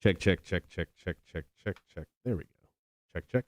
Check, check, check, check, check, check, check, check. There we go. Check, check.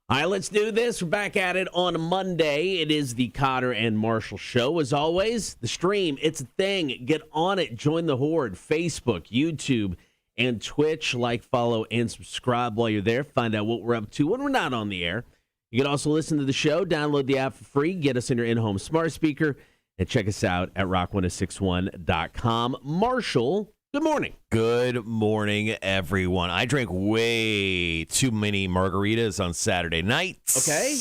All right, let's do this. We're back at it on Monday. It is the Cotter and Marshall Show. As always, the stream, it's a thing. Get on it. Join the horde. Facebook, YouTube, and Twitch. Like, follow, and subscribe while you're there. Find out what we're up to when we're not on the air. You can also listen to the show. Download the app for free. Get us in your in-home smart speaker. And check us out at rock1061.com. Marshall, good morning. Good morning, everyone. I drank way too many margaritas on Saturday night. Okay.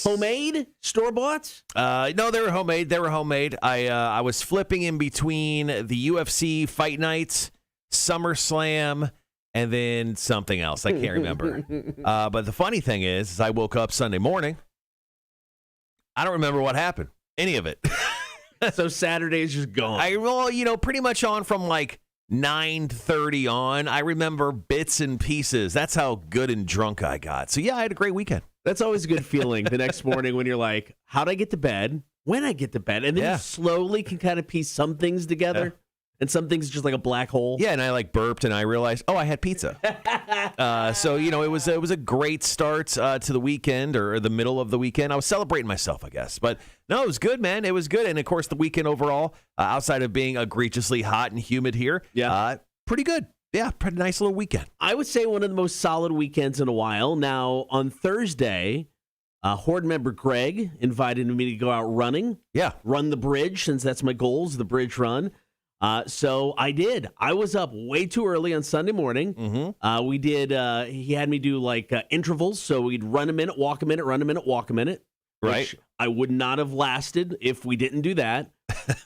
Homemade? Store-bought? No, they were homemade. I was flipping in between the UFC fight nights, SummerSlam, and then something else. I can't remember. But the funny thing is I woke up Sunday morning. I don't remember what happened. Any of it. So Saturday's just gone. Pretty much on from like 9:30 on. I remember bits and pieces. That's how good and drunk I got. So, yeah, I had a great weekend. That's always a good feeling the next morning when you're like, how'd I get to bed? When I get to bed? And then you slowly can kind of piece some things together. Yeah. And some things just like a black hole. Yeah, and I burped and I realized, I had pizza. So, it was a great start to the weekend or the middle of the weekend. I was celebrating myself, I guess. But no, it was good, man. It was good. And, of course, the weekend overall, outside of being egregiously hot and humid here, pretty good. Yeah, pretty nice little weekend. I would say one of the most solid weekends in a while. Now, on Thursday, Horde member Greg invited me to go out running. Yeah. Run the bridge, since that's my goals, the bridge run. So I did. I was up way too early on Sunday morning. Mm-hmm. We did. He had me do intervals. So we'd run a minute, walk a minute, run a minute, walk a minute. Right. Which I would not have lasted if we didn't do that.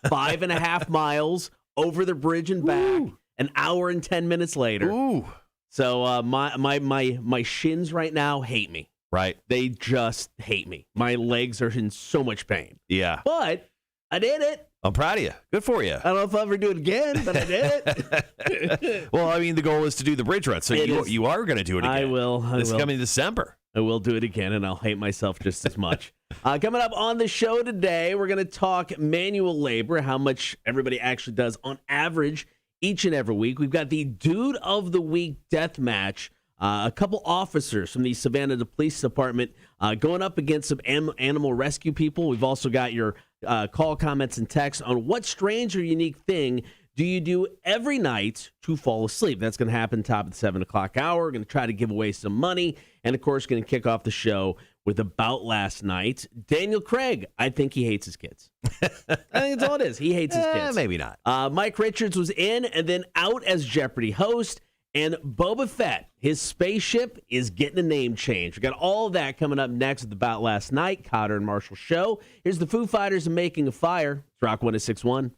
5.5 miles over the bridge and back. Ooh. An hour and 10 minutes later. Ooh. So my shins right now hate me. Right. They just hate me. My legs are in so much pain. Yeah. But I did it. I'm proud of you. Good for you. I don't know if I'll ever do it again, but I did it. Well, I mean, the goal is to do the bridge run, so you are going to do it again. I will. It's coming December. I will do it again, and I'll hate myself just as much. Coming up on the show today, we're going to talk manual labor, how much everybody actually does on average each and every week. We've got the Dude of the Week death match. A couple officers from the Savannah Police Department going up against some animal rescue people. We've also got your call, comments, and text on what strange or unique thing do you do every night to fall asleep. That's going to happen top of the 7 o'clock hour. We're going to try to give away some money. And, of course, going to kick off the show with About Last Night. Daniel Craig, I think he hates his kids. I think that's all it is. He hates his kids. Maybe not. Mike Richards was in and then out as Jeopardy host. And Boba Fett, his spaceship is getting a name change. We got all of that coming up next with About Last Night, Cotter and Marshall Show. Here's the Foo Fighters and Making a Fire. It's Rock 106.1.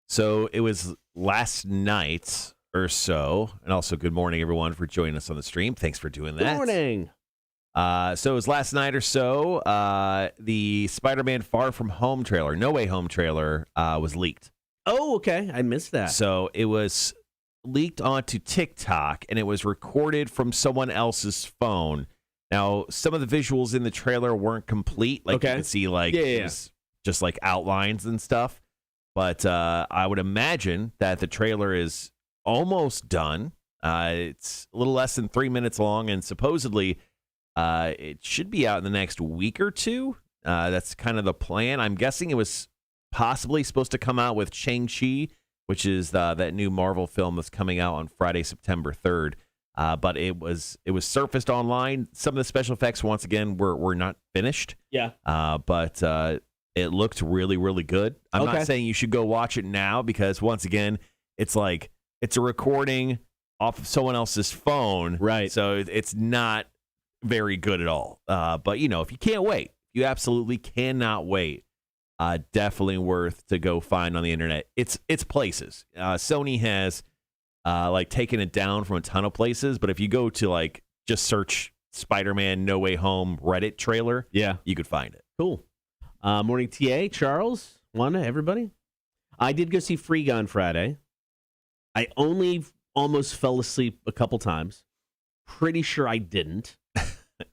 So it was last night or so, and also good morning, everyone, for joining us on the stream. Thanks for doing that. Good morning. So it was last night or so, the Spider-Man Far From Home trailer, No Way Home trailer, was leaked. Oh, okay. I missed that. So it was leaked onto TikTok, and it was recorded from someone else's phone. Now, some of the visuals in the trailer weren't complete. Like, you could see, like, it was just, like, outlines and stuff. But I would imagine that the trailer is almost done. It's a little less than 3 minutes long, and supposedly it should be out in the next week or two. That's kind of the plan. I'm guessing it was possibly supposed to come out with Shang-Chi, which is that new Marvel film that's coming out on Friday, September 3rd. But it was surfaced online. Some of the special effects, once again, were not finished. Yeah. But it looked really, really good. I'm not saying you should go watch it now because, once again, it's like it's a recording off of someone else's phone. Right. So it's not very good at all. But, you know, if you can't wait, you absolutely cannot wait. Definitely worth to go find on the internet. It's places. Sony has like taken it down from a ton of places, but if you go to like just search Spider-Man No Way Home Reddit trailer, you could find it. Cool. Morning TA, Charles, Wanda, everybody. I did go see Free Gun Friday. I only almost fell asleep a couple times. Pretty sure I didn't.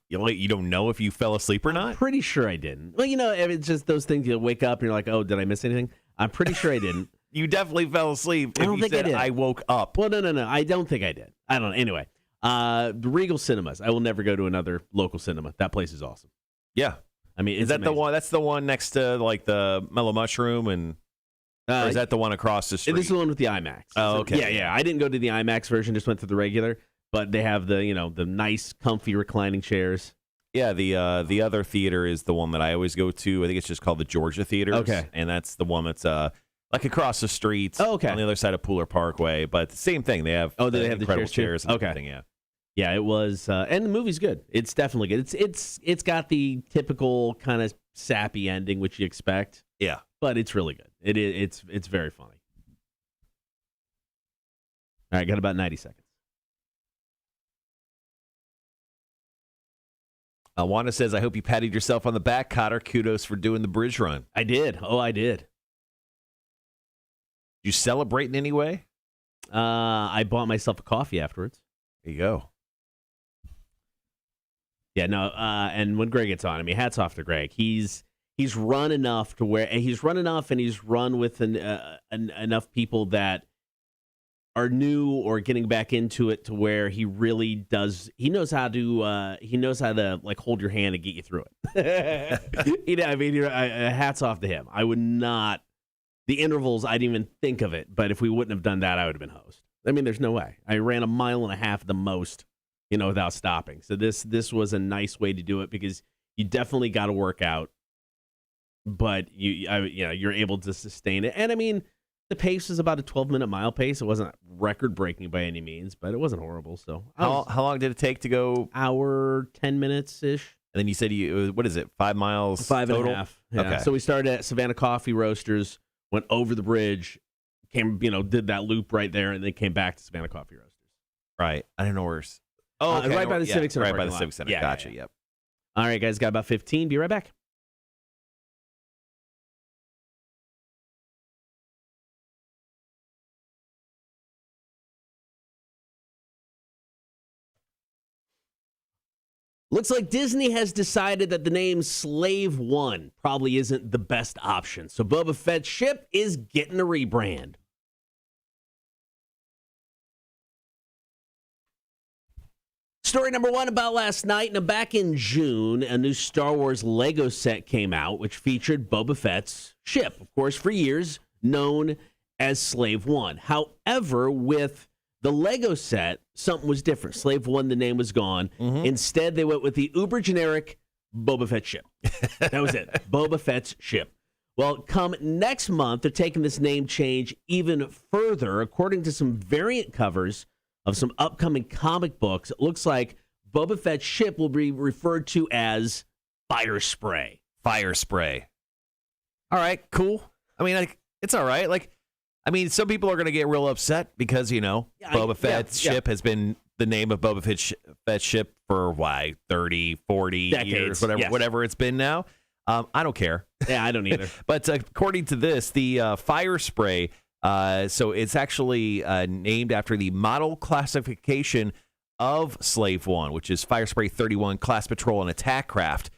You don't know if you fell asleep or not? Pretty sure I didn't. Well, you know, it's just those things you wake up and you're like, oh, did I miss anything? I'm pretty sure I didn't. You definitely fell asleep. I don't think I did. I woke up. Well, no. I don't think I did. I don't know. Anyway, the Regal Cinemas. I will never go to another local cinema. That place is awesome. Yeah. I mean, is that amazing. the one? That's the one next to like the Mellow Mushroom, and or is that the one across the street? This is the one with the IMAX. Oh, okay. Yeah. I didn't go to the IMAX version. Just went to the regular. But they have the nice, comfy reclining chairs. Yeah, the other theater is the one that I always go to. I think it's just called the Georgia Theater. Okay. And that's the one that's like across the street on the other side of Pooler Parkway. But the same thing. They have they have incredible the chairs and everything, yeah. Yeah, it was and the movie's good. It's definitely good. It's got the typical kind of sappy ending which you expect. Yeah. But it's really good. It's very funny. All right, got about 90 seconds. Wanda says, I hope you patted yourself on the back, Cotter. Kudos for doing the bridge run. I did. Oh, I did. Did you celebrate in any way? I bought myself a coffee afterwards. There you go. Yeah, no, and when Greg gets on, I mean, hats off to Greg. He's run enough to where and he's run with enough people that are new or getting back into it to where he really does. He knows how to like hold your hand and get you through it. I mean, hats off to him. I would not. The intervals, I didn't even think of it. But if we wouldn't have done that, I would have been host. I mean, there's no way. I ran 1.5 miles at the most, without stopping. So this was a nice way to do it because you definitely got to work out, but you're able to sustain it. And I mean, the pace was about a 12-minute mile pace. It wasn't record-breaking by any means, but it wasn't horrible. So how long did it take to go? Hour, 10 minutes-ish. And then you said what is it, 5 miles 5.5. total? Yeah. Okay. So we started at Savannah Coffee Roasters, went over the bridge, did that loop right there, and then came back to Savannah Coffee Roasters. Right. I don't know where's. Oh, okay. Right by the Civic Center. Right by the Civic Center. Yeah, gotcha. yeah. Yep. All right, guys, got about 15. Be right back. Looks like Disney has decided that the name Slave One probably isn't the best option. So Boba Fett's ship is getting a rebrand. Story number one about last night. Now, back in June, a new Star Wars Lego set came out, which featured Boba Fett's ship, of course, for years known as Slave One. However, with the Lego set, something was different. Slave One, the name was gone. Instead, they went with the uber generic Boba Fett ship. That was it. Boba Fett's ship. Well, come next month, they're taking this name change even further. According to some variant covers of some upcoming comic books, it looks like Boba Fett's ship will be referred to as Fire Spray. Fire Spray. All right, cool. I mean, like, it's all right. Like, I mean, some people are going to get real upset because, Boba Fett's ship has been the name of Boba Fett's ship for, 30, 40 decades, years, whatever it's been now. I don't care. Yeah, I don't either. But according to this, the Fire Spray, so it's actually named after the model classification of Slave One, which is Fire Spray 31 Class Patrol and Attack Craft.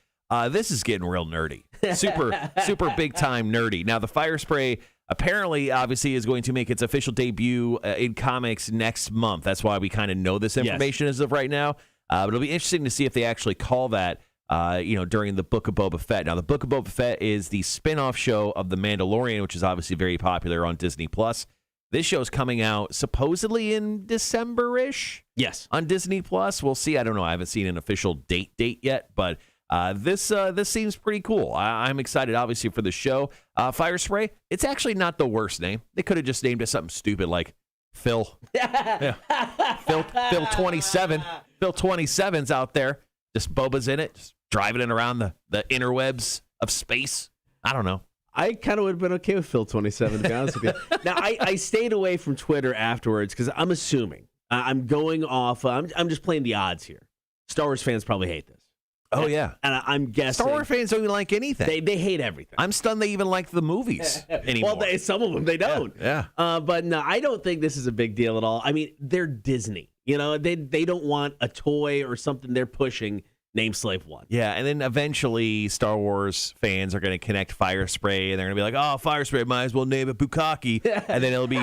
This is getting real nerdy. Super big time nerdy. Now, the Fire Spray apparently, obviously, is going to make its official debut in comics next month. That's why we kind of know this information as of right now. But it'll be interesting to see if they actually call that, during the Book of Boba Fett. Now, the Book of Boba Fett is the spin-off show of The Mandalorian, which is obviously very popular on Disney+. This show's coming out supposedly in December-ish. Yes. On Disney+. We'll see. I don't know. I haven't seen an official date yet, but this seems pretty cool. I'm excited, obviously, for the show. Fire Spray, it's actually not the worst name. They could have just named it something stupid like Phil. Yeah. Phil 27. Phil 27's out there. Just Boba's in it, just driving it around the interwebs of space. I don't know. I kind of would have been okay with Phil 27, to be honest with you. Now, I stayed away from Twitter afterwards because I'm assuming. I'm going off. I'm just playing the odds here. Star Wars fans probably hate this. Oh, yeah. And I'm guessing. Star Wars fans don't even like anything. They hate everything. I'm stunned they even like the movies anymore. Well, some of them, they don't. Yeah. But no, I don't think this is a big deal at all. I mean, they're Disney. They don't want a toy or something they're pushing named Slave One. Yeah, and then eventually Star Wars fans are going to connect Fire Spray, and they're going to be like, oh, Fire Spray, might as well name it Bukkake. And then it'll be,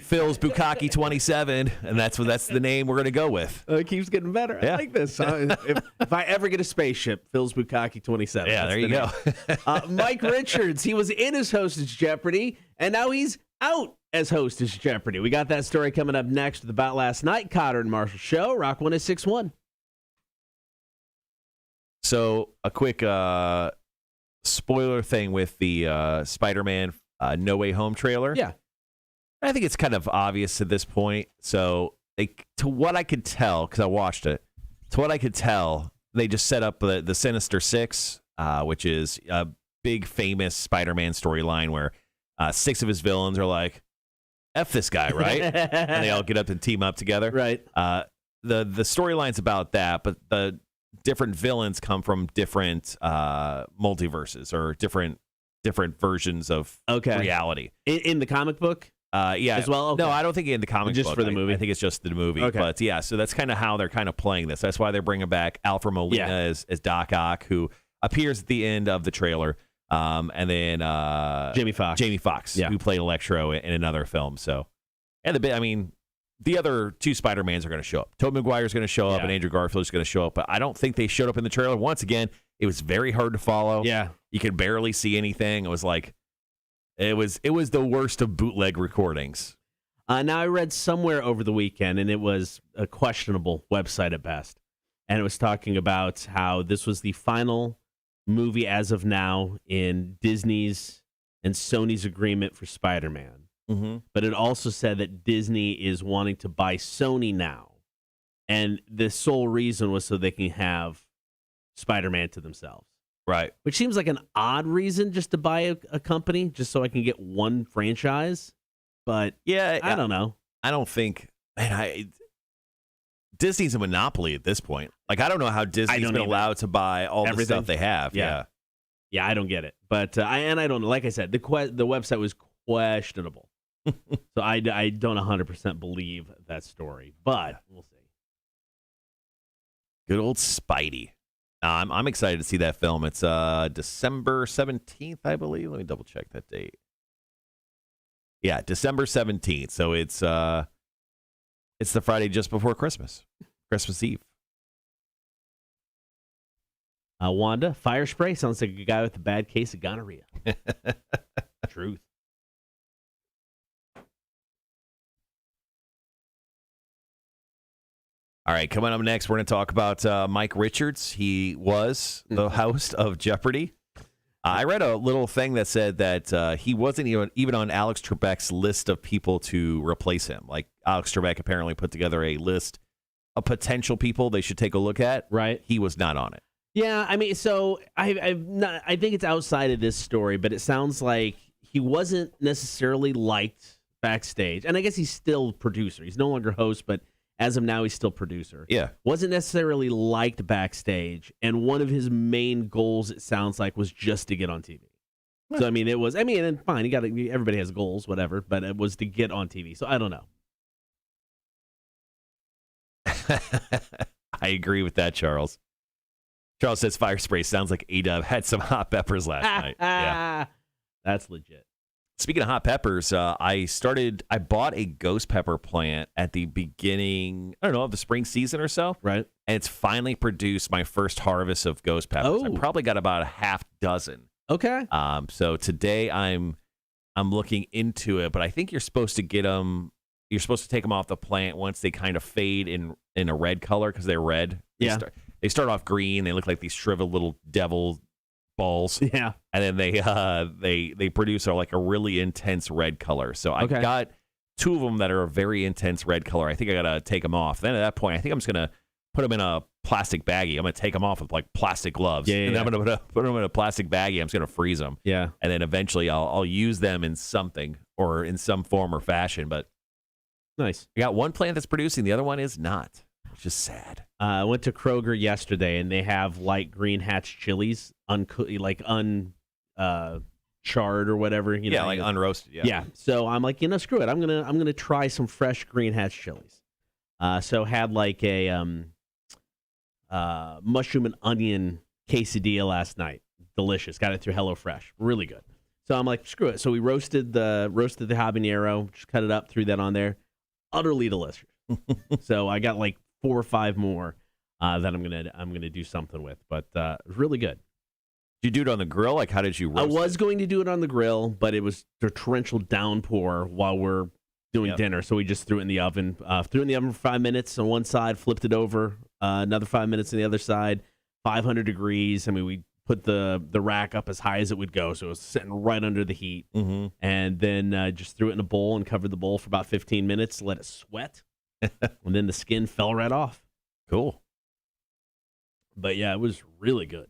Phil's Bukkake 27, and that's the name we're going to go with. It keeps getting better. I like this. If I ever get a spaceship, Phil's Bukkake 27. Yeah, there you go. Mike Richards, he was in as host as Jeopardy, and now he's out as host as Jeopardy. We got that story coming up next with About Last Night, Cotter and Marshall Show, Rock 106.1. So a quick spoiler thing with the Spider-Man No Way Home trailer. Yeah. I think it's kind of obvious at this point. So to what I could tell, because I watched it, to what I could tell, they just set up the Sinister Six, which is a big famous Spider-Man storyline where 6 of his villains are like, F this guy, right? And they all get up and team up together. Right. The storyline's about that, but the different villains come from different multiverses or different versions of reality. In the comic book? Yeah. As well? Okay. No, I don't think in the comic book. Just for the movie? I think it's just the movie. Okay. But yeah, so that's kind of how they're kind of playing this. That's why they're bringing back Alfred Molina as Doc Ock, who appears at the end of the trailer. And then Jamie Foxx, who played Electro in another film. So, and the other 2 Spider-Mans are going to show up. Tobey Maguire's going to show up, and Andrew Garfield's going to show up. But I don't think they showed up in the trailer. Once again, it was very hard to follow. Yeah, you could barely see anything. It was like it was the worst of bootleg recordings. Now I read somewhere over the weekend, and it was a questionable website at best, and it was talking about how this was the final movie as of now in Disney's and Sony's agreement for Spider-Man. Mm-hmm. But it also said that Disney is wanting to buy Sony now. And the sole reason was so they can have Spider-Man to themselves. Right. Which seems like an odd reason just to buy a company, just so I can get one franchise. But yeah, I don't know. I don't think, Disney's a monopoly at this point. Like, I don't know how Disney's been allowed to buy all the stuff they have. Yeah, I don't get it. But I don't know. Like I said, the website was questionable. So I don't 100% believe that story, but we'll see. Good old Spidey. I'm excited to see that film. It's December 17th, I believe. Let me double check that date. Yeah, December 17th. So it's the Friday just before Christmas. Christmas Eve. Wanda, fire spray sounds like a guy with a bad case of gonorrhea. Truth. All right, coming up next, we're going to talk about Mike Richards. He was the host of Jeopardy. I read a little thing that said that he wasn't even on Alex Trebek's list of people to replace him. Like, Alex Trebek apparently put together a list of potential people they should take a look at. Right. He was not on it. Yeah, I mean, so I think it's outside of this story, but it sounds like he wasn't necessarily liked backstage. And I guess he's still producer. He's no longer host, but as of now, he's still producer. Yeah. Wasn't necessarily liked backstage. And one of his main goals, it sounds like, was just to get on TV. So, I mean, and fine, everybody has goals, whatever, but it was to get on TV. So, I don't know. I agree with that, Charles. Charles says fire spray sounds like A-Dub had some hot peppers last night. Yeah. That's legit. Speaking of hot peppers, I bought a ghost pepper plant at the beginning, I don't know, of the spring season or so. Right. And it's finally produced my first harvest of ghost peppers. Oh. I probably got about a half dozen. Okay. So today I'm looking into it, but I think you're supposed to get them. You're supposed to take them off the plant once they kind of fade in a red color because they're red. They start off green. They look like these shriveled little devil balls. Yeah. And then they produce like a really intense red color. So I got two of them that are a very intense red color. I think I got to take them off. Then at that point, I think I'm just going to put them in a plastic baggie. I'm going to take them off with like plastic gloves. Yeah, and then I'm going to put them in a plastic baggie. I'm just going to freeze them. Yeah. And then eventually I'll use them in something or in some form or fashion. But nice. I got one plant that's producing. The other one is not. It's just sad. I went to Kroger yesterday, and they have light green hatch chilies, charred or whatever. Like unroasted. Yeah. So I'm like, screw it. I'm gonna try some fresh green hatch chilies. So had like a mushroom and onion quesadilla last night. Delicious. Got it through HelloFresh. Really good. So I'm like, screw it. So we roasted the habanero, just cut it up, threw that on there. Utterly delicious. So I got like 4 or 5 more that I'm gonna do something with, but really good. Did you do it on the grill? Like, how did you roast it? I was going to do it on the grill, but it was the torrential downpour while we're doing dinner, so we just threw it in the oven. Threw it in the oven for 5 minutes on one side, flipped it over, another 5 minutes on the other side, 500 degrees. I mean, we put the rack up as high as it would go, so it was sitting right under the heat. Mm-hmm. And then just threw it in a bowl and covered the bowl for about 15 minutes, let it sweat, and then the skin fell right off. Cool. But yeah, it was really good.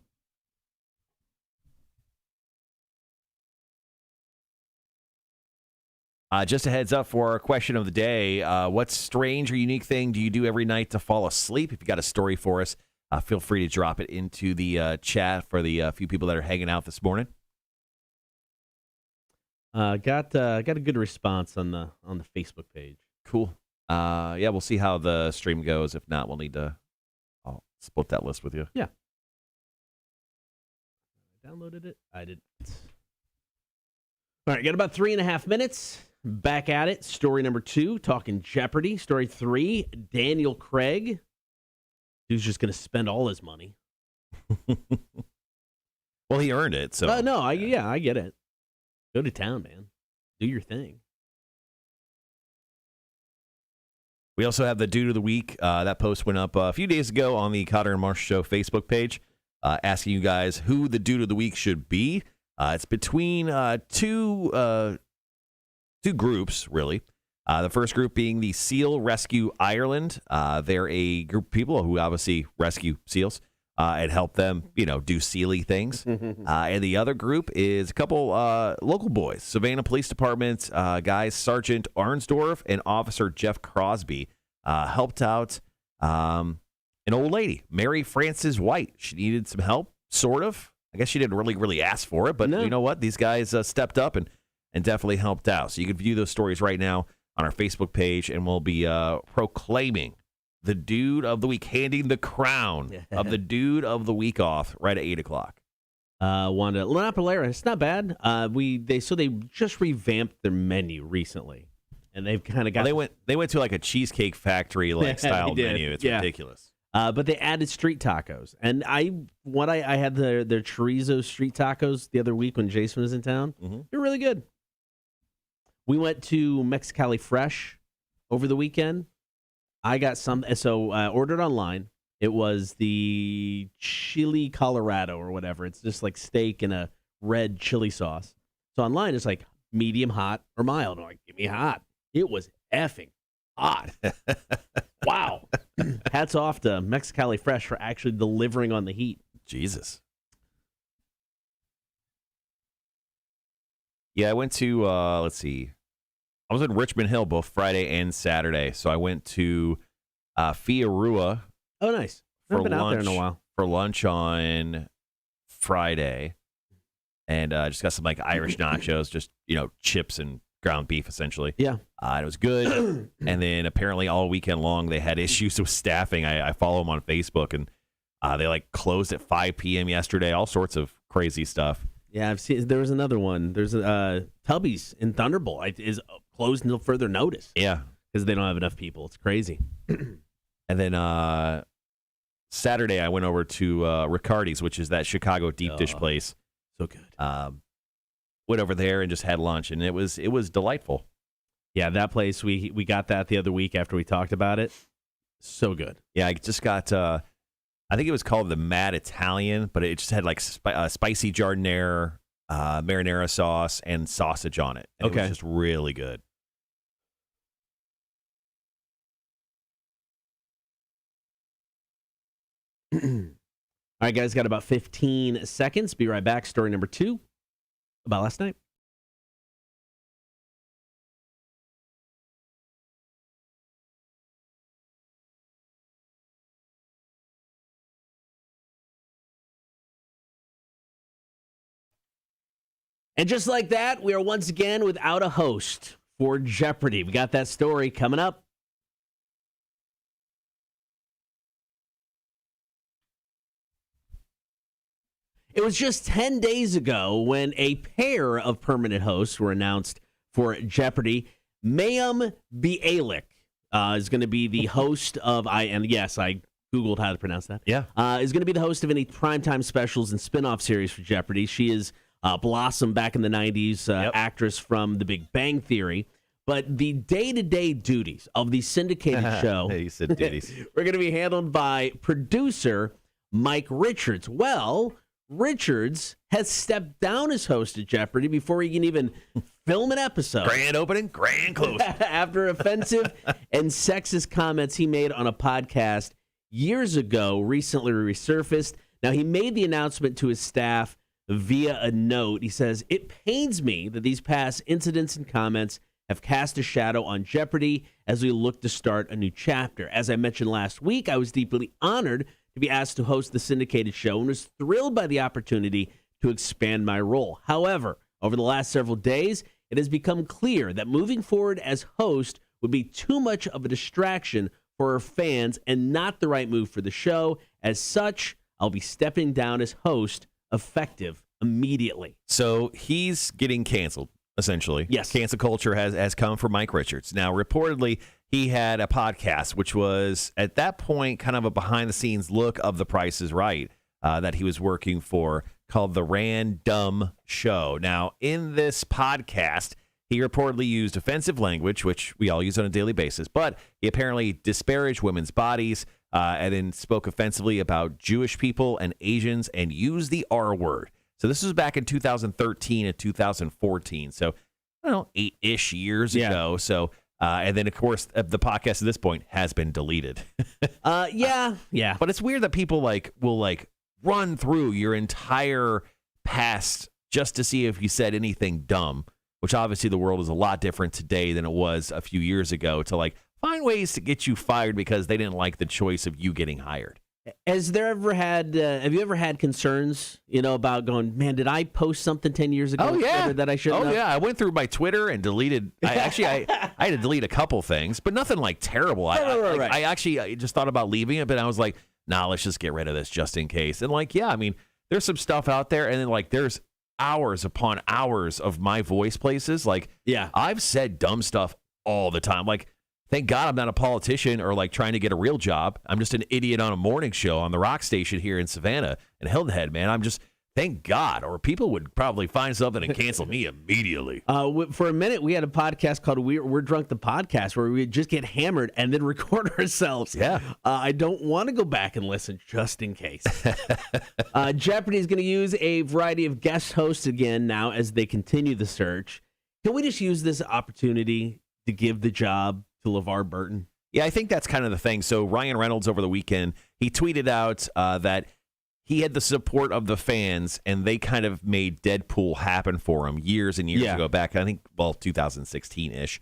Just a heads up for our question of the day. What strange or unique thing do you do every night to fall asleep? If you got a story for us, feel free to drop it into the chat for the few people that are hanging out this morning. Got a good response on the Facebook page. Cool. Yeah, we'll see how the stream goes. If not, I'll split that list with you. Yeah. I downloaded it. I didn't. All right, got about 3.5 minutes. Back at it. Story number 2, talking Jeopardy. Story 3, Daniel Craig. Dude's just going to spend all his money. Well, he earned it. So no, I get it. Go to town, man. Do your thing. We also have the Dude of the Week. That post went up a few days ago on the Cotter and Marsh Show Facebook page, asking you guys who the Dude of the Week should be. It's between two groups, really. The first group being the Seal Rescue Ireland. They're a group of people who obviously rescue seals and help them, do sealy things. And the other group is a couple local boys, Savannah Police Department guys, Sergeant Arnsdorf and Officer Jeff Crosby, helped out an old lady, Mary Frances White. She needed some help, sort of. I guess she didn't really ask for it, but You know what? These guys stepped up and definitely helped out. So you can view those stories right now on our Facebook page, and we'll be proclaiming the Dude of the Week, handing the crown of the Dude of the Week off right at 8 o'clock. Wanda, La Palera, it's not bad. They just revamped their menu recently, and they've kind of got. They went to like a Cheesecake Factory like style menu. It's ridiculous. But they added street tacos, and I had their chorizo street tacos the other week when Jason was in town. Mm-hmm. They're really good. We went to Mexicali Fresh over the weekend. I got some, so ordered online. It was the chili Colorado or whatever. It's just like steak and a red chili sauce. So online it's like medium hot or mild. I'm like, give me hot. It was effing hot. Wow. Hats off to Mexicali Fresh for actually delivering on the heat. Jesus. Yeah, I went to, let's see. I was in Richmond Hill both Friday and Saturday. So I went to Fiorua. Oh, nice. I've been out there in a while. For lunch on Friday. And just got some like Irish nachos, just, chips and ground beef essentially. Yeah. And it was good. And then apparently all weekend long they had issues with staffing. I follow them on Facebook, and they like closed at 5 p.m. yesterday. All sorts of crazy stuff. Yeah, I've seen. There was another one. There's Tubby's in Thunderbolt is closed until further notice. Yeah, because they don't have enough people. It's crazy. And then Saturday I went over to Riccardi's, which is that Chicago deep dish place. So good. Went over there and just had lunch, and it was delightful. Yeah, that place, we got that the other week after we talked about it. So good. Yeah, I just got, I think it was called the Mad Italian, but it just had like spicy giardiniera, marinara sauce, and sausage on it. And It was just really good. All right, guys, got about 15 seconds. Be right back. Story number 2 about last night. And just like that, we are once again without a host for Jeopardy. We got that story coming up. It was just 10 days ago when a pair of permanent hosts were announced for Jeopardy. Mayim Bialik is going to be the host of, and yes, I Googled how to pronounce that. Yeah. Is going to be the host of any primetime specials and spinoff series for Jeopardy. She is Blossom back in the 90s, actress from The Big Bang Theory. But the day-to-day duties of the syndicated show you said duties. We're going to be handled by producer Mike Richards. Well, Richards has stepped down as host of Jeopardy before he can even film an episode. Grand opening, grand closing. After offensive and sexist comments he made on a podcast years ago, recently resurfaced. Now, he made the announcement to his staff via a note. He says, "It pains me that these past incidents and comments have cast a shadow on Jeopardy as we look to start a new chapter. As I mentioned last week, I was deeply honored to be asked to host the syndicated show and was thrilled by the opportunity to expand my role. However, over the last several days, it has become clear that moving forward as host would be too much of a distraction for our fans and not the right move for the show. As such, I'll be stepping down as host effective immediately." So he's getting canceled, essentially. Yes. Cancel culture has come for Mike Richards. Now, reportedly, he had a podcast, which was, at that point, kind of a behind-the-scenes look of The Price is Right that he was working for, called The Random Show. Now, in this podcast, he reportedly used offensive language, which we all use on a daily basis, but he apparently disparaged women's bodies and then spoke offensively about Jewish people and Asians and used the R word. So this was back in 2013 and 2014. So, I don't know, 8-ish years ago. So, and then, of course, the podcast at this point has been deleted. Yeah. But it's weird that people will run through your entire past just to see if you said anything dumb, which obviously the world is a lot different today than it was a few years ago, to find ways to get you fired because they didn't like the choice of you getting hired. Have you ever had concerns, about going, man, did I post something 10 years ago that I shouldn't have? Yeah, I went through my Twitter and deleted. I had to delete a couple things, but nothing terrible. Right. I just thought about leaving it, but I was like, nah, let's just get rid of this just in case. And there's some stuff out there, and then there's hours upon hours of my voice places. I've said dumb stuff all the time. Like, thank God I'm not a politician or like trying to get a real job. I'm just an idiot on a morning show on the rock station here in Savannah and Hilton Head, man. I'm just, thank God, or people would probably find something and cancel me immediately. For a minute, we had a podcast called We're Drunk the Podcast where we would just get hammered and then record ourselves. Yeah. I don't want to go back and listen just in case. Jeopardy is going to use a variety of guest hosts again now as they continue the search. Can we just use this opportunity to give the job to LeVar Burton? Yeah, I think that's kind of the thing. So Ryan Reynolds over the weekend, he tweeted out that he had the support of the fans, and they kind of made Deadpool happen for him years and years ago back, I think, 2016-ish.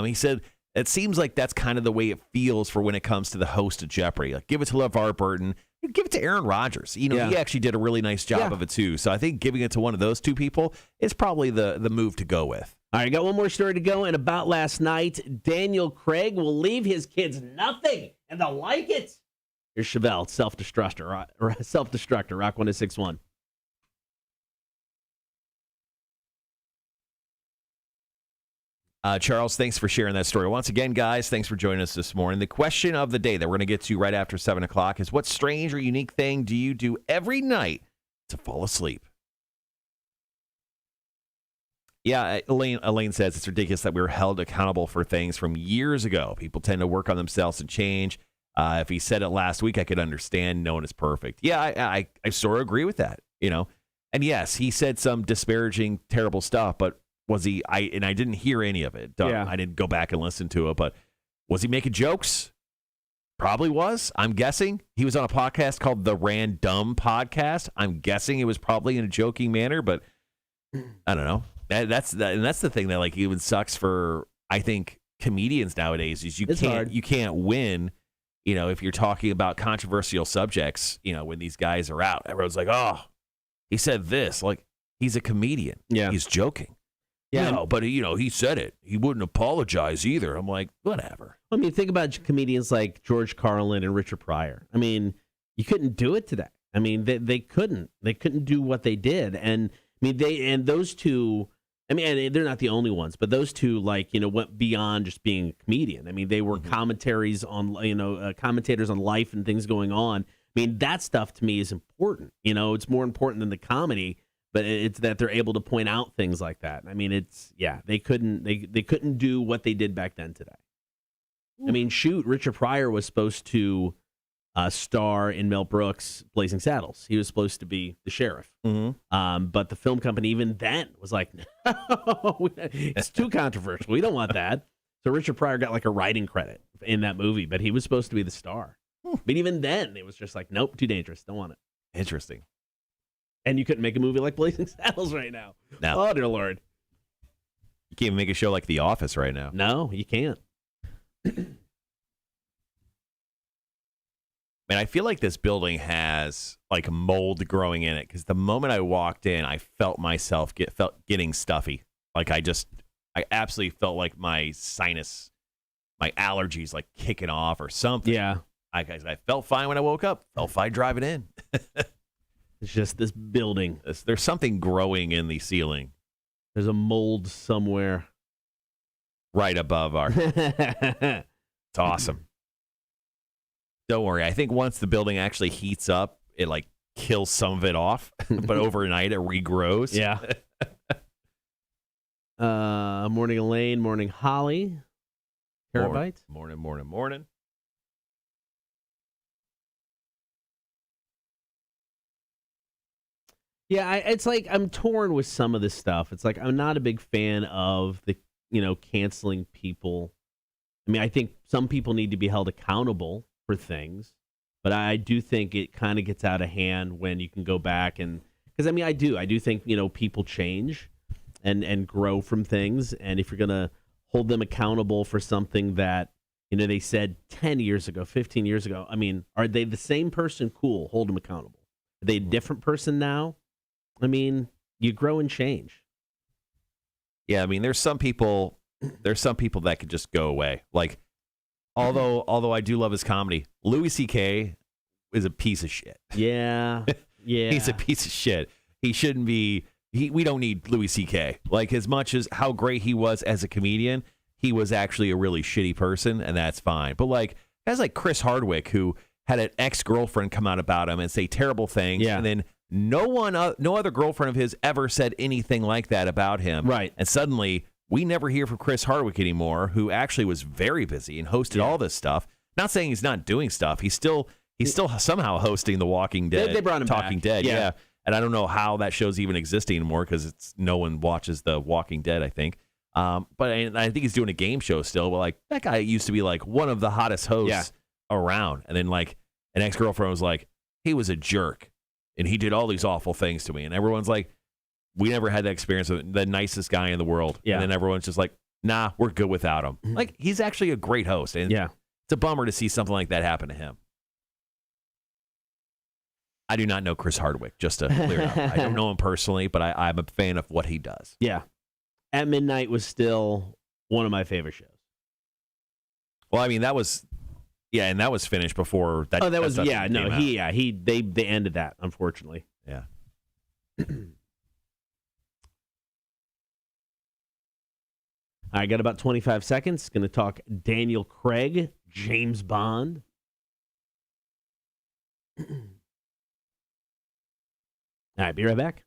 He said, it seems like that's kind of the way it feels for when it comes to the host of Jeopardy. Like, give it to LeVar Burton. Give it to Aaron Rodgers. He actually did a really nice job of it, too. So I think giving it to one of those two people is probably the move to go with. All right, got one more story to go. And about last night, Daniel Craig will leave his kids nothing, and they'll like it. Here's Chevelle, self-destructor, Rock 1061. Charles, thanks for sharing that story. Once again, guys, thanks for joining us this morning. The question of the day that we're going to get to right after 7 o'clock is, what strange or unique thing do you do every night to fall asleep? Yeah, Elaine says it's ridiculous that we were held accountable for things from years ago. People tend to work on themselves and change. If he said it last week, I could understand. No one is perfect. Yeah, I sort of agree with that, And yes, he said some disparaging, terrible stuff, but was he? I didn't hear any of it. I didn't go back and listen to it, but was he making jokes? Probably was. I'm guessing he was on a podcast called The Random Podcast. I'm guessing it was probably in a joking manner, but I don't know. That's the thing that like even sucks for, I think, comedians nowadays is you can't win. If you're talking about controversial subjects, when these guys are out, everyone's like, oh, he said this. Like, he's a comedian. Yeah. He's joking. Yeah. No, but, he said it. He wouldn't apologize either. I'm like, whatever. I mean, think about comedians like George Carlin and Richard Pryor. I mean, you couldn't do it today. I mean, they couldn't. They couldn't do what they did. And, I mean, those two, I mean, and they're not the only ones, but those two, went beyond just being a comedian. I mean, they were commentators on life and things going on. I mean, that stuff to me is important. It's more important than the comedy, but it's that they're able to point out things like that. I mean, they couldn't do what they did back then today. I mean, shoot, Richard Pryor was supposed to star in Mel Brooks' Blazing Saddles. He was supposed to be the sheriff. Mm-hmm. But the film company even then was like, no, it's too controversial. We don't want that. So Richard Pryor got like a writing credit in that movie, but he was supposed to be the star. But even then, it was just like, nope, too dangerous. Don't want it. Interesting. And you couldn't make a movie like Blazing Saddles right now. No. Oh, dear Lord. You can't even make a show like The Office right now. No, you can't. Man, I feel like this building has like mold growing in it because the moment I walked in, I felt myself getting stuffy. Like I absolutely felt like my sinus, my allergies like kicking off or something. Yeah. I felt fine when I woke up. Felt fine driving in. It's just this building. There's something growing in the ceiling. There's a mold somewhere. Right above our... It's awesome. Don't worry. I think once the building actually heats up, it like kills some of it off. But overnight, it regrows. Yeah. Morning, Elaine. Morning, Holly. Terabyte. Morning. Yeah, it's like I'm torn with some of this stuff. It's like I'm not a big fan of the, canceling people. I mean, I think some people need to be held accountable for things, but I do think it kind of gets out of hand when you can go back and, because I mean, I do think, people change and grow from things. And if you're going to hold them accountable for something that, they said 10 years ago, 15 years ago, I mean, are they the same person? Cool. Hold them accountable. Are they a different person now? I mean, you grow and change. Yeah, I mean, there's some people that could just go away. Like, although I do love his comedy, Louis C.K. is a piece of shit. Yeah, yeah, he's a piece of shit. He shouldn't be. We don't need Louis C.K. Like, as much as how great he was as a comedian, he was actually a really shitty person, and that's fine. But like guys like Chris Hardwick, who had an ex-girlfriend come out about him and say terrible things, and then no other girlfriend of his ever said anything like that about him. Right. And suddenly we never hear from Chris Hardwick anymore, who actually was very busy and hosted all this stuff. Not saying he's not doing stuff. He's still somehow hosting The Walking Dead. They brought him Talking back. Dead, yeah. And I don't know how that show's even existing anymore because no one watches The Walking Dead, I think. But I think he's doing a game show still. But like that guy used to be like one of the hottest hosts around, and then like an ex-girlfriend was like, he was a jerk, and he did all these awful things to me, and everyone's like, we never had that experience with the nicest guy in the world, and then everyone's just like, nah, we're good without him. Like he's actually a great host, and it's a bummer to see something like that happen to him. I do not know Chris Hardwick, just to clear it up. I don't know him personally, but I'm a fan of what he does. Yeah. At Midnight was still one of my favorite shows. Well, I mean, that was finished before that. Oh, that was, they ended that, unfortunately. Yeah. I got about 25 seconds. Going to talk Daniel Craig, James Bond. All right, be right back.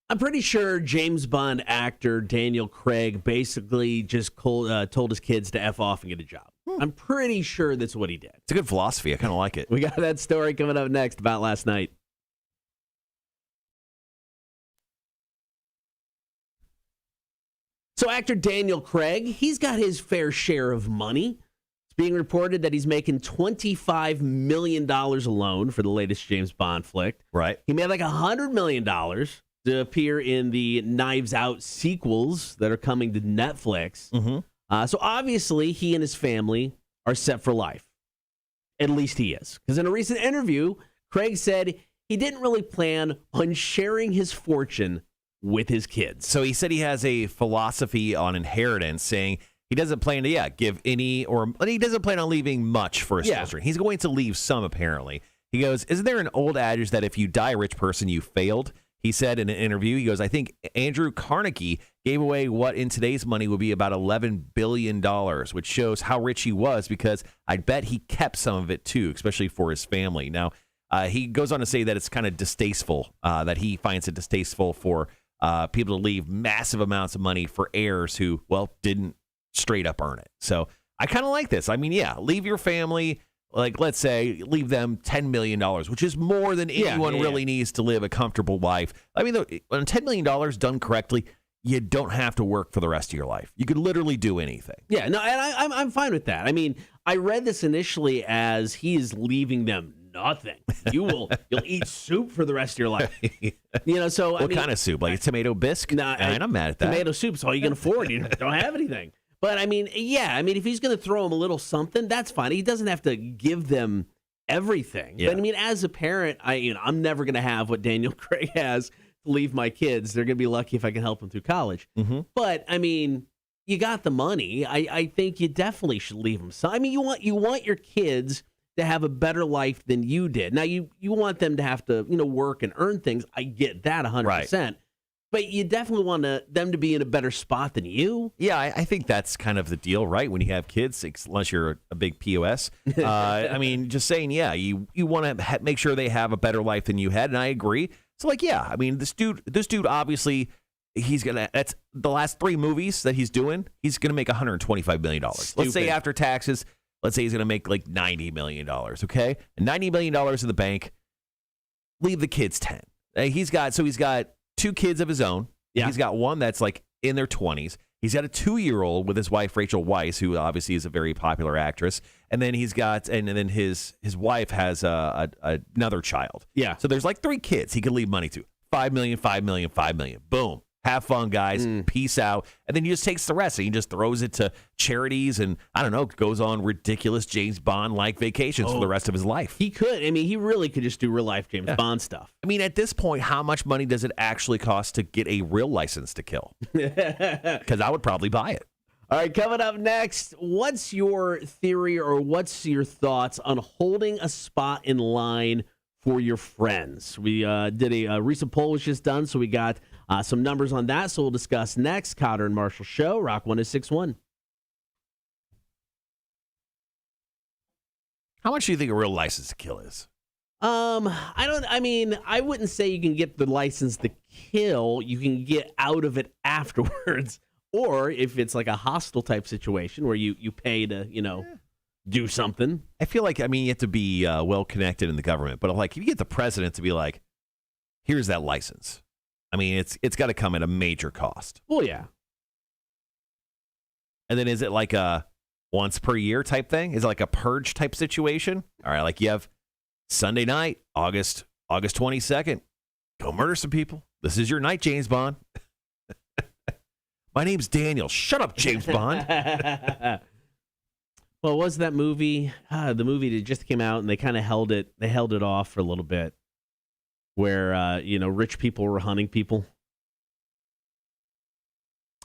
I'm pretty sure James Bond actor Daniel Craig basically just told his kids to F off and get a job. I'm pretty sure that's what he did. It's a good philosophy. I kind of like it. We got that story coming up next about last night. So actor Daniel Craig, he's got his fair share of money. It's being reported that he's making $25 million alone for the latest James Bond flick. Right. He made like $100 million to appear in the Knives Out sequels that are coming to Netflix. So obviously, he and his family are set for life. At least he is. Because in a recent interview, Craig said he didn't really plan on sharing his fortune with his kids. So he said he has a philosophy on inheritance, saying he doesn't plan to, give any, but he doesn't plan on leaving much for his children. He's going to leave some, apparently. He goes, isn't there an old adage that if you die a rich person, you failed? He said in an interview, he goes, I think Andrew Carnegie gave away what in today's money would be about $11 billion, which shows how rich he was because I bet he kept some of it too, especially for his family. Now, he goes on to say that it's kind of distasteful, that he finds it distasteful for people to leave massive amounts of money for heirs who, didn't straight up earn it. So I kind of like this. I mean, leave your family. Like, let's say, leave them $10 million, which is more than anyone really needs to live a comfortable life. I mean, when $10 million done correctly, you don't have to work for the rest of your life. You could literally do anything. Yeah, no, and I'm fine with that. I mean, I read this initially as he is leaving them nothing. You'll eat soup for the rest of your life. So what kind of soup? Like a tomato bisque? Nah, and I'm mad at that. Tomato soup's all you can afford. You don't have anything. But, I mean, if he's going to throw them a little something, that's fine. He doesn't have to give them everything. Yeah. But, I mean, as a parent, I'm never going to have what Daniel Craig has to leave my kids. They're going to be lucky if I can help them through college. But, I mean, you got the money. I think you definitely should leave them some. I mean, you want your kids to have a better life than you did. Now, you want them to have to, work and earn things. I get that 100%. Right. But you definitely want them to be in a better spot than you. Yeah, I think that's kind of the deal, right? When you have kids, unless you're a big POS. I mean, just saying, you want to make sure they have a better life than you had, and I agree. So, I mean, this dude obviously, that's the last 3 movies that he's doing, he's going to make $125 million. Let's say after taxes, let's say he's going to make like $90 million, okay? And $90 million in the bank, leave the kids 10. He's got 2 kids of his own. Yeah. He's got one that's like in their 20s. He's got a 2-year-old with his wife, Rachel Weisz, who obviously is a very popular actress. And then he's got, and then his wife has another child. Yeah. So there's like 3 kids he could leave money to. $5 million, $5 million, $5 million. Boom. Have fun, guys. Peace out. And then he just takes the rest. And he just throws it to charities and, I don't know, goes on ridiculous James Bond-like vacations for the rest of his life. He could. I mean, he really could just do real-life James Bond stuff. I mean, at this point, how much money does it actually cost to get a real license to kill? Because I would probably buy it. All right, coming up next, what's your theory or what's your thoughts on holding a spot in line for your friends? We did a recent poll was just done, so we got some numbers on that. So we'll discuss next. Cotter and Marshall Show, Rock 106.1. How much do you think a real license to kill is? I wouldn't say you can get the license to kill. You can get out of it afterwards. Or if it's like a hostile type situation where you pay to, do something. I feel like, you have to be well connected in the government. But like, if you get the president to be like, here's that license. It's got to come at a major cost. Well, yeah. And then is it like a once per year type thing? Is it like a purge type situation? All right, like you have Sunday night, August 22nd. Go murder some people. This is your night, James Bond. My name's Daniel. Shut up, James Bond. Well, was that movie? The movie that just came out, and they kind of held it off for a little bit, where rich people were hunting people.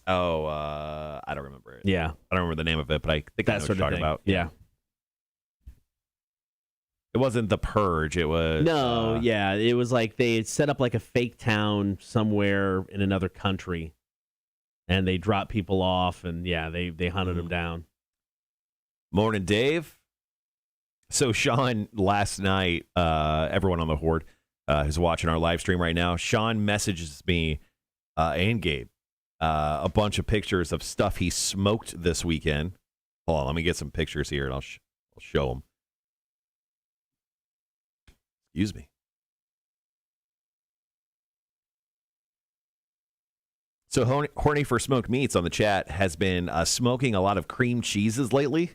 Oh, I don't remember it. Yeah, I don't remember the name of it, but I think I know what you're talking about. Yeah. It wasn't The Purge. It was It was like they had set up like a fake town somewhere in another country. And they dropped people off, and they hunted them down. Morning, Dave. So Sean, last night, everyone on the Horde who's watching our live stream right now, Sean messages me and Gabe a bunch of pictures of stuff he smoked this weekend. Hold on, let me get some pictures here, and I'll show them. Excuse me. So Horny for Smoked Meats on the chat has been smoking a lot of cream cheeses lately.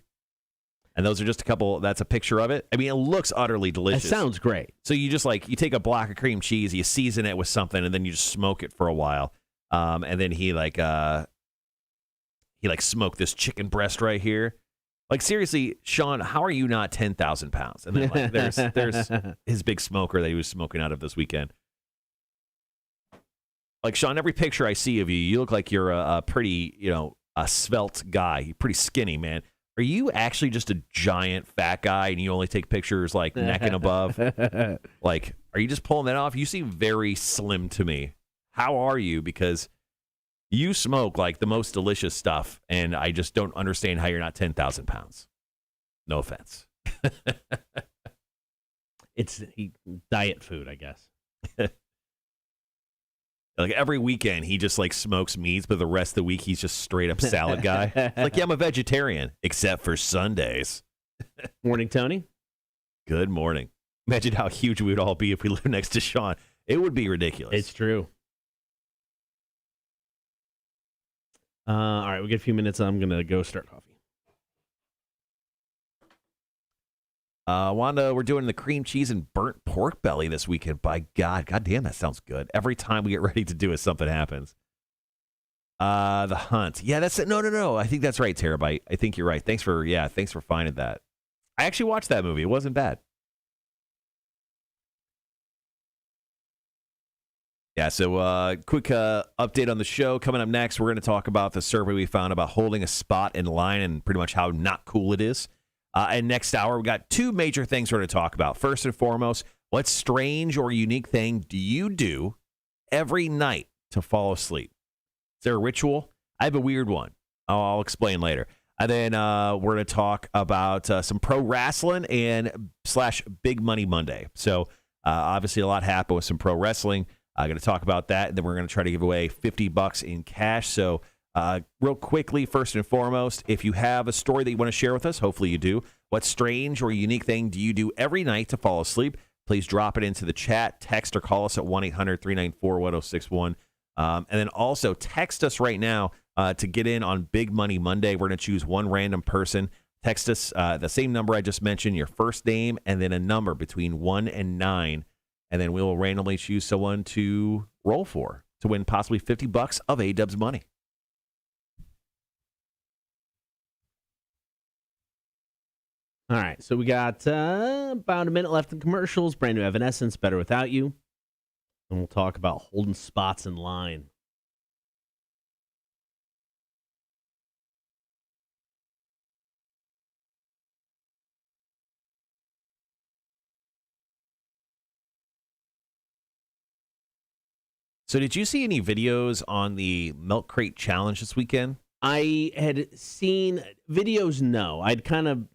And those are just a couple. That's a picture of it. It looks utterly delicious. It sounds great. So you just you take a block of cream cheese, you season it with something, and then you just smoke it for a while. And then he smoked this chicken breast right here. Like, seriously, Sean, how are you not 10,000 pounds? And then there's his big smoker that he was smoking out of this weekend. Like, Sean, every picture I see of you, you look like you're a pretty, a svelte guy. You're pretty skinny, man. Are you actually just a giant fat guy and you only take pictures like neck and above? Like, are you just pulling that off? You seem very slim to me. How are you? Because you smoke like the most delicious stuff, and I just don't understand how you're not 10,000 pounds. No offense. It's diet food, I guess. Like every weekend, he just smokes meats, but the rest of the week, he's just straight up salad guy. Like, yeah, I'm a vegetarian, except for Sundays. Morning, Tony. Good morning. Imagine how huge we would all be if we lived next to Sean. It would be ridiculous. It's true. All right, we get a few minutes. I'm going to go start coffee. Wanda, we're doing the cream cheese and burnt pork belly this weekend. By God damn, that sounds good. Every time we get ready to do it, something happens. The Hunt. Yeah, that's it. No. I think that's right, Terabyte. I think you're right. Thanks for finding that. I actually watched that movie. It wasn't bad. Yeah, so quick update on the show. Coming up next, we're going to talk about the survey we found about holding a spot in line and pretty much how not cool it is. And next hour, we got two major things we're going to talk about. First and foremost, what strange or unique thing do you do every night to fall asleep? Is there a ritual? I have a weird one. I'll explain later. And then we're going to talk about some pro wrestling and / Big Money Monday. So obviously a lot happened with some pro wrestling. I'm going to talk about that. And then we're going to try to give away $50 in cash. So real quickly, first and foremost, if you have a story that you want to share with us, hopefully you do. What strange or unique thing do you do every night to fall asleep? Please drop it into the chat, text or call us at 1-800-394-1061. And then also text us right now to get in on Big Money Monday. We're going to choose one random person. Text us the same number I just mentioned, your first name, and then a number between 1 and 9. And then we will randomly choose someone to roll for to win possibly $50 of A-Dub's money. All right, so we got about a minute left in commercials. Brand new Evanescence, Better Without You. And we'll talk about holding spots in line. So did you see any videos on the milk crate challenge this weekend? I had seen videos, no. I'd kind of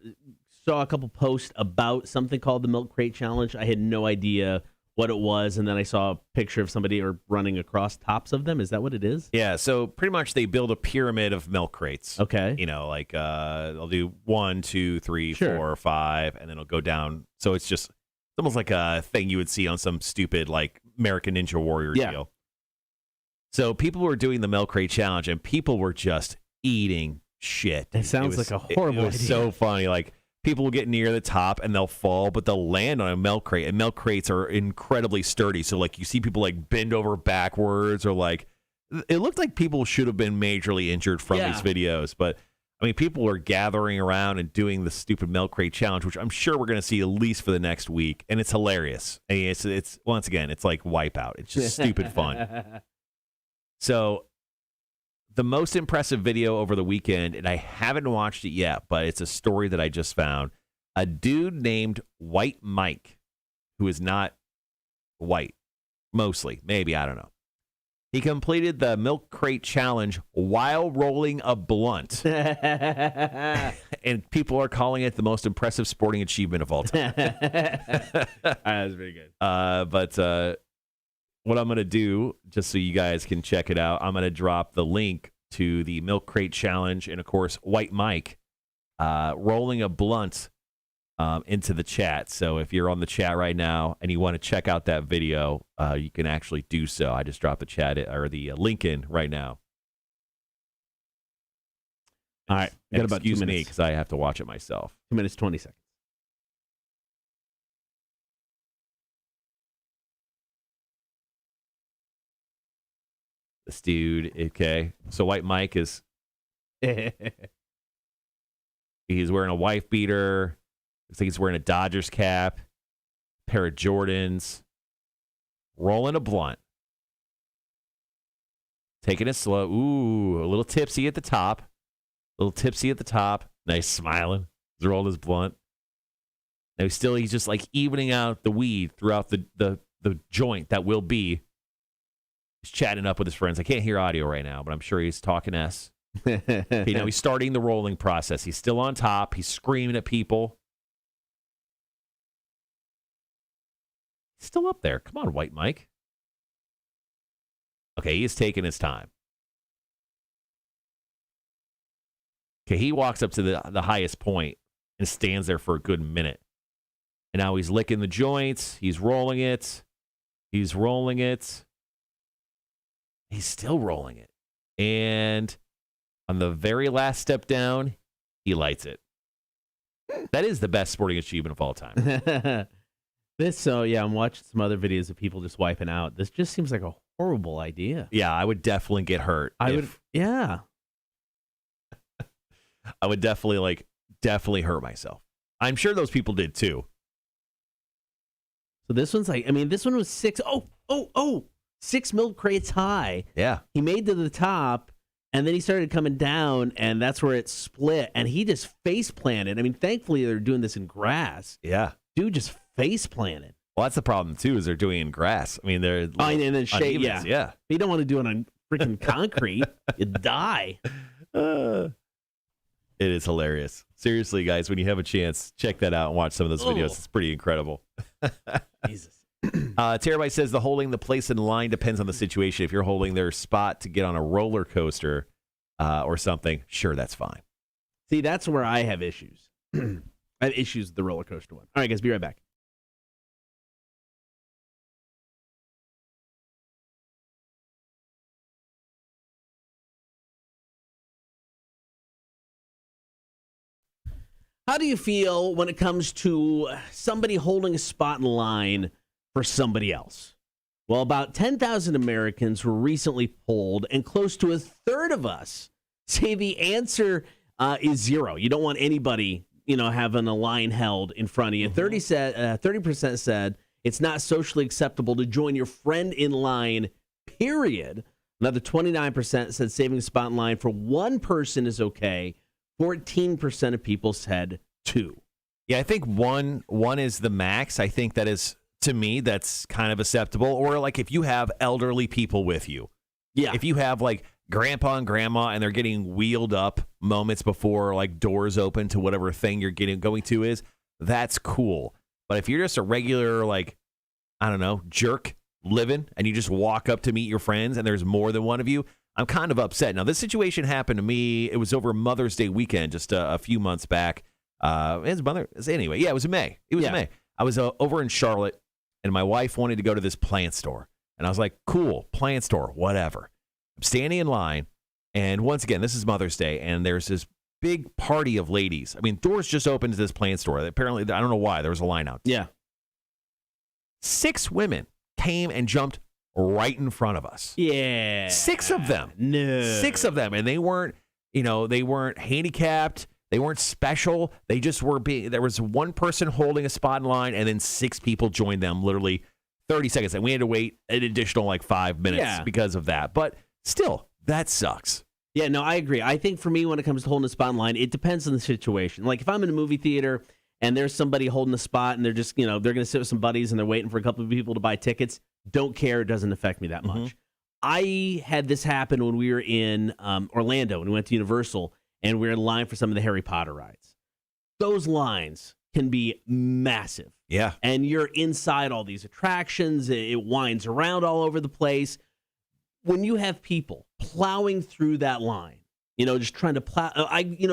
saw a couple posts about something called the milk crate challenge. I had no idea what it was, and then I saw a picture of somebody running across tops of them. Is that what it is? Yeah, so pretty much they build a pyramid of milk crates. Okay. You know, like they'll do 1, 2, 3, Sure. 4, 5, and then it'll go down. So it's almost like a thing you would see on some stupid like American Ninja Warrior deal. So people were doing the milk crate challenge, and people were just eating shit. It sounds like a horrible It was idea. so funny. Like people will get near the top and they'll fall, but they'll land on a milk crate. And milk crates are incredibly sturdy. So like you see people like bend over backwards, or like it looked like people should have been majorly injured from these videos. But I mean, people were gathering around and doing the stupid milk crate challenge, which I'm sure we're going to see at least for the next week, and it's hilarious. I mean, it's once again, it's like Wipeout. It's just stupid fun. So the most impressive video over the weekend, and I haven't watched it yet, but it's a story that I just found. A dude named White Mike, who is not white, mostly, maybe, I don't know. He completed the milk crate challenge while rolling a blunt. And people are calling it the most impressive sporting achievement of all time. That's very good. But what I'm going to do, just so you guys can check it out, I'm going to drop the link to the milk crate challenge and, of course, White Mike rolling a blunt into the chat. So if you're on the chat right now and you want to check out that video, you can actually do so. I just dropped the chat or the link in right now. All right. And Got about 2 excuse me minutes. because I have to watch it myself. 2 minutes, 20 seconds. This dude, okay. So White Mike is, he's wearing a wife beater. Looks like he's wearing a Dodgers cap, pair of Jordans, rolling a blunt. Taking it slow. Ooh, a little tipsy at the top. Nice smiling. He's rolling his blunt. Now he's just like evening out the weed throughout the joint that will be. He's chatting up with his friends. I can't hear audio right now, but I'm sure he's talking S. Okay, now he's starting the rolling process. He's still on top. He's screaming at people. He's still up there. Come on, White Mike. Okay, he is taking his time. Okay, he walks up to the highest point and stands there for a good minute. And now he's licking the joints. He's rolling it. He's rolling it. He's still rolling it. And on the very last step down, he lights it. That is the best sporting achievement of all time. I'm watching some other videos of people just wiping out. This just seems like a horrible idea. Yeah, I would definitely get hurt. Yeah. I would definitely hurt myself. I'm sure those people did too. So this one's this one was 6 milk crates high. Yeah. He made to the top, and then he started coming down, and that's where it split, and he just face planted. I mean, thankfully they're doing this in grass. Yeah. Dude just face planted. Well, that's the problem too, is they're doing it in grass. I mean, they're and then shade. Yeah. You don't want to do it on freaking concrete. You die. It is hilarious. Seriously, guys, when you have a chance, check that out and watch some of those videos. It's pretty incredible. Jesus. Terabyte says the holding the place in line depends on the situation. If you're holding their spot to get on a roller coaster or something, sure, that's fine. See, that's where I have issues. I have issues with the roller coaster one. All right, guys, be right back. How do you feel when it comes to somebody holding a spot in line for somebody else? Well, about 10,000 Americans were recently polled, and close to a third of us say the answer is zero. You don't want anybody, having a line held in front of you. 30% said it's not socially acceptable to join your friend in line, period. Another 29% said saving a spot in line for one person is okay. 14% of people said 2. Yeah, I think one is the max. I think that is to me, that's kind of acceptable. Or like if you have elderly people with you. Yeah. If you have like grandpa and grandma and they're getting wheeled up moments before like doors open to whatever thing you're going to is, that's cool. But if you're just a regular, like, I don't know, jerk living and you just walk up to meet your friends and there's more than one of you, I'm kind of upset. Now, this situation happened to me. It was over Mother's Day weekend just a few months back. Anyway, yeah, it was in May. It was in May. I was over in Charlotte and my wife wanted to go to this plant store. And I was like, cool, plant store, whatever. I'm standing in line. And once again, this is Mother's Day. And there's this big party of ladies. I mean, doors just opened to this plant store. Apparently, I don't know why. There was a line out. Yeah. 6 women came and jumped right in front of us. Yeah. 6 of them. No. 6 of them. And they weren't handicapped. They weren't special. They just were there was one person holding a spot in line and then 6 people joined them literally 30 seconds. And we had to wait an additional like 5 minutes because of that. But still, that sucks. Yeah, no, I agree. I think for me, when it comes to holding a spot in line, it depends on the situation. Like if I'm in a movie theater and there's somebody holding a spot and they're just, they're going to sit with some buddies and they're waiting for a couple of people to buy tickets, don't care. It doesn't affect me that much. I had this happen when we were in Orlando, when we went to Universal, and we were in line for some of the Harry Potter rides. Those lines can be massive. Yeah. And you're inside all these attractions. It winds around all over the place. When you have people plowing through that line, just trying to plow,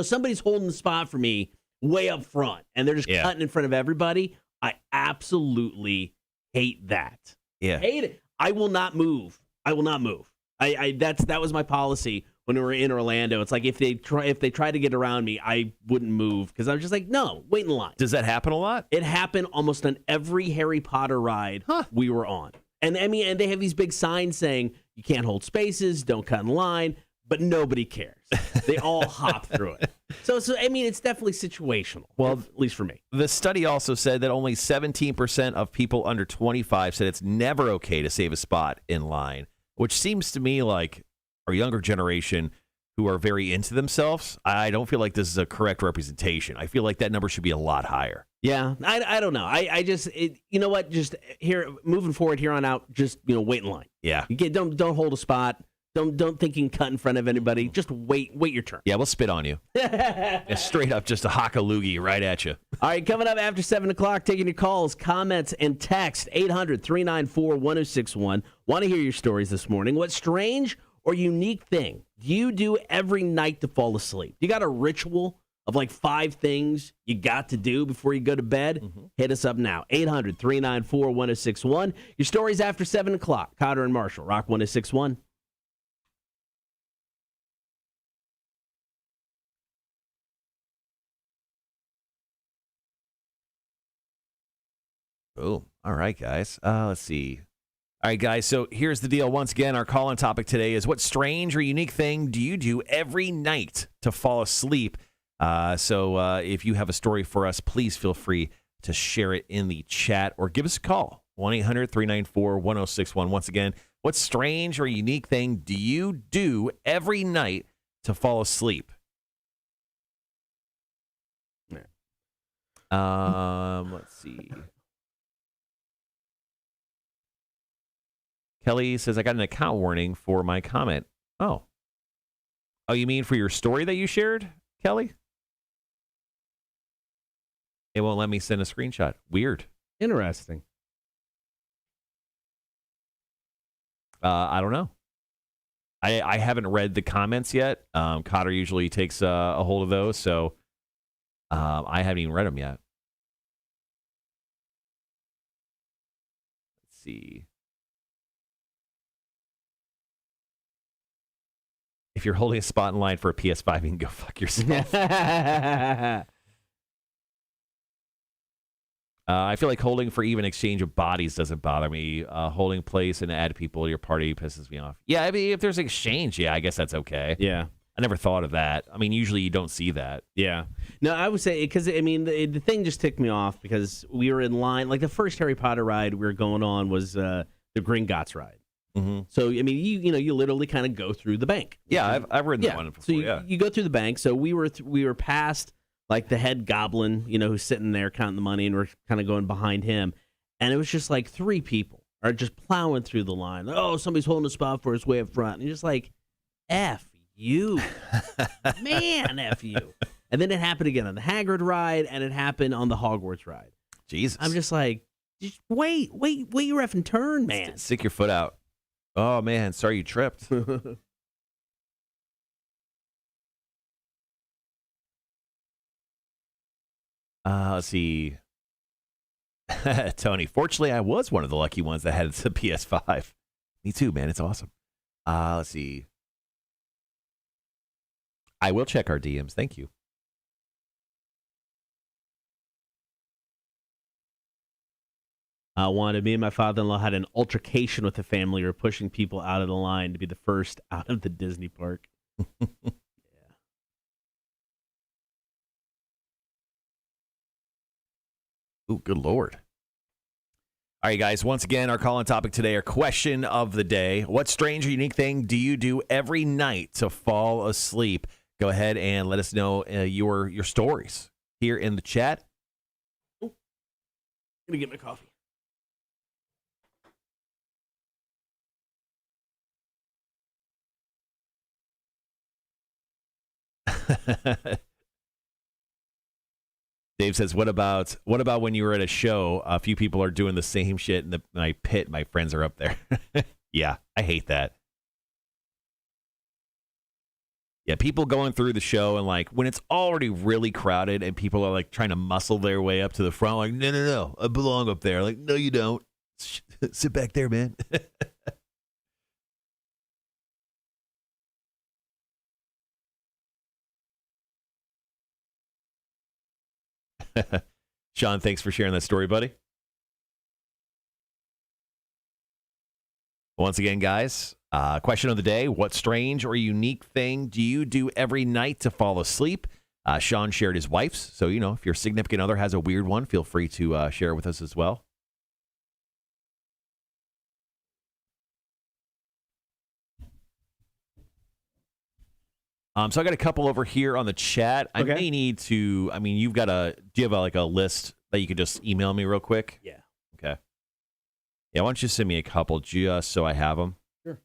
somebody's holding the spot for me way up front, and they're just cutting in front of everybody. I absolutely hate that. Yeah. Hate it. I will not move. I will not move. That was my policy when we were in Orlando. It's like if they try to get around me, I wouldn't move because I was just like, no, wait in line. Does that happen a lot? It happened almost on every Harry Potter ride we were on. And and they have these big signs saying you can't hold spaces, don't cut in line, but nobody cares. They all hop through it. So it's definitely situational. Well, at least for me. The study also said that only 17% of people under 25 said it's never okay to save a spot in line, which seems to me like our younger generation who are very into themselves. I don't feel like this is a correct representation. I feel like that number should be a lot higher. Yeah, I don't know. I just you know what? Just here moving forward here on out, just wait in line. Yeah. Don't hold a spot. Don't think you can cut in front of anybody. Just wait your turn. Yeah, we'll spit on you. Yeah, straight up, just a hock a loogie right at you. All right, coming up after 7 o'clock, taking your calls, comments, and text 800-394-1061. Want to hear your stories this morning? What strange or unique thing do you do every night to fall asleep? You got a ritual of like 5 things you got to do before you go to bed? Hit us up now. 800-394-1061. Your stories after 7 o'clock. Cotter and Marshall, Rock 1061. Oh, all right, guys. Let's see. All right, guys, so here's the deal. Once again, our call-in topic today is what strange or unique thing do you do every night to fall asleep? So if you have a story for us, please feel free to share it in the chat or give us a call, 1-800-394-1061. Once again, what strange or unique thing do you do every night to fall asleep? Let's see. Kelly says, I got an account warning for my comment. Oh, you mean for your story that you shared, Kelly? It won't let me send a screenshot. Weird. Interesting. I don't know. I haven't read the comments yet. Cotter usually takes a hold of those, so I haven't even read them yet. Let's see. If you're holding a spot in line for a PS5, you can go fuck yourself. I feel like holding for even exchange of bodies doesn't bother me. Holding place and add people to your party pisses me off. Yeah, I mean, if there's exchange, I guess that's okay. Yeah. I never thought of that. I mean, usually you don't see that. Yeah. No, I would say, because, I mean, the thing just ticked me off because we were in line. Like, the first Harry Potter ride we were going on was the Gringotts ride. Mm-hmm. So, I mean, you literally kind of go through the bank. Yeah, I've ridden that one before. So you go through the bank. So we were past like the head goblin, who's sitting there counting the money, and we're kind of going behind him. and it was just like 3 people are just plowing through the line. Oh, somebody's holding a spot for us way up front. And you're just like, F you. Man, F you. And then it happened again on the Hagrid ride, and it happened on the Hogwarts ride. Jesus. I'm just like, just wait your effing turn, man. Stick your foot out. Oh, man. Sorry you tripped. Let's see. Tony, fortunately, I was one of the lucky ones that had the PS5. Me too, man. It's awesome. Let's see. I will check our DMs. Thank you. Me and my father-in-law had an altercation with the family. We were pushing people out of the line to be the first out of the Disney park. Yeah. Ooh, good Lord. All right, guys. Once again, our call-in topic today, our question of the day. What strange or unique thing do you do every night to fall asleep? Go ahead and let us know your stories here in the chat. I'm going to get my coffee. Dave says, what about when you were at a show, a few people are doing the same shit in my pit, my friends are up there. Yeah, I hate that. Yeah, people going through the show and like when it's already really crowded and people are like trying to muscle their way up to the front, like, no, I belong up there. Like, no, you don't. Sit back there, man. Sean, thanks for sharing that story, buddy. Once again, guys, question of the day. What strange or unique thing do you do every night to fall asleep? Sean shared his wife's. So, if your significant other has a weird one, feel free to share it with us as well. So I got a couple over here on the chat. I may need to, do you have a list that you could just email me real quick? Yeah. Okay. Yeah, why don't you send me a couple just so I have them? Sure.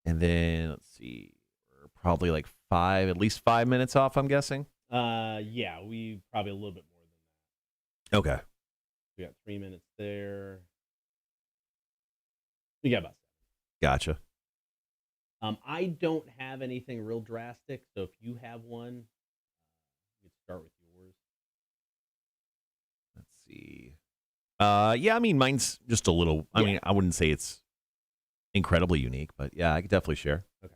And then, let's see, we're probably like at least 5 minutes off, I'm guessing? Yeah, we probably a little bit more than that. Okay. We got 3 minutes there. We got about 7. Gotcha. I don't have anything real drastic, so if you have one, you can start with yours. Let's see. Yeah, mine's just a little. I wouldn't say it's incredibly unique, but yeah, I could definitely share. Okay.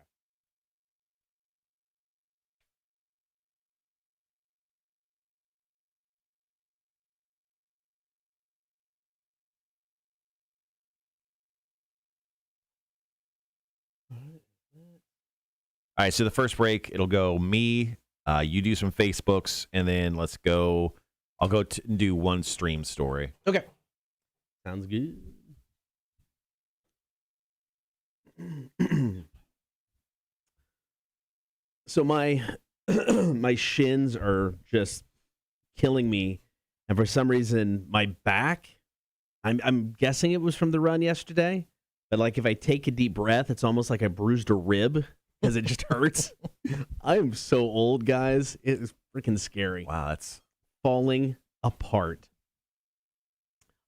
All right, so the first break, it'll go me, you do some Facebooks, and then I'll go do one stream story. Okay. Sounds good. So my my shins are just killing me, and for some reason my back, I'm guessing it was from the run yesterday, but like if I take a deep breath, it's almost like I bruised a rib because it just hurts. I am so old, guys. It is freaking scary. Wow, that's falling apart.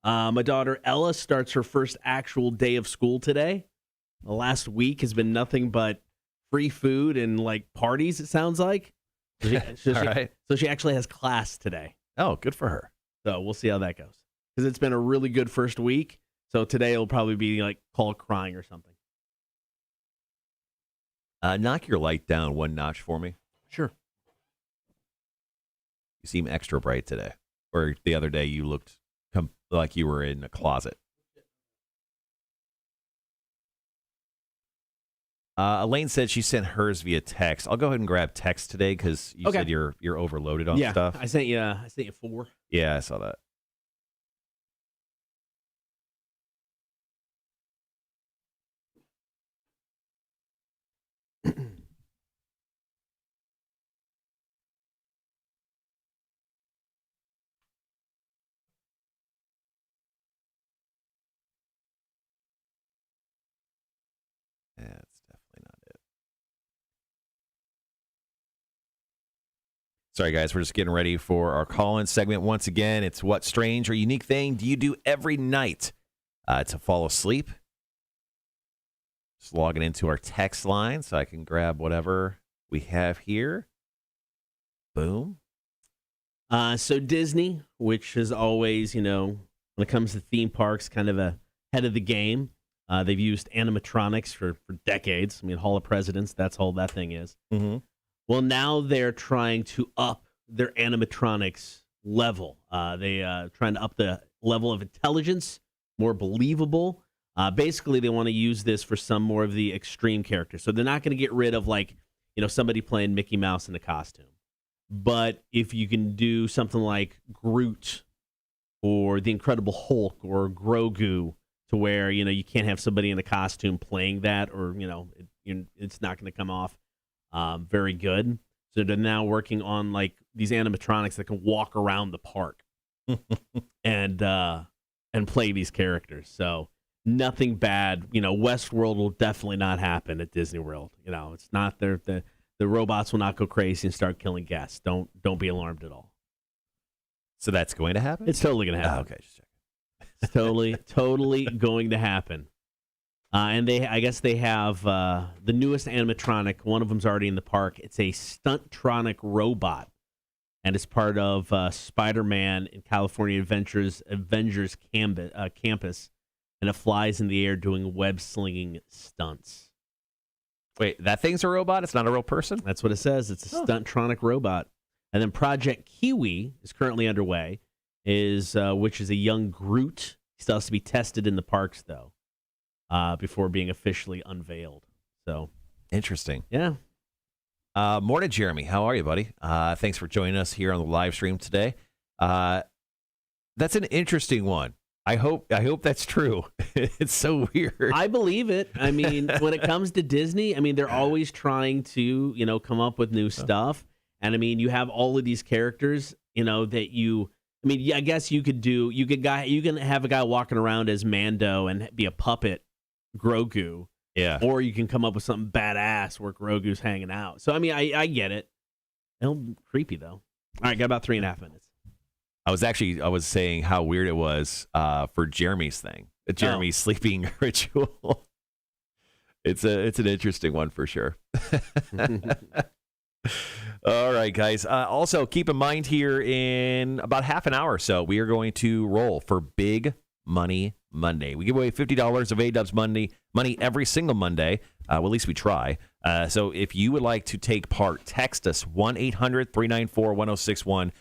My daughter Ella starts her first actual day of school today. The last week has been nothing but free food and like parties, it sounds like. So she actually has class today. Oh, good for her. So we'll see how that goes. Because it's been a really good first week. So today it'll probably be like call crying or something. Knock your light down one notch for me. Sure. You seem extra bright today. Or the other day you looked like you were in a closet. Elaine said she sent hers via text. I'll go ahead and grab text today because you said you're overloaded on stuff. I sent you 4. Yeah, I saw that. Sorry, guys, we're just getting ready for our call-in segment. Once again, it's what strange or unique thing do you do every night to fall asleep? Just logging into our text line so I can grab whatever we have here. Boom. So Disney, which is always, when it comes to theme parks, kind of ahead of the game. They've used animatronics for decades. I mean, Hall of Presidents, that's all that thing is. Mm-hmm. Well, now they're trying to up their animatronics level. They trying to up the level of intelligence, more believable. Basically, they want to use this for some more of the extreme characters. So they're not going to get rid of, somebody playing Mickey Mouse in a costume. But if you can do something like Groot or the Incredible Hulk or Grogu, to where, you can't have somebody in a costume playing that, or, it's not going to come off very good. So they're now working on these animatronics that can walk around the park and play these characters. So nothing bad. Westworld will definitely not happen at Disney World. It's not the robots will not go crazy and start killing guests. Don't be alarmed at all. So that's going to happen? It's totally going to happen. Oh, okay, just check. It's totally going to happen. And I guess they have the newest animatronic. One of them's already in the park. It's a Stuntronic robot, and it's part of Spider-Man in California Avengers campus, and it flies in the air doing web-slinging stunts. Wait, that thing's a robot? It's not a real person? That's what it says. It's a Stuntronic robot. And then Project Kiwi is currently underway, which is a young Groot. He still has to be tested in the parks, though. Before being officially unveiled. So interesting. Yeah. Morning, Jeremy. How are you, buddy? Thanks for joining us here on the live stream today. That's an interesting one. I hope that's true. It's so weird. I believe it. I mean, when it comes to Disney, they're always trying to, come up with new stuff. And you have all of these characters, that you. I guess you can have a guy walking around as Mando and be a puppet Grogu. Yeah. Or you can come up with something badass where Grogu's hanging out. So, I get it. It'll be creepy, though. All right, got about 3.5 minutes. I was saying how weird it was for Jeremy's thing. Jeremy's sleeping ritual. It's an interesting one for sure. All right, guys. Also, keep in mind here in about half an hour or so, we are going to roll for Big Money Monday. We give away $50 of A-Dubs money every single Monday. Well, at least we try. So if you would like to take part, text us 1-800-394-1061.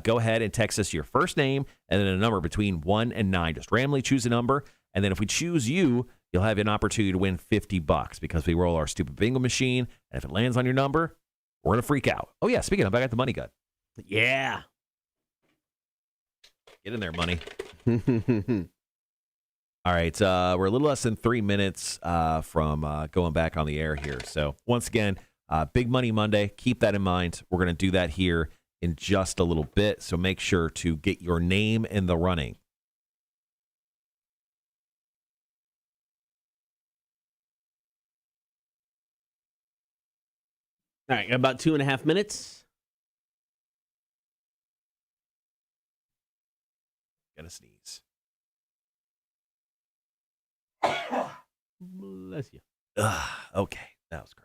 Go ahead and text us your first name and then a number between 1 and 9. Just randomly choose a number. And then if we choose you, you'll have an opportunity to win $50 because we roll our stupid bingo machine. And if it lands on your number, we're going to freak out. Oh, yeah. Speaking of, I got the money gun. Yeah. Get in there, money. All right. We're a little less than 3 minutes from going back on the air here. So once again, Big Money Monday. Keep that in mind. We're going to do that here in just a little bit. So make sure to get your name in the running. All right, got about 2.5 minutes. Gonna sneeze. Bless you. Okay, that was great.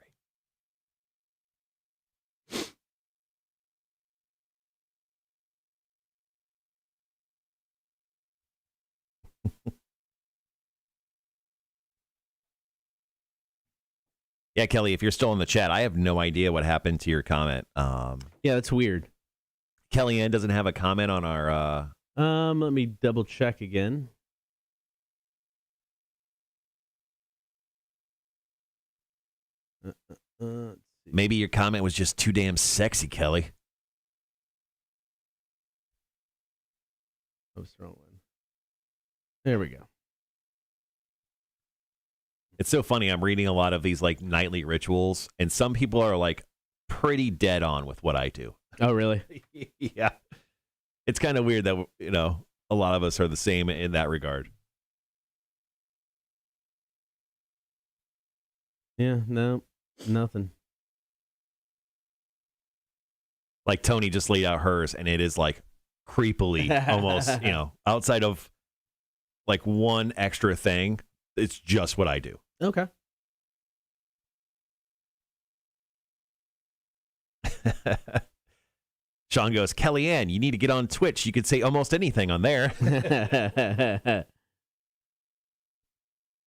Yeah, Kelly, if you're still in the chat, I have no idea what happened to your comment. Yeah, that's weird. Kellyanne doesn't have a comment on our... Let me double check again. Maybe your comment was just too damn sexy, Kelly. Oops, wrong one. There we go. It's so funny. I'm reading a lot of these like nightly rituals, and some people are like pretty dead on with what I do. Oh, really? Yeah. It's kind of weird that, a lot of us are the same in that regard. Yeah, no, nothing. Like Tony just laid out hers, and it is like creepily almost, outside of like one extra thing, it's just what I do. Okay. Sean goes, Kellyanne, you need to get on Twitch. You could say almost anything on there.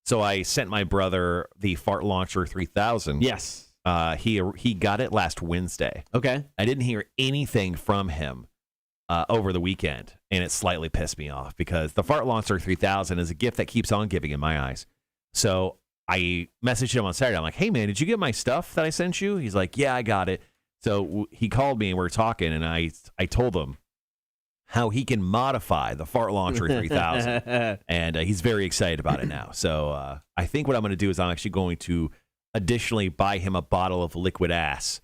So I sent my brother the Fart Launcher 3000. Yes. He got it last Wednesday. Okay. I didn't hear anything from him over the weekend, and it slightly pissed me off because the Fart Launcher 3000 is a gift that keeps on giving in my eyes. So I messaged him on Saturday. I'm like, hey, man, did you get my stuff that I sent you? He's like, yeah, I got it. So he called me and we were talking, and I told him how he can modify the Fart Launcher 3000, and he's very excited about it now. So I think what I'm going to do is I'm actually going to additionally buy him a bottle of liquid ass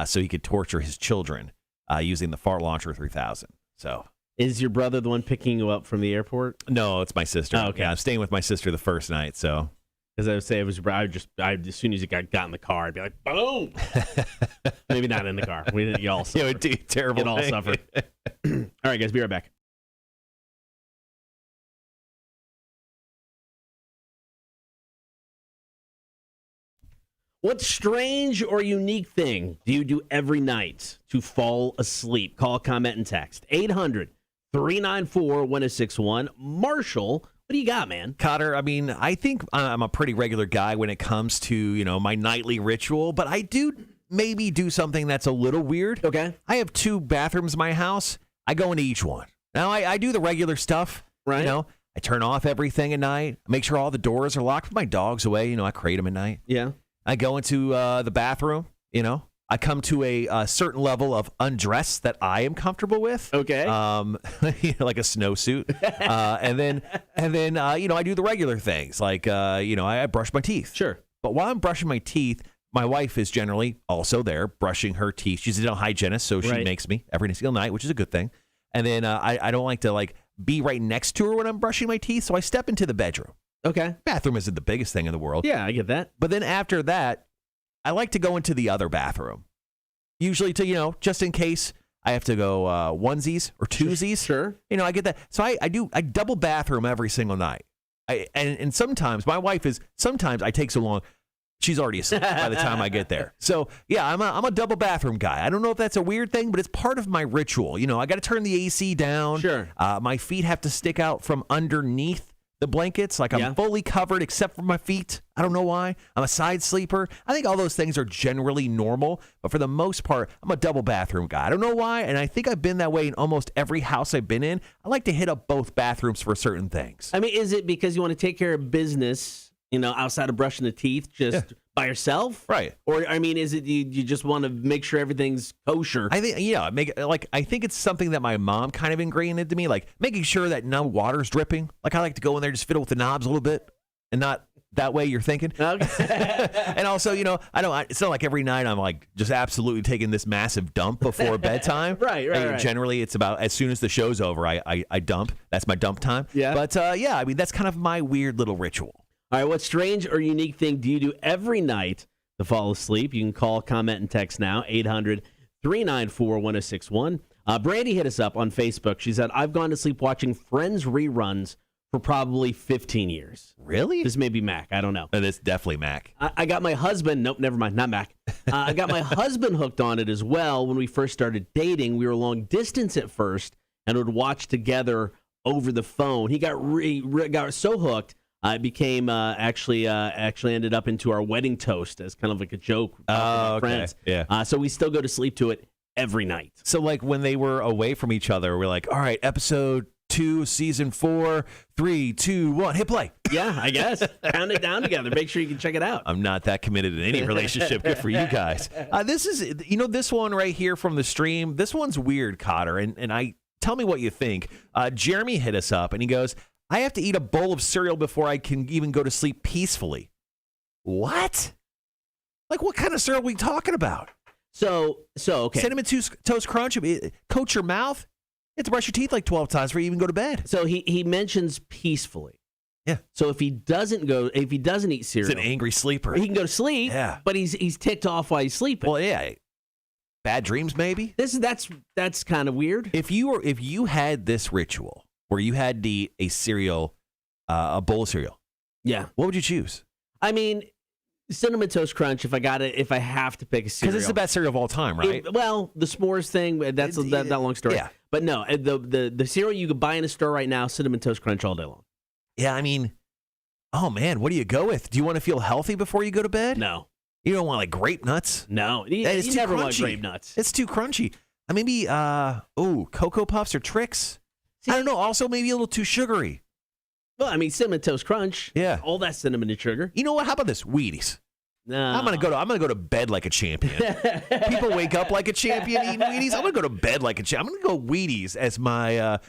so he could torture his children using the Fart Launcher 3000. So is your brother the one picking you up from the airport? No, it's my sister. Oh, okay. Yeah, I'm staying with my sister the first night, so. Because I would say as soon as he got in the car, I'd be like, boom. Maybe not in the car. We didn't. You all suffered. Yeah, it would be terrible. It all suffered. All right, guys, be right back. What strange or unique thing do you do every night to fall asleep? Call, comment, and text. 800-394-1061. Marshall, what do you got, man? Cotter, I mean, I think I'm a pretty regular guy when it comes to, my nightly ritual, but I do maybe do something that's a little weird. Okay. I have 2 bathrooms in my house. I go into each one. Now, I do the regular stuff. Right. I turn off everything at night, make sure all the doors are locked, put my dogs away. I crate them at night. Yeah. I go into the bathroom, I come to a certain level of undress that I am comfortable with. Okay. Like a snowsuit. and then I do the regular things like, I brush my teeth. Sure. But while I'm brushing my teeth, my wife is generally also there brushing her teeth. She's a dental hygienist, so she makes me every single night, which is a good thing. And then I don't like to be right next to her when I'm brushing my teeth, so I step into the bedroom. Okay. Bathroom isn't the biggest thing in the world. Yeah, I get that. But then after that, I like to go into the other bathroom. Usually to, just in case I have to go onesies or twosies. Sure. I get that. So I double bathroom every single night. And sometimes my wife sometimes I take so long, she's already asleep by the time I get there. So yeah, I'm a double bathroom guy. I don't know if that's a weird thing, but it's part of my ritual. I got to turn the AC down. Sure. My feet have to stick out from underneath the blankets, I'm fully covered except for my feet. I don't know why. I'm a side sleeper. I think all those things are generally normal, but for the most part, I'm a double bathroom guy. I don't know why, and I think I've been that way in almost every house I've been in. I like to hit up both bathrooms for certain things. I mean, is it because you want to take care of business, outside of brushing the teeth just by yourself? Right. Or, I mean, is it you just want to make sure everything's kosher? I think, I think it's something that my mom kind of ingrained into me, making sure that no water's dripping. I like to go in there, just fiddle with the knobs a little bit and not that way you're thinking. Okay. And also, it's not like every night I'm just absolutely taking this massive dump before bedtime. Right. Generally, it's about as soon as the show's over, I dump. That's my dump time. Yeah. But that's kind of my weird little ritual. All right, what strange or unique thing do you do every night to fall asleep? You can call, comment, and text now, 800-394-1061. Brandy hit us up on Facebook. She said, I've gone to sleep watching Friends reruns for probably 15 years. Really? This may be Mac. I don't know. No, this definitely Mac. I got my husband. Nope, never mind. Not Mac. I got my husband hooked on it as well. When we first started dating, we were long distance at first and would watch together over the phone. He got got so hooked. It became actually ended up into our wedding toast as kind of like a joke with my friends. Yeah. So we still go to sleep to it every night. So when they were away from each other, we're like, all right, episode 2, season 4, 3, 2, 1, hit play. Yeah, I guess. Count it down together. Make sure you can check it out. I'm not that committed in any relationship. Good for you guys. This is, this one right here from the stream. This one's weird, Cotter, and I tell me what you think. Jeremy hit us up and he goes, I have to eat a bowl of cereal before I can even go to sleep peacefully. What? What kind of cereal are we talking about? So okay. Cinnamon Toast Crunch, coat your mouth. You have to brush your teeth 12 times before you even go to bed. So he mentions peacefully. Yeah. So if he doesn't eat cereal, he's an angry sleeper. he can go to sleep. Yeah. But he's ticked off while he's sleeping. Well, yeah. Bad dreams, maybe. That's kind of weird. If you had this ritual where you had a cereal, a bowl of cereal, Yeah. what would you choose? I mean, Cinnamon Toast Crunch, if I have to pick a cereal. Because it's the best cereal of all time, right? Well, the s'mores thing, that's that long story. Yeah. But no, the cereal you could buy in a store right now, Cinnamon Toast Crunch all day long. Yeah, I mean, oh man, what do you go with? Do you want to feel healthy before you go to bed? No. You don't want like grape nuts? No. It's You too never want crunchy. grape nuts. It's too crunchy. Maybe, Cocoa Puffs or Trix? See, I don't know. Also, maybe a little too sugary. Well, I mean, Cinnamon Toast Crunch. Yeah. All that cinnamon and sugar. You know what? How about this? Wheaties. No. I'm gonna go to bed like a champion. People wake up like a champion eating Wheaties. I'm gonna go to bed like a champion. I'm gonna go Wheaties as my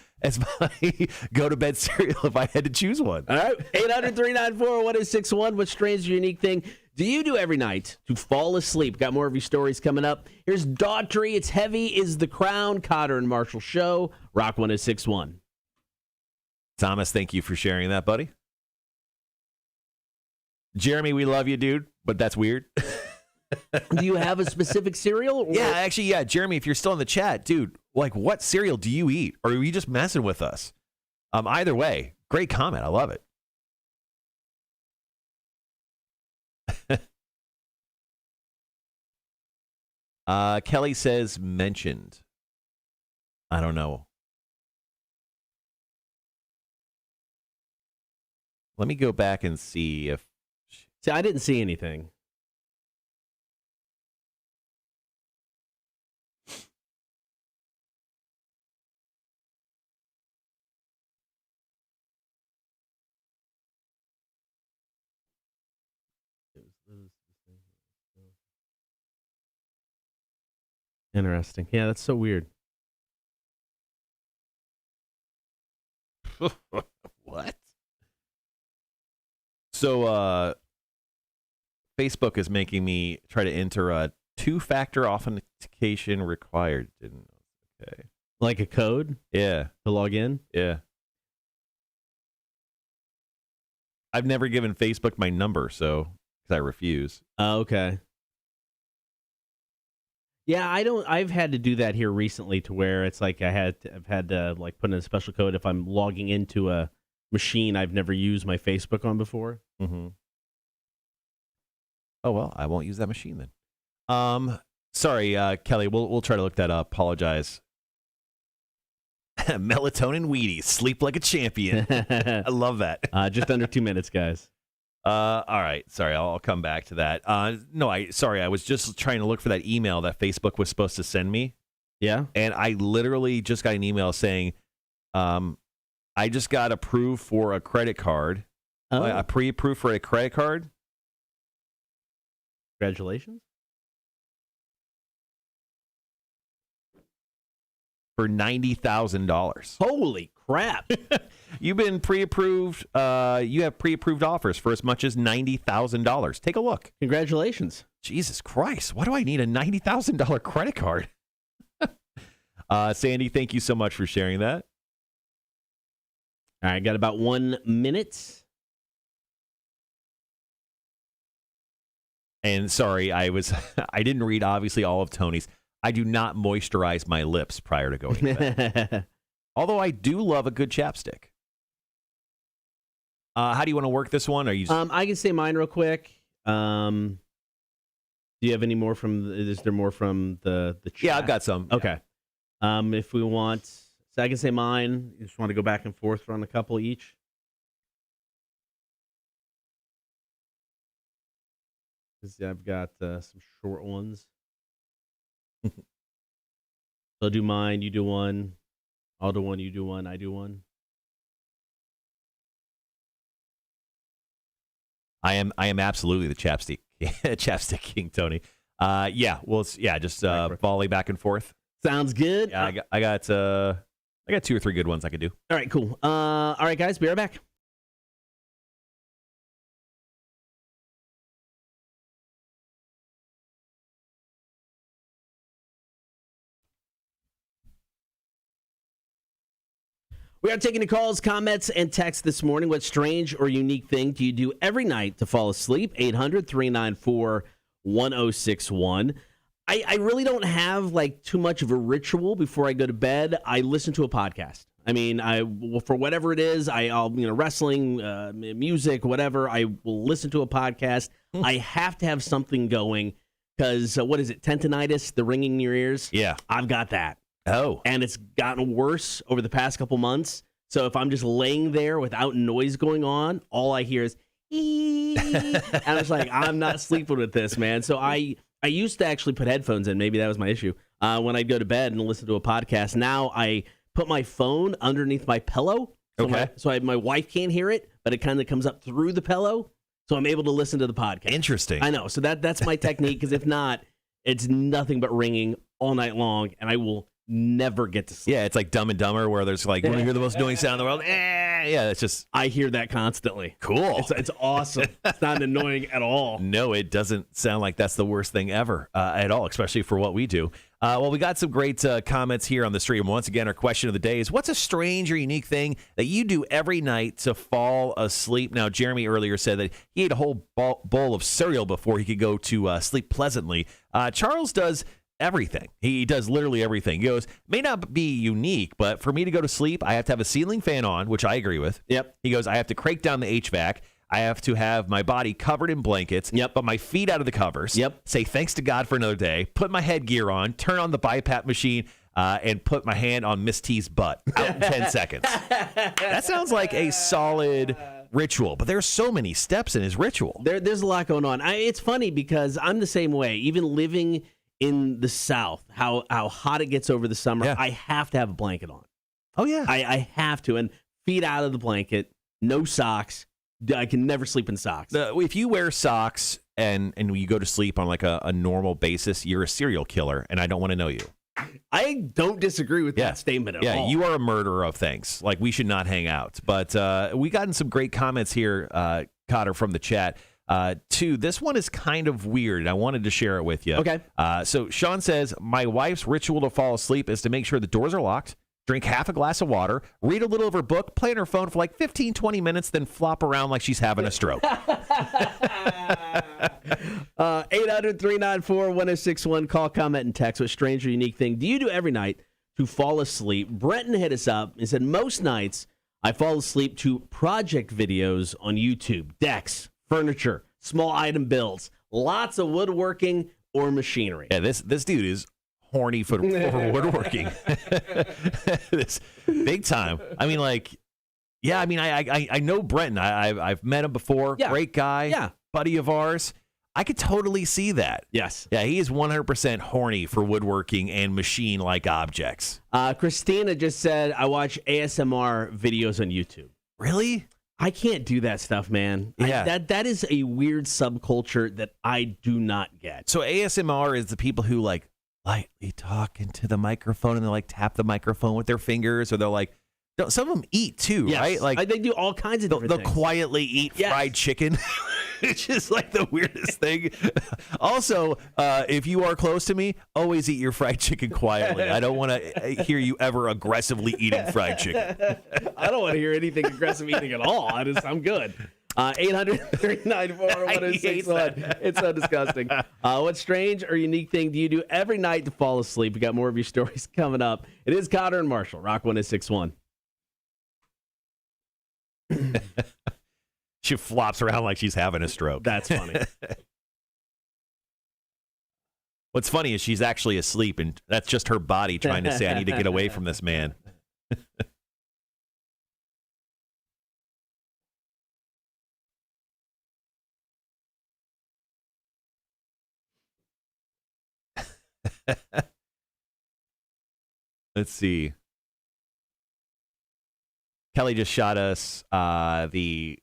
go to bed cereal if I had to choose one. All right. 800-394-1061. What strange or unique thing do you do every night to fall asleep? Got more of your stories coming up. Here's Daughtry. It's Heavy is the Crown. Cotter and Marshall Show. Rock 1061. Thomas, thank you for sharing that, buddy. Jeremy, we love you, dude, but that's weird. Do you have a specific cereal? Or? Yeah, actually, yeah. Jeremy, if you're still in the chat, dude, like what cereal do you eat? Or are you just messing with us? Either way, great comment. I love it. Kelly says mentioned. I don't know. Let me go back and see if. See, I didn't see anything. Interesting. Yeah, that's so weird. What? So, Facebook is making me try to enter a two-factor authentication required. Okay. Like a code Yeah. to log in? Yeah. I've never given Facebook my number, so because I refuse. Oh, okay. Yeah, I've had to do that here recently to where it's like I've had to like put in a special code if I'm logging into a machine I've never used my Facebook on before. Mm-hmm. Oh well, I won't use that machine then. Sorry, Kelly. We'll try to look that up. Apologize. Melatonin Wheaties, sleep like a champion. I love that. Just under 2 minutes, guys. All right. Sorry, I'll come back to that. No, I was just trying to look for that email that Facebook was supposed to send me. Yeah. And I literally just got an email saying, I just got approved for a credit card. Oh. I pre-approved for a credit card. Congratulations. For $90,000. Holy crap. You've been pre-approved. You have pre-approved offers for as much as $90,000. Take a look. Congratulations. Jesus Christ. Why do I need a $90,000 credit card? Sandy, thank you so much for sharing that. All right, got about 1 minute. And sorry, I didn't read obviously all of Tony's. I do not moisturize my lips prior to going to bed. Although I do love a good chapstick. How do you want to work this one? Are you? I can say mine real quick. Do you have any more from? Is there more from the chat? Yeah, I've got some. Okay. If we want, so I can say mine. You just want to go back and forth on a couple each. Because I've got some short ones. So I'll do mine. You do one. I'll do one. You do one. I do one. I am absolutely the chapstick king, Tony. Just volley back and forth. Sounds good. Yeah, I got 2 or 3 good ones I could do. All right, cool. All right, guys, be right back. We are taking the calls, comments, and texts this morning. What strange or unique thing do you do every night to fall asleep? 800-394-1061. I really don't have like too much of a ritual before I go to bed. I listen to a podcast. I mean, for whatever it is, I'll wrestling, music, whatever. I will listen to a podcast. I have to have something going because what is it? Tendinitis, the ringing in your ears. Yeah, I've got that. Oh, and it's gotten worse over the past couple months. So if I'm just laying there without noise going on, all I hear is and I was like, I'm not sleeping with this, man. So I used to actually put headphones in. Maybe that was my issue. When I'd go to bed and listen to a podcast. Now I put my phone underneath my pillow. So okay. My wife can't hear it, but it kind of comes up through the pillow. So I'm able to listen to the podcast. Interesting. I know. So that's my technique, because if not, it's nothing but ringing all night long, and I will never get to sleep. Yeah, it's like Dumb and Dumber, where there's like, want to hear the most annoying sound in the world? Yeah, it's just... I hear that constantly. Cool. It's awesome. It's not annoying at all. No, it doesn't sound like that's the worst thing ever at all, especially for what we do. Well, we got some great comments here on the stream. Once again, our question of the day is, what's a strange or unique thing that you do every night to fall asleep? Now, Jeremy earlier said that he ate a whole bowl of cereal before he could go to sleep pleasantly. Charles does everything. He does literally everything. He goes, may not be unique, but for me to go to sleep, I have to have a ceiling fan on, which I agree with. Yep. He goes, I have to crank down the HVAC. I have to have my body covered in blankets, but my feet out of the covers. Say thanks to God for another day. Put my headgear on, turn on the BiPAP machine, and put my hand on Miss T's butt out in 10 seconds. That sounds like a solid ritual, but there's so many steps in his ritual. There's a lot going on. It's funny because I'm the same way. Even living in the South, how hot it gets over the summer, I have to have a blanket on. Oh, yeah. I have to. And feet out of the blanket, no socks. I can never sleep in socks. If you wear socks and you go to sleep on like a normal basis, you're a serial killer, and I don't want to know you. I don't disagree with that statement at all. Yeah, you are a murderer of things. Like, we should not hang out. But we gotten some great comments here, Cotter, from the chat. Too, this one is kind of weird. I wanted to share it with you. Okay. So Sean says, my wife's ritual to fall asleep is to make sure the doors are locked, drink half a glass of water, read a little of her book, play on her phone for like 15, 20 minutes, then flop around like she's having a stroke. 800-394-1061. Call, comment, and text. What strange or unique thing do you do every night to fall asleep? Brenton hit us up and said, most nights I fall asleep to project videos on YouTube, decks, furniture, small item builds, lots of woodworking or machinery. Yeah, this dude is horny for woodworking. This big time. I mean, like, yeah, I mean, I know Brenton. I've met him before. Yeah. Great guy. Yeah. Buddy of ours. I could totally see that. Yes. Yeah, he is 100% horny for woodworking and machine-like objects. Christina just said, I watch ASMR videos on YouTube. Really? I can't do that stuff, man. Yeah. That is a weird subculture that I do not get. So ASMR is the people who like lightly talk into the microphone and they like tap the microphone with their fingers, or they'll like, some of them eat too, right? Like they do all kinds of different they'll things. quietly eat fried chicken. It's just like the weirdest thing. Also, if you are close to me, always eat your fried chicken quietly. I don't want to hear you ever aggressively eating fried chicken. I don't want to hear anything aggressive eating at all. I'm good. 800-394-1061. It's so disgusting. What strange or unique thing do you do every night to fall asleep? We got more of your stories coming up. It is Cotter and Marshall, Rock 1061. She flops around like she's having a stroke. That's funny. What's funny is she's actually asleep, and that's just her body trying to say, I need to get away from this man. Let's see. Kelly just shot us the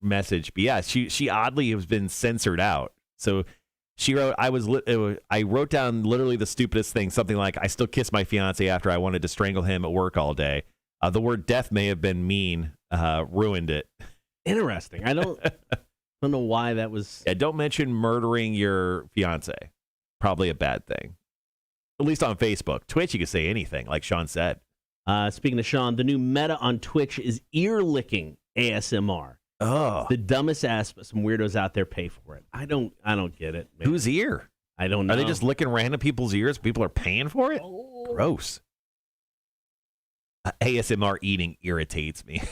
message, but yeah, she oddly has been censored out. So she wrote, I wrote down literally the stupidest thing, something like, I still kiss my fiance after I wanted to strangle him at work all day. The word death may have been mean, ruined it. Interesting. I don't know why that was. Yeah, don't mention murdering your fiance. Probably a bad thing. At least on Facebook. Twitch, you can say anything, like Sean said. Speaking of Sean, the new meta on Twitch is ear licking ASMR. Oh, the dumbest ass, but some weirdos out there pay for it. I don't get it, man. Whose ear? I don't know. Are they just licking random people's ears? People are paying for it? Oh. Gross. ASMR eating irritates me.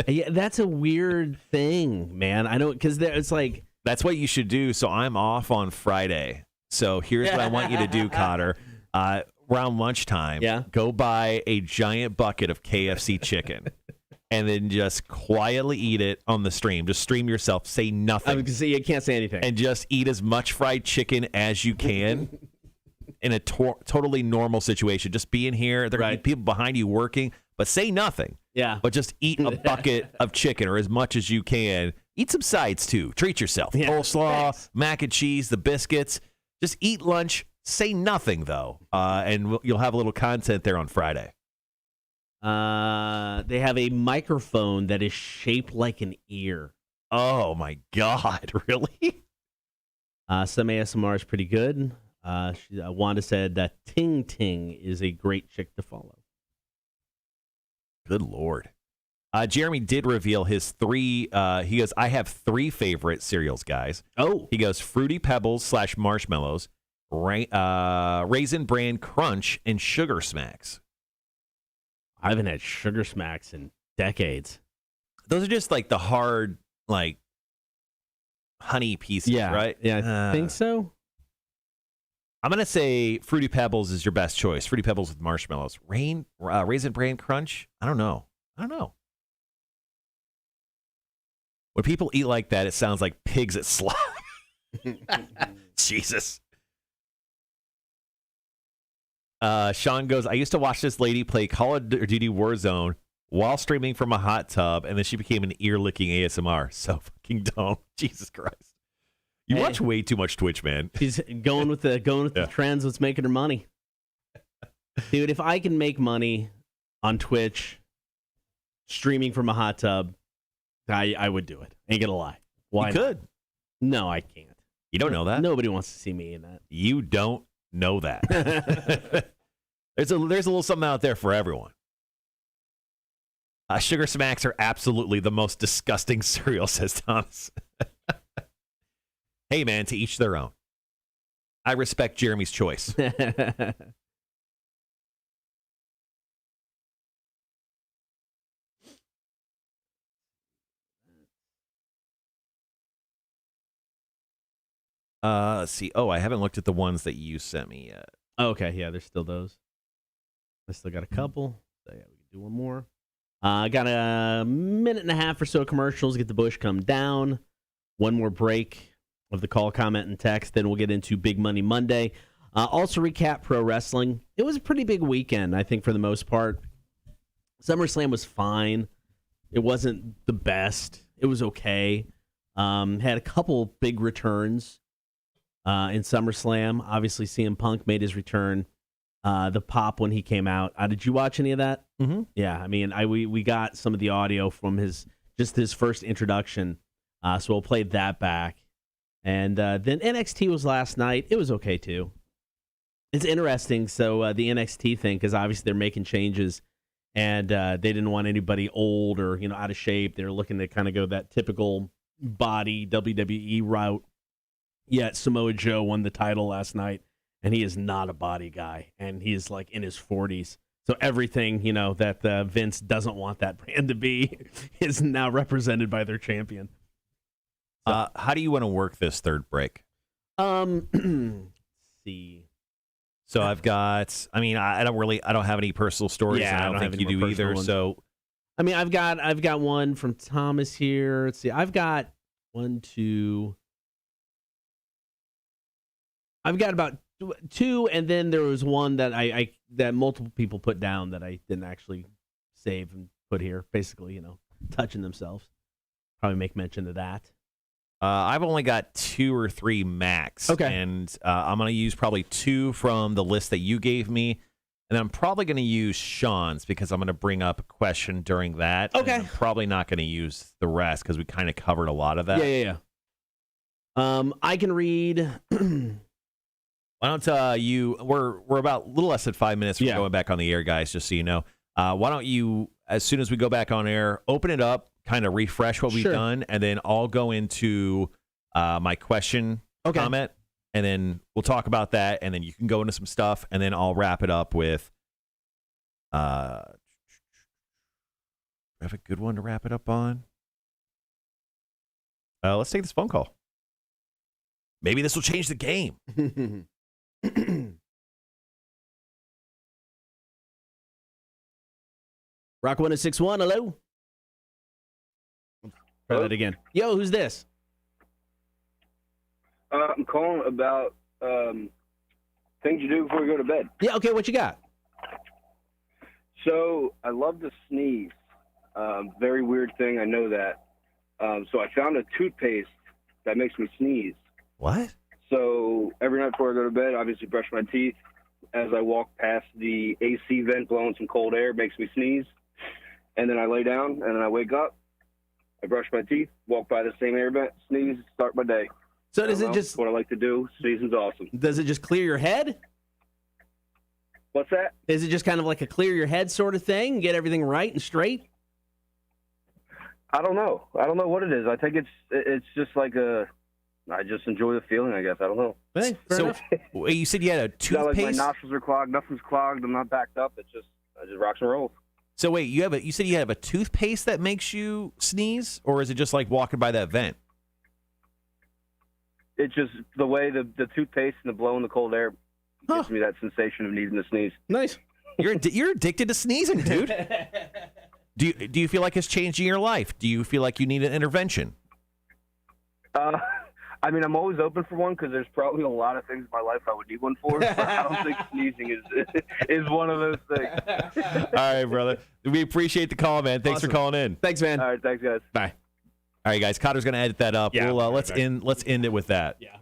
Yeah, that's a weird thing, man. I don't, because it's like. That's what you should do. So I'm off on Friday. So here's what I want you to do, Cotter. Around lunchtime, go buy a giant bucket of KFC chicken and then just quietly eat it on the stream. Just stream yourself. Say nothing. You can't say anything. And just eat as much fried chicken as you can in a totally normal situation. Just be in here. There are people behind you working, but say nothing. Yeah. But just eat a bucket of chicken or as much as you can. Eat some sides, too. Treat yourself. Yeah. Coleslaw, mac and cheese, the biscuits. Just eat lunch. Say nothing, though, and you'll have a little content there on Friday. They have a microphone that is shaped like an ear. Oh, my God. Really? Some ASMR is pretty good. Wanda said that Ting Ting is a great chick to follow. Good Lord. Jeremy did reveal his 3. He goes, I have 3 favorite cereals, guys. Oh. He goes, Fruity Pebbles / Marshmallows, Raisin Bran Crunch, and Sugar Smacks. I haven't had Sugar Smacks in decades. Those are just like the hard, like, honey pieces, right? Yeah, I think so. I'm going to say Fruity Pebbles is your best choice. Fruity Pebbles with marshmallows. Raisin Bran Crunch? I don't know. When people eat like that, it sounds like pigs at slaughter. Jesus. Sean goes, I used to watch this lady play Call of Duty Warzone while streaming from a hot tub, and then she became an ear-licking ASMR. So fucking dumb. Jesus Christ. You watch way too much Twitch, man. She's going with the trends. What's making her money? Dude, if I can make money on Twitch streaming from a hot tub, I would do it. Ain't gonna lie. Why you could. Not? No, I can't. You don't know that? Nobody wants to see me in that. You don't know that. There's a little something out there for everyone. Sugar Smacks are absolutely the most disgusting cereal, says Thomas. Hey, man, to each their own. I respect Jeremy's choice. Let's see. Oh, I haven't looked at the ones that you sent me yet. Okay, yeah, there's still those. I still got a couple. So yeah, we can do one more. I got a minute and a half or so commercials. Get the Bush come down. One more break of the call, comment, and text. Then we'll get into Big Money Monday. Also recap pro wrestling. It was a pretty big weekend, I think, for the most part. SummerSlam was fine. It wasn't the best. It was okay. Had a couple big returns in SummerSlam. Obviously, CM Punk made his return. The pop when he came out. Did you watch any of that? Mm-hmm. Yeah, I mean, we got some of the audio from his first introduction. So we'll play that back. And then NXT was last night. It was okay, too. It's interesting. So the NXT thing, because obviously they're making changes, and they didn't want anybody old or out of shape. They're looking to kind of go that typical body WWE route. Yet Samoa Joe won the title last night, and he is not a body guy, and he is like in his 40s. So everything that Vince doesn't want that brand to be is now represented by their champion. So, how do you want to work this third break? Let's see. So I've got. I mean, I don't have any personal stories. Yeah, and I don't think you do either. Ones. So, I mean, I've got one from Thomas here. Let's see. I've got 1, 2. I've got about 2, and then there was one that that multiple people put down that I didn't actually save and put here. Basically, touching themselves. Probably make mention of that. I've only got 2 or 3 max. Okay. And I'm going to use probably 2 from the list that you gave me. And I'm probably going to use Sean's because I'm going to bring up a question during that. Okay. And I'm probably not going to use the rest because we kind of covered a lot of that. Yeah. I can read. Why don't you? We're about a little less than 5 minutes from going back on the air, guys. Just so you know, why don't you, as soon as we go back on air, open it up, kind of refresh what we've done, and then I'll go into my question comment, and then we'll talk about that, and then you can go into some stuff, and then I'll wrap it up with. I have a good one to wrap it up on. Let's take this phone call. Maybe this will change the game. Rock 1061, hello. Try that again. Yo, who's this? I'm calling about things you do before you go to bed. Yeah, okay, what you got? So I love to sneeze. Very weird thing, I know that. So I found a toothpaste that makes me sneeze. What? So every night before I go to bed, obviously brush my teeth. As I walk past the AC vent blowing some cold air, it makes me sneeze. And then I lay down, and then I wake up. I brush my teeth, walk by the same air vent, sneeze, start my day. So does it just... what I like to do. Sneezing's awesome. Does it just clear your head? What's that? Is it just kind of like a clear your head sort of thing? Get everything right and straight? I don't know. I don't know what it is. I think it's just like I just enjoy the feeling, I guess. I don't know. Hey, fair enough. You said you had a It's not like toothpaste? my nostrils are clogged, nothing's clogged, I'm not backed up. I just rocks and rolls. So wait, you said you have a toothpaste that makes you sneeze, or is it just like walking by that vent? It's just the way the toothpaste and the blowing the cold air gives me that sensation of needing to sneeze. Nice. You're addicted to sneezing, dude. Do you feel like it's changing your life? Do you feel like you need an intervention? I mean, I'm always open for one because there's probably a lot of things in my life I would need one for, but I don't think sneezing is one of those things. All right, brother. We appreciate the call, man. Thanks for calling in. Thanks, man. All right, thanks, guys. Bye. All right, guys. Cotter's going to edit that up. Yeah, we'll, let's end it with that. Yeah, 100%.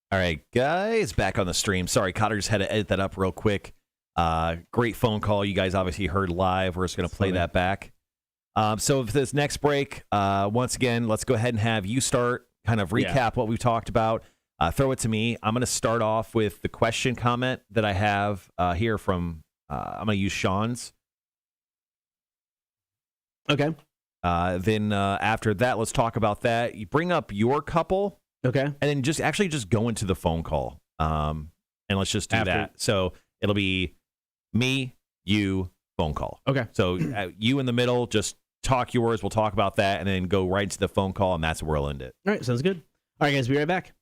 All right, guys, back on the stream. Sorry, Cotter just had to edit that up real quick. Great phone call. You guys obviously heard live. We're just going to play that back. So for this next break, once again, let's go ahead and have you start, kind of recap what we've talked about. Throw it to me. I'm going to start off with the question comment that I have here from, I'm going to use Sean's. Okay. Then after that, let's talk about that. You bring up your couple. Okay. And then just go into the phone call. And let's just do that. So it'll be me, you, phone call. Okay. So you in the middle, just talk yours. We'll talk about that and then go right to the phone call, and that's where we'll end it. All right. Sounds good. All right, guys. Be right back.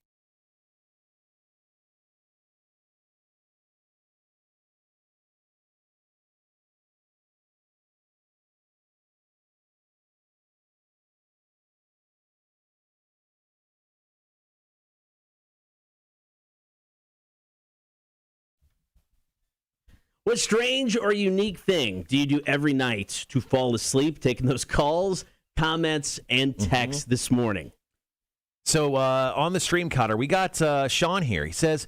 What strange or unique thing do you do every night to fall asleep? Taking those calls, comments, and texts this morning. So on the stream, Cotter, we got Sean here. He says,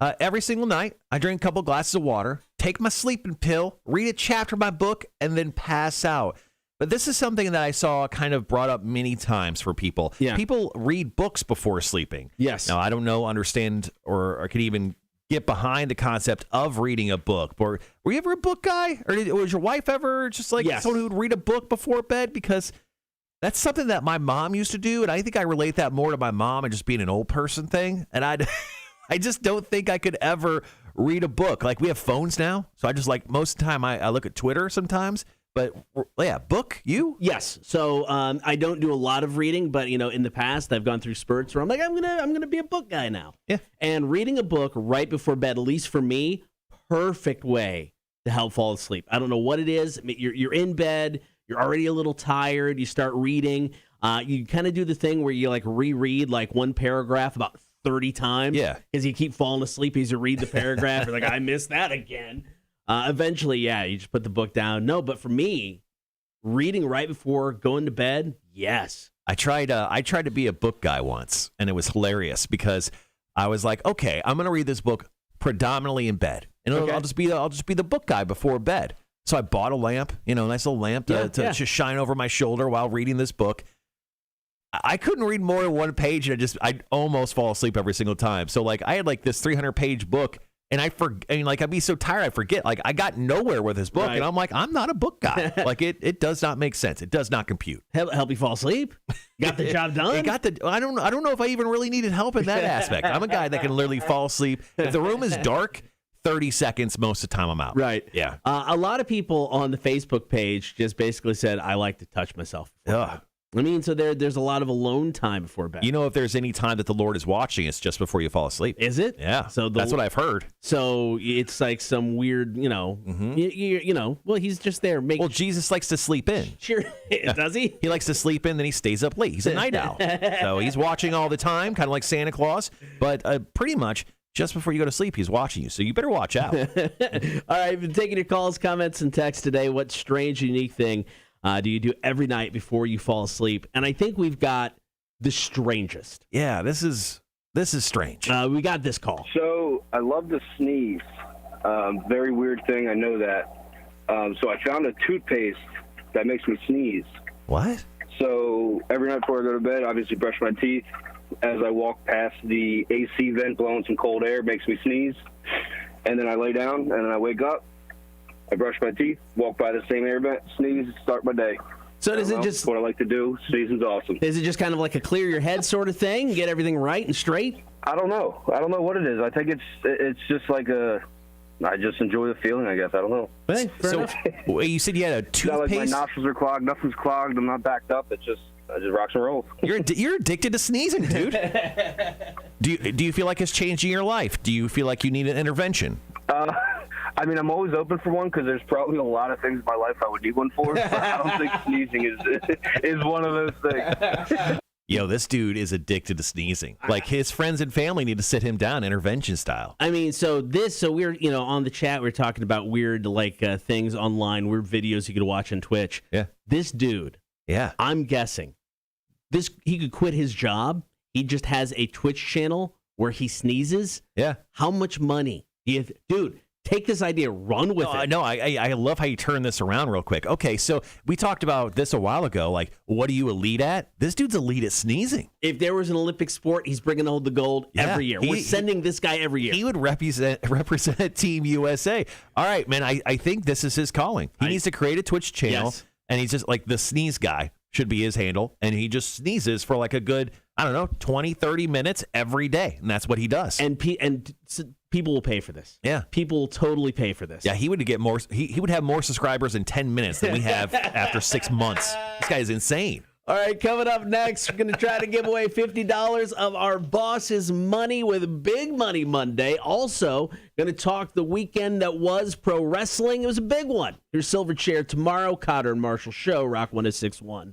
every single night, I drink a couple glasses of water, take my sleeping pill, read a chapter of my book, and then pass out. But this is something that I saw kind of brought up many times for people. Yeah. People read books before sleeping. Yes. Now, I don't know, understand, or could even get behind the concept of reading a book. Or were you ever a book guy? Or was your wife ever just like someone who would read a book before bed? Because that's something that my mom used to do, and I think I relate that more to my mom and just being an old person thing. And I just don't think I could ever read a book. Like, we have phones now, so I just like most of the time I look at Twitter sometimes. But yeah, book, you? Yes. So I don't do a lot of reading, but in the past I've gone through spurts where I'm like, I'm gonna be a book guy now. Yeah. And reading a book right before bed, at least for me, perfect way to help fall asleep. I don't know what it is. I mean, you're in bed, you're already a little tired, you start reading. You kind of do the thing where you like reread like one paragraph about 30 times. Yeah. Because you keep falling asleep as you read the paragraph. You're like, I missed that again. Eventually, you just put the book down. No, but for me, reading right before going to bed, yes. I tried to be a book guy once, and it was hilarious because I was like, okay, I'm going to read this book predominantly in bed, and I'll just be the book guy before bed. So I bought a lamp, a nice little lamp to just shine over my shoulder while reading this book. I couldn't read more than one page, and I'd almost fall asleep every single time. So like I had like this 300-page book. And I'd be so tired, I forget. Like, I got nowhere with this book, and I'm like, I'm not a book guy. Like, it does not make sense. It does not compute. Help you fall asleep? Got the job done? I don't know if I even really needed help in that aspect. I'm a guy that can literally fall asleep. If the room is dark, 30 seconds most of the time I'm out. Right. Yeah. A lot of people on the Facebook page just basically said, I like to touch myself. I mean, so there's a lot of alone time before bed. If there's any time that the Lord is watching, it's just before you fall asleep. Is it? Yeah. So that's what I've heard. So it's like some weird, well, he's just there. Well, Jesus likes to sleep in. Sure. Does he? He likes to sleep in, then he stays up late. He's a night owl. So he's watching all the time, kind of like Santa Claus. But pretty much just before you go to sleep, he's watching you. So you better watch out. All right. I've been taking your calls, comments, and texts today. What strange, unique thing do you do every night before you fall asleep? And I think we've got the strangest. Yeah, this is strange. We got this call. So I love to sneeze. Very weird thing. I know that. So I found a toothpaste that makes me sneeze. What? So every night before I go to bed, obviously brush my teeth. As I walk past the AC vent blowing some cold air, makes me sneeze. And then I lay down, and then I wake up. I brush my teeth, walk by the same air vent, sneeze, start my day. So does it just what I like to do? Sneezing's awesome. Is it just kind of like a clear your head sort of thing, get everything right and straight? I don't know. I don't know what it is. I think it's just like I just enjoy the feeling, I guess. I don't know. Hey, so you said you had a toothpaste? Not like my nostrils are clogged. Nothing's clogged. I'm not backed up. I just rocks and rolls. You're addicted to sneezing, dude. Do you feel like it's changing your life? Do you feel like you need an intervention? I mean, I'm always open for one because there's probably a lot of things in my life I would need one for. But I don't think sneezing is one of those things. Yo, this dude is addicted to sneezing. Like, his friends and family need to sit him down intervention style. I mean, so we're, on the chat, we're talking about weird, things online, weird videos you could watch on Twitch. Yeah. This dude, I'm guessing, he could quit his job. He just has a Twitch channel where he sneezes. Yeah. How much money? Dude, take this idea, run with it. No, I love how you turn this around real quick. Okay, so we talked about this a while ago. Like, what are you elite at? This dude's elite at sneezing. If there was an Olympic sport, he's bringing home the gold every year. We're sending this guy every year. He would represent Team USA. All right, man, I think this is his calling. He needs to create a Twitch channel, and he's just like the sneeze guy should be his handle, and he just sneezes for like a good, 20, 30 minutes every day, and that's what he does. And people will pay for this. Yeah. People will totally pay for this. Yeah, he would get more. He would have more subscribers in 10 minutes than we have after 6 months. This guy is insane. All right, coming up next, we're going to try to give away $50 of our boss's money with Big Money Monday. Also, going to talk the weekend that was pro wrestling. It was a big one. Here's Silver Chair tomorrow. Cotter and Marshall Show, Rock 106.1.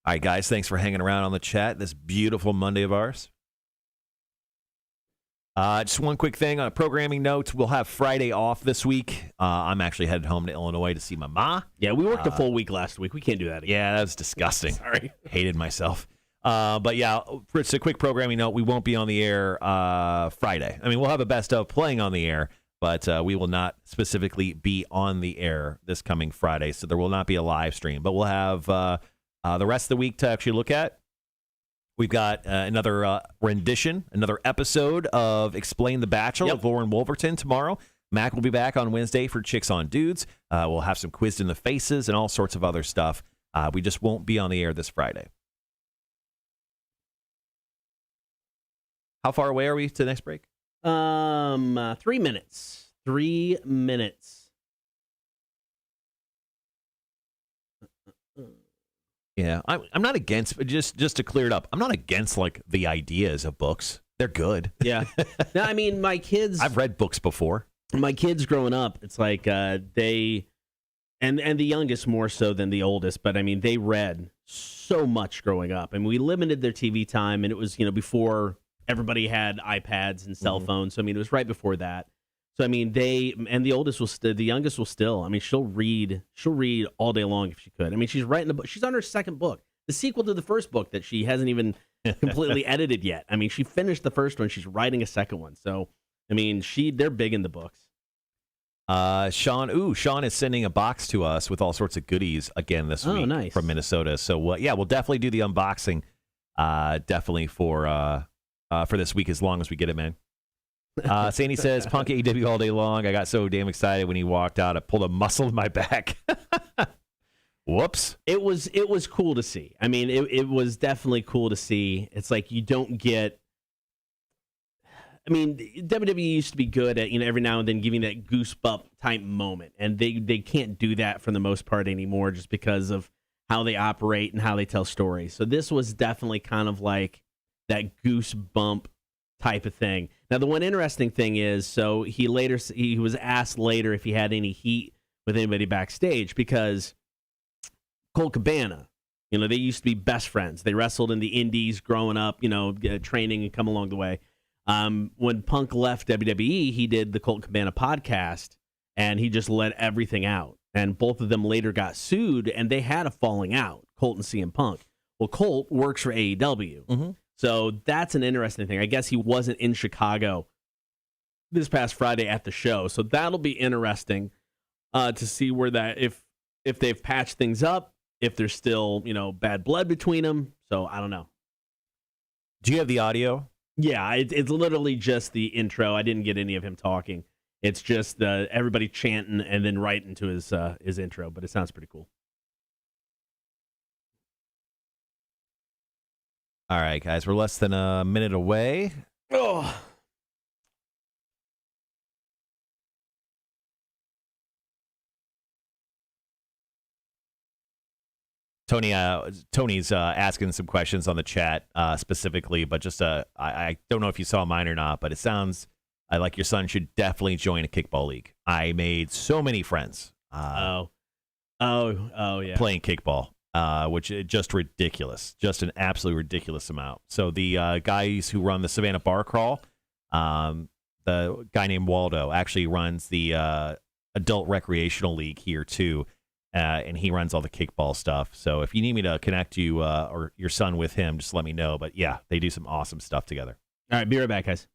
All right, guys, thanks for hanging around on the chat this beautiful Monday of ours. Just one quick thing on programming notes. We'll have Friday off this week. I'm actually headed home to Illinois to see my ma. Yeah, we worked a full week last week. We can't do that again. Yeah, that was disgusting. Sorry. Hated myself. But yeah, it's a quick programming note. We won't be on the air Friday. I mean, we'll have a best of playing on the air, but we will not specifically be on the air this coming Friday. So there will not be a live stream, but we'll have the rest of the week to actually look at. We've got another rendition, another episode of Explain the Bachelor with Lauren Wolverton tomorrow. Mac will be back on Wednesday for Chicks on Dudes. We'll have some quizzed in the faces and all sorts of other stuff. We just won't be on the air this Friday. How far away are we to the next break? 3 minutes. 3 minutes. Yeah, I'm not against, but just to clear it up, I'm not against like the ideas of books. They're good. Yeah. No, I mean, my kids. I've read books before. My kids growing up, it's like they, and the youngest more so than the oldest, but I mean, they read so much growing up. I mean, we limited their TV time, and it was, before everybody had iPads and cell phones. So, I mean, it was right before that. So, I mean, the youngest will still, I mean, she'll read all day long if she could. I mean, she's writing a book. She's on her second book, the sequel to the first book that she hasn't even completely edited yet. I mean, she finished the first one. She's writing a second one. So, I mean, they're big in the books. Sean is sending a box to us with all sorts of goodies again this week nice. From Minnesota. So, we'll definitely do the unboxing, definitely for this week as long as we get it, man. Sandy says, punk AEW all day long. I got so damn excited when he walked out. I pulled a muscle in my back. Whoops. It was cool to see. I mean, it was definitely cool to see. It's like you don't get. I mean, WWE used to be good at, every now and then giving that goosebump type moment. And they can't do that for the most part anymore just because of how they operate and how they tell stories. So this was definitely kind of like that goosebump type of thing. Now, the one interesting thing is, so he was asked later if he had any heat with anybody backstage because Colt Cabana, they used to be best friends. They wrestled in the indies growing up, training and come along the way. When Punk left WWE, he did the Colt Cabana podcast, and he just let everything out. And both of them later got sued, and they had a falling out, Colt and CM Punk. Well, Colt works for AEW. Mm-hmm. So that's an interesting thing. I guess he wasn't in Chicago this past Friday at the show. So that'll be interesting to see where that, if they've patched things up, if there's still, bad blood between them. So I don't know. Do you have the audio? Yeah, it's literally just the intro. I didn't get any of him talking. It's just everybody chanting and then right into his intro, but it sounds pretty cool. All right, guys, we're less than a minute away. Oh. Tony's asking some questions on the chat specifically, but just I don't know if you saw mine or not, but it sounds like your son should definitely join a kickball league. I made so many friends. Yeah. Playing kickball. Which is just ridiculous, just an absolutely ridiculous amount. So the guys who run the Savannah Bar Crawl, the guy named Waldo actually runs the adult recreational league here too, and he runs all the kickball stuff. So if you need me to connect you or your son with him, just let me know. But yeah, they do some awesome stuff together. All right, be right back, guys.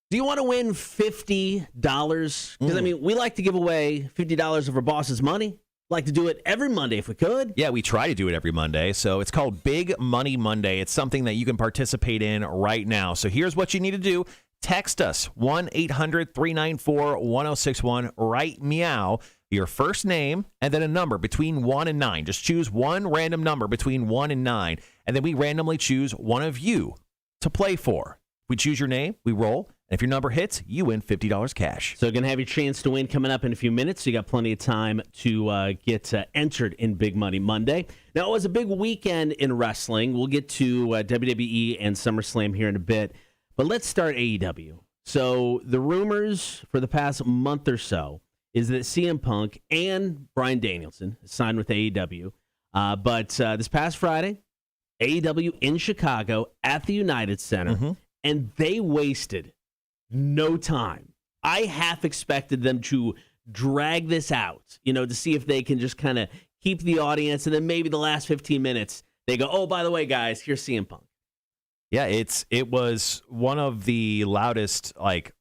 Do you want to win $50? Because, I mean, we like to give away $50 of our boss's money. Like to do it every Monday if we could. Yeah, we try to do it every Monday. So it's called Big Money Monday. It's something that you can participate in right now. So here's what you need to do. Text us, 1-800-394-1061. Write meow, your first name, and then a number between 1 and 9. Just choose one random number between 1 and 9. And then we randomly choose one of you to play for. We choose your name, we roll. And if your number hits, you win $50 cash. So going to have your chance to win coming up in a few minutes. So you got plenty of time to get entered in Big Money Monday. Now, it was a big weekend in wrestling. We'll get to WWE and SummerSlam here in a bit. But let's start AEW. So the rumors for the past month or so is that CM Punk and Bryan Danielson signed with AEW. But this past Friday, AEW in Chicago at the United Center, and they wasted no time. I half expected them to drag this out, to see if they can just kind of keep the audience, and then maybe the last 15 minutes, they go, oh, by the way, guys, here's CM Punk. Yeah, it was one of the loudest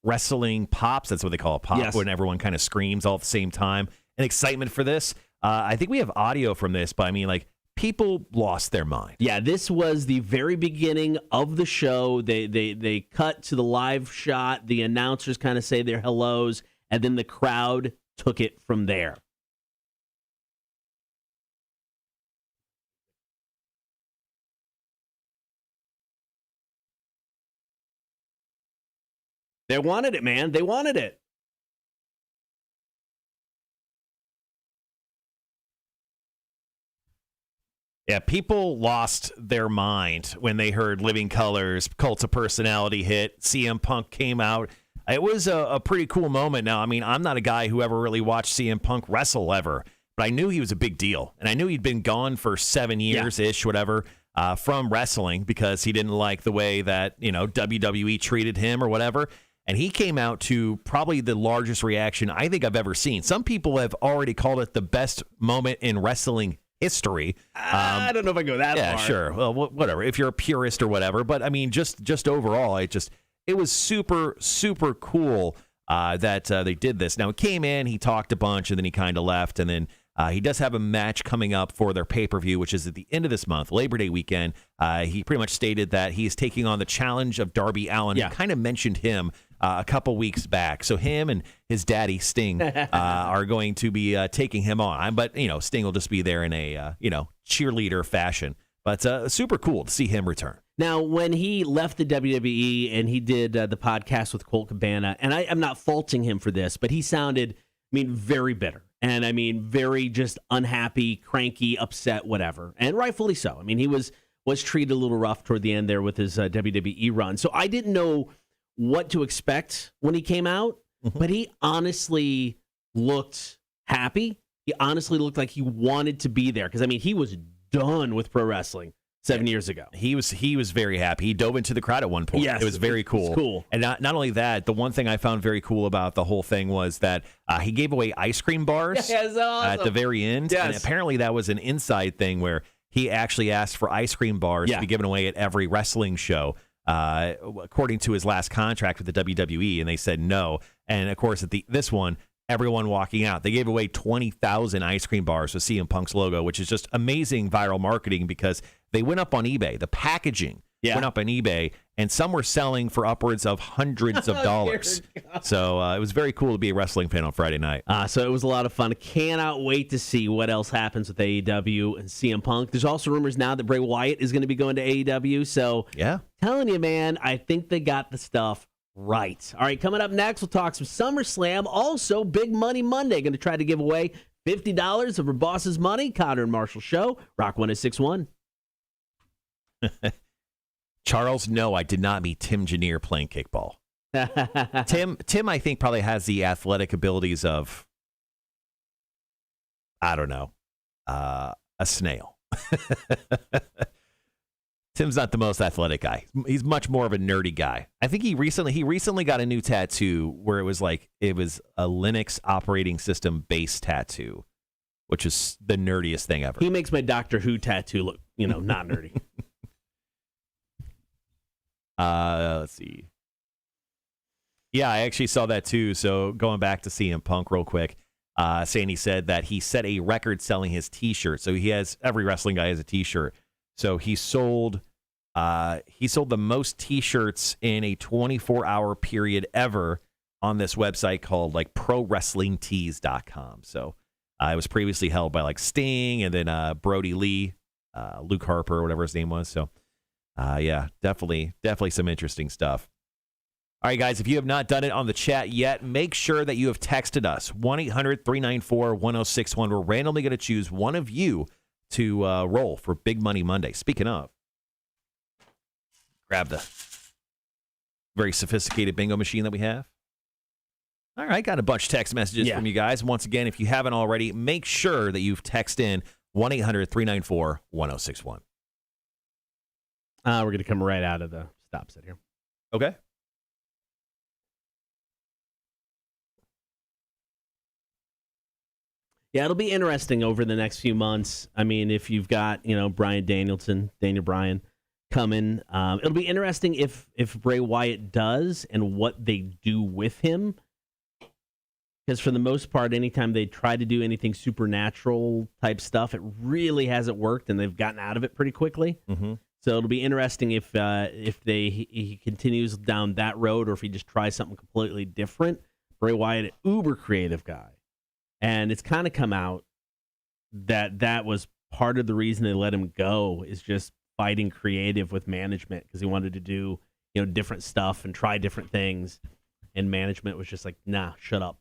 wrestling pops. That's what they call a pop, yes, when everyone kind of screams all at the same time. And excitement for this. I think we have audio from this, but I mean, people lost their mind. Yeah, this was the very beginning of the show. They cut to the live shot. The announcers kind of say their hellos, and then the crowd took it from there. They wanted it, man. They wanted it. Yeah, people lost their mind when they heard Living Colors, Cult of Personality hit, CM Punk came out. It was a pretty cool moment. Now, I mean, I'm not a guy who ever really watched CM Punk wrestle ever, but I knew he was a big deal. And I knew he'd been gone for 7 years-ish, whatever, from wrestling because he didn't like the way that, WWE treated him or whatever. And he came out to probably the largest reaction I think I've ever seen. Some people have already called it the best moment in wrestling history. I don't know if I go that far. Yeah, sure. Well, whatever. If you're a purist or whatever, but I mean, just overall, it was super, super cool that they did this. Now, it came in, he talked a bunch, and then he kind of left, and then he does have a match coming up for their pay-per-view, which is at the end of this month, Labor Day weekend. He pretty much stated that he is taking on the challenge of Darby Allin. Yeah. He kind of mentioned him a couple weeks back. So him and his daddy, Sting, are going to be taking him on. But, Sting will just be there in a, cheerleader fashion. But super cool to see him return. Now, when he left the WWE and he did the podcast with Colt Cabana, and I'm not faulting him for this, but he sounded, very bitter. And, very just unhappy, cranky, upset, whatever. And rightfully so. He was treated a little rough toward the end there with his WWE run. So I didn't know what to expect when he came out, but he honestly looked happy. He honestly looked like he wanted to be there because, he was done with pro wrestling 7 years ago. He was very happy. He dove into the crowd at one point. Yes, it was very cool. It's cool. And not only that, the one thing I found very cool about the whole thing was that he gave away ice cream bars awesome. at the very end. Yes. And apparently that was an inside thing where he actually asked for ice cream bars to be given away at every wrestling show. According to his last contract with the WWE, and they said no. And of course, at this one, everyone walking out, they gave away 20,000 ice cream bars with CM Punk's logo, which is just amazing viral marketing because they went up on eBay. The packaging went up on eBay, and some were selling for upwards of hundreds of dollars. So it was very cool to be a wrestling fan on Friday night. So it was a lot of fun. Cannot wait to see what else happens with AEW and CM Punk. There's also rumors now that Bray Wyatt is going to be going to AEW. So telling you, man, I think they got the stuff right. All right, coming up next, we'll talk some SummerSlam. Also, Big Money Monday. Going to try to give away $50 of her boss's money. Cotter and Marshall Show. Rock 106.1. Charles, no, I did not meet Tim Janier playing kickball. Tim, I think, probably has the athletic abilities of, I don't know, a snail. Tim's not the most athletic guy. He's much more of a nerdy guy. I think he recently got a new tattoo where it was a Linux operating system based tattoo, which is the nerdiest thing ever. He makes my Doctor Who tattoo look, not nerdy. Let's see. Yeah, I actually saw that too. So going back to CM Punk real quick, Sandy said that he set a record selling his T-shirt. So every wrestling guy has a T-shirt. So he sold the most T-shirts in a 24-hour period ever on this website called ProWrestlingTees.com. So it was previously held by Sting and then Brody Lee, Luke Harper, whatever his name was. So definitely some interesting stuff. All right, guys, if you have not done it on the chat yet, make sure that you have texted us, 1-800-394-1061. We're randomly going to choose one of you to roll for Big Money Monday. Speaking of, grab the very sophisticated bingo machine that we have. All right, got a bunch of text messages from you guys. Once again, if you haven't already, make sure that you've texted in 1-800-394-1061. We're going to come right out of the stop set here. Okay. Yeah, it'll be interesting over the next few months. I mean, if you've got, Daniel Bryan coming, it'll be interesting if Bray Wyatt does and what they do with him. Because for the most part, anytime they try to do anything supernatural type stuff, it really hasn't worked, and they've gotten out of it pretty quickly. Mm-hmm. So it'll be interesting if he continues down that road, or if he just tries something completely different. Bray Wyatt, an uber creative guy. And it's kind of come out that was part of the reason they let him go, is just fighting creative with management, because he wanted to do different stuff and try different things. And management was just like, nah, shut up.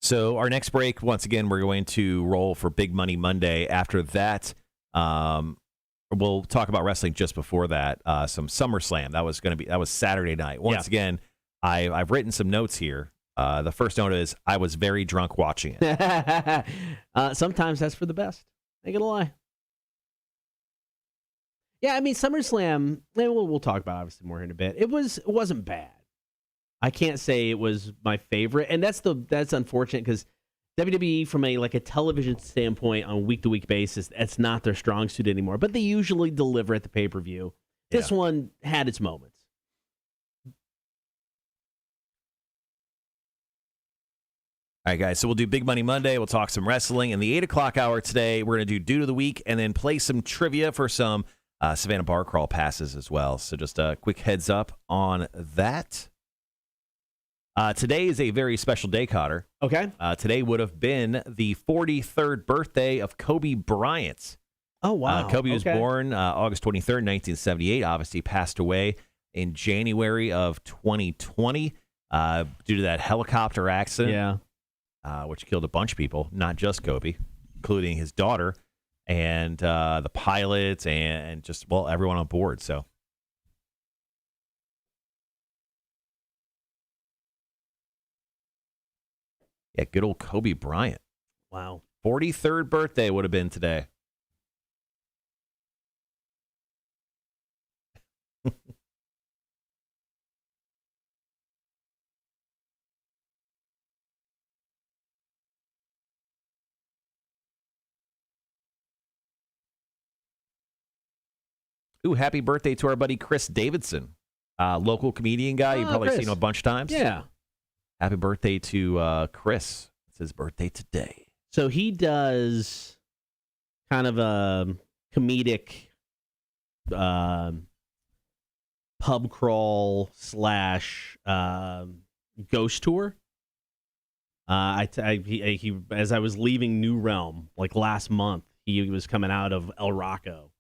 So our next break, once again, we're going to roll for Big Money Monday. After that, we'll talk about wrestling just before that. Some SummerSlam. That was Saturday night. Once again, I've written some notes here. The first note is I was very drunk watching it. Sometimes that's for the best. Ain't gonna lie. Yeah, I mean SummerSlam. We'll talk about it obviously more in a bit. It wasn't bad. I can't say it was my favorite, and that's unfortunate because WWE, from a television standpoint on a week-to-week basis, that's not their strong suit anymore. But they usually deliver at the pay-per-view. This one had its moments. All right, guys, so we'll do Big Money Monday. We'll talk some wrestling. In the 8 o'clock hour today, we're going to do Dude of the Week and then play some trivia for some Savannah Bar Crawl passes as well. So just a quick heads up on that. Today is a very special day, Cotter. Okay. Today would have been the 43rd birthday of Kobe Bryant. Oh, wow. Kobe was born August 23rd, 1978. Obviously passed away in January of 2020 due to that helicopter accident. Yeah. Which killed a bunch of people, not just Kobe, including his daughter and the pilots and just, everyone on board. So, yeah, good old Kobe Bryant. Wow. 43rd birthday would have been today. Ooh, happy birthday to our buddy Chris Davidson, local comedian guy. You've probably seen him a bunch of times. Yeah. Happy birthday to Chris. It's his birthday today. So he does kind of a comedic pub crawl / ghost tour. He as I was leaving New Realm last month, he was coming out of El Rocco.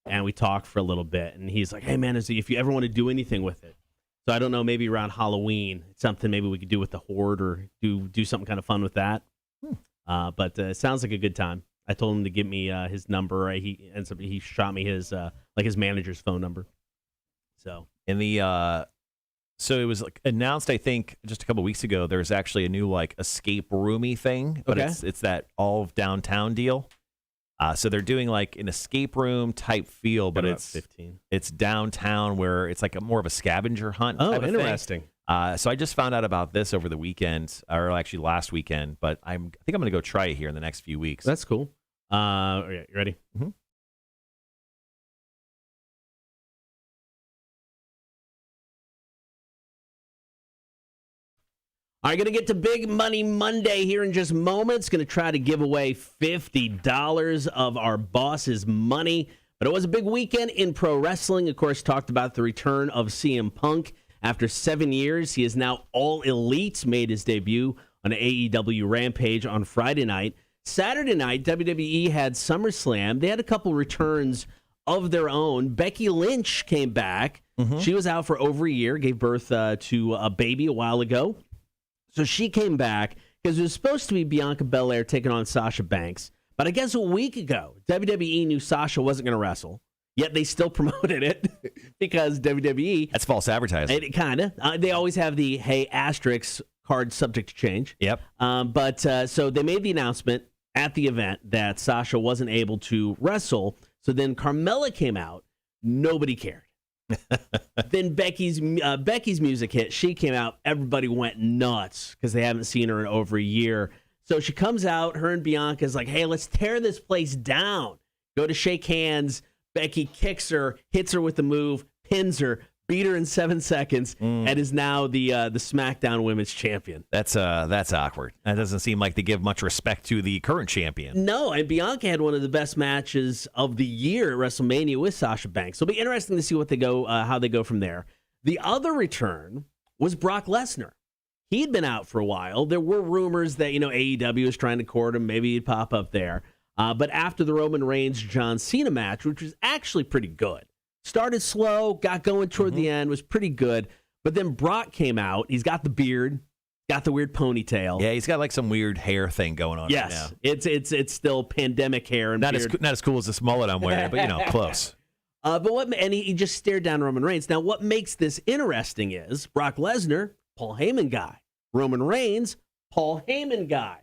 And we talked for a little bit, and he's like, hey, man, if you ever want to do anything with it. So I don't know, maybe around Halloween, it's something maybe we could do with the Horde or do something kind of fun with that. But it sounds like a good time. I told him to give me his number. He shot me his his manager's phone number. So so it was announced, I think, just a couple weeks ago, there's actually a new escape roomy thing, but it's that all of downtown deal. So they're doing an escape room type feel, but it's downtown where it's more of a scavenger hunt. Oh, type of interesting. Thing. So I just found out about this over the weekend, or actually last weekend, but I think I'm going to go try it here in the next few weeks. That's cool. You ready? Mm-hmm. All right, going to get to Big Money Monday here in just moments. Going to try to give away $50 of our boss's money. But it was a big weekend in pro wrestling. Of course, talked about the return of CM Punk. After 7 years, he is now All Elite, made his debut on AEW Rampage on Friday night. Saturday night, WWE had SummerSlam. They had a couple returns of their own. Becky Lynch came back. Mm-hmm. She was out for over a year, gave birth to a baby a while ago. So she came back because it was supposed to be Bianca Belair taking on Sasha Banks. But I guess a week ago, WWE knew Sasha wasn't going to wrestle. yet they still promoted it because WWE. That's false advertising. It kind of. They always have the, hey, asterisk card subject to change. Yep. So they made the announcement at the event that Sasha wasn't able to wrestle. So then Carmella came out. Nobody cared. Then Becky's music hit. She came out. Everybody went nuts because they haven't seen her in over a year. So she comes out. Her and Bianca's like, hey, let's tear this place down. Go to shake hands. Becky kicks her, hits her with the move, pins her, beat her in 7 seconds, and is now the SmackDown Women's Champion. That's awkward. That doesn't seem like they give much respect to the current champion. No, and Bianca had one of the best matches of the year at WrestleMania with Sasha Banks. So it'll be interesting to see how they go from there. The other return was Brock Lesnar. He'd been out for a while. There were rumors that AEW was trying to court him. Maybe he'd pop up there. But after the Roman Reigns John Cena match, which was actually pretty good. Started slow, got going toward the end, was pretty good. But then Brock came out. He's got the beard, got the weird ponytail. Yeah, he's got like some weird hair thing going on. Yes, right now. It's still pandemic hair and not beard. as cool as this mullet I'm wearing, but close. And he just stared down Roman Reigns. Now, what makes this interesting is Brock Lesnar, Paul Heyman guy. Roman Reigns, Paul Heyman guy.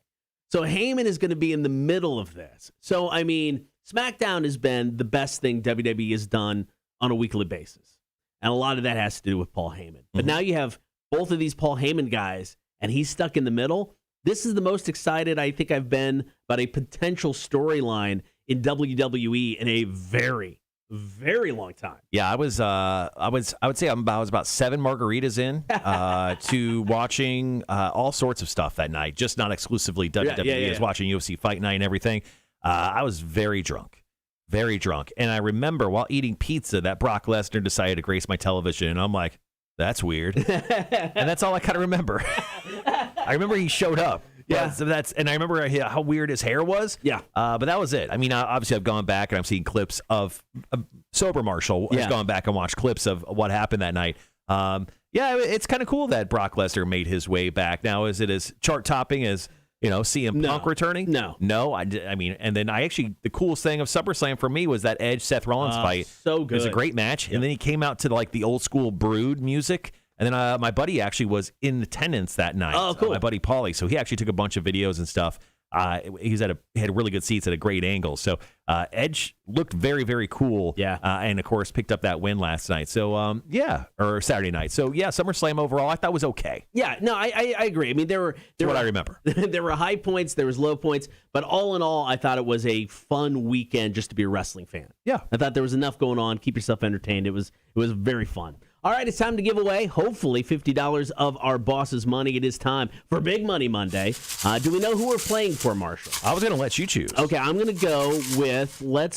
So Heyman is going to be in the middle of this. So, I mean, SmackDown has been the best thing WWE has done on a weekly basis. And a lot of that has to do with Paul Heyman. But now you have both of these Paul Heyman guys, and he's stuck in the middle. This is the most excited I think I've been about a potential storyline in WWE in a very, very long time. Yeah, I would say I was about 7 margaritas in to watching all sorts of stuff that night, just not exclusively WWE. Yeah. I was watching UFC Fight Night and everything. I was very drunk. Very drunk. And I remember while eating pizza that Brock Lesnar decided to grace my television. And I'm like, that's weird. And that's all I kind of remember. I remember he showed up. Yeah. And I remember how weird his hair was. Yeah. But that was it. I mean, obviously I've gone back and I'm seeing clips of Sober Marshall has gone back and watched clips of what happened that night. It's kind of cool that Brock Lesnar made his way back. Now, is it as chart topping as CM Punk returning? No. I mean, and then the coolest thing of SummerSlam for me was that Edge Seth Rollins fight. So good. It was a great match. Yep. And then he came out to like the old school Brood music. And then my buddy actually was in attendance that night. Oh, cool. My buddy Paulie. So he actually took a bunch of videos and stuff. He had really good seats at a great angle. So Edge looked very, very cool. Yeah. And of course picked up that win last night. So or Saturday night. So yeah, SummerSlam overall I thought was okay. Yeah, no, I agree. I mean, there were what I remember. There were high points, there was low points, but all in all, I thought it was a fun weekend just to be a wrestling fan. Yeah. I thought there was enough going on. Keep yourself entertained. It was very fun. All right, it's time to give away, hopefully, $50 of our boss's money. It is time for Big Money Monday. Do we know who we're playing for, Marshall? I was going to let you choose. Okay, I'm going to go with, we're going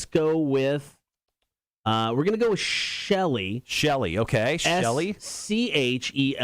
to go with Shelly. Shelly, okay. Shelly. Schelly.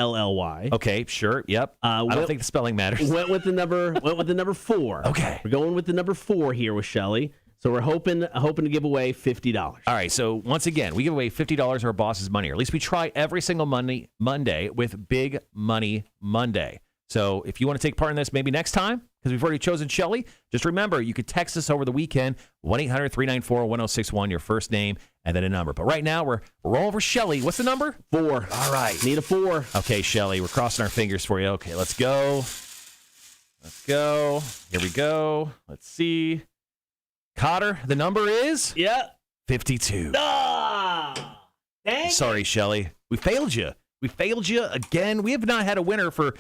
Okay, sure. Yep. I don't think the spelling matters. Went with the number 4. Okay. We're going with the number 4 here with Shelly. So we're hoping to give away $50. All right. So once again, we give away $50 of our boss's money, or at least we try every single Monday with Big Money Monday. So if you want to take part in this, maybe next time, because we've already chosen Shelly, just remember you could text us over the weekend, 1-800-394-1061, your first name and then a number. But right now we're rolling for Shelly. What's the number? 4. All right. Need a 4. Okay, Shelly, we're crossing our fingers for you. Okay, let's go. Here we go. Let's see. Cotter, the number is? Yeah. 52. Ah! Dang. Sorry, Shelly. We failed you. Again. We have not had a winner for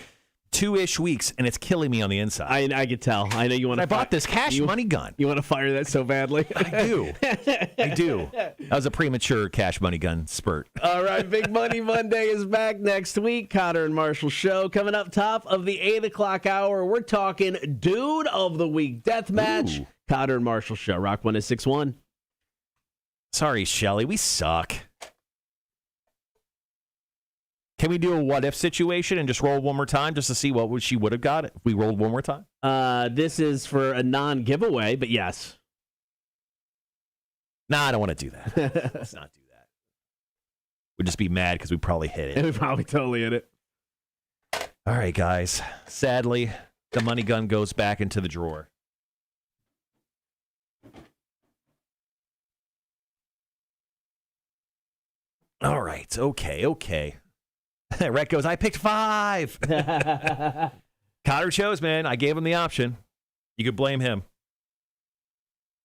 2-ish weeks, and it's killing me on the inside. I could tell. I know you want to. I bought this cash money gun. You want to fire that so badly? I do. That was a premature cash money gun spurt. All right, Big Money Monday is back next week. Cotter and Marshall show coming up top of the 8 o'clock hour. We're talking Dude of the Week Deathmatch. Cotter and Marshall show. Rock 106.1. Sorry, Shelly. We suck. Can we do a what if situation and just roll one more time just to see what she would have got if we rolled one more time? This is for a non-giveaway, but yes. Nah, I don't want to do that. Let's not do that. We'd just be mad because we probably hit it. We probably totally hit it. All right, guys. Sadly, the money gun goes back into the drawer. All right. Okay. Rhett goes, I picked 5. Cotter chose, man. I gave him the option. You could blame him.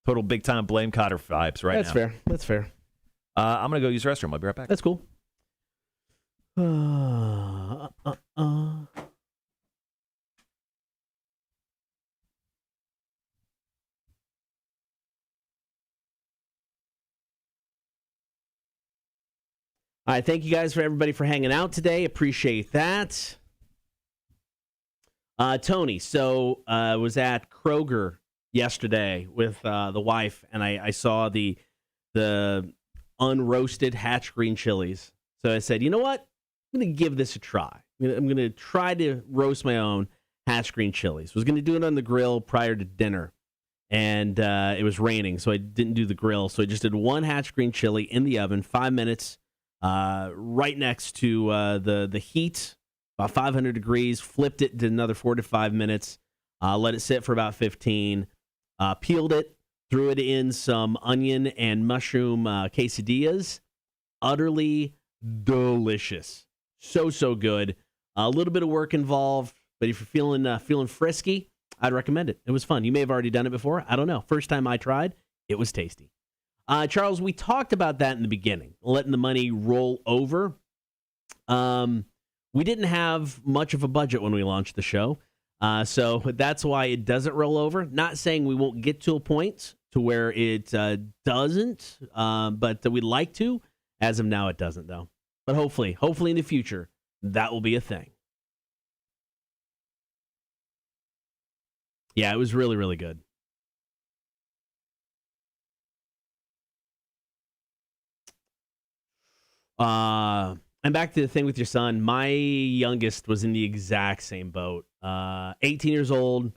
Total big time blame Cotter vibes right now. That's fair. I'm going to go use the restroom. I'll be right back. That's cool. All right, thank you guys for everybody for hanging out today. Appreciate that. Tony, so was at Kroger yesterday with the wife, and I saw the unroasted hatch green chilies. So I said, you know what? I'm going to give this a try. I'm going to try to roast my own hatch green chilies. Was going to do it on the grill prior to dinner, and it was raining, so I didn't do the grill. So I just did one hatch green chili in the oven, 5 minutes. Right next to the heat, about 500 degrees, flipped it, did another 4 to 5 minutes, let it sit for about 15, peeled it, threw it in some onion and mushroom quesadillas. Utterly delicious. So good. A little bit of work involved, but if you're feeling frisky, I'd recommend it. It was fun. You may have already done it before. I don't know. First time I tried, it was tasty. Charles, we talked about that in the beginning, letting the money roll over. We didn't have much of a budget when we launched the show, so that's why it doesn't roll over. Not saying we won't get to a point to where it doesn't, but we'd like to. As of now, it doesn't, though. But hopefully in the future, that will be a thing. Yeah, it was really, really good. And back to the thing with your son. My youngest was in the exact same boat. 18 years old.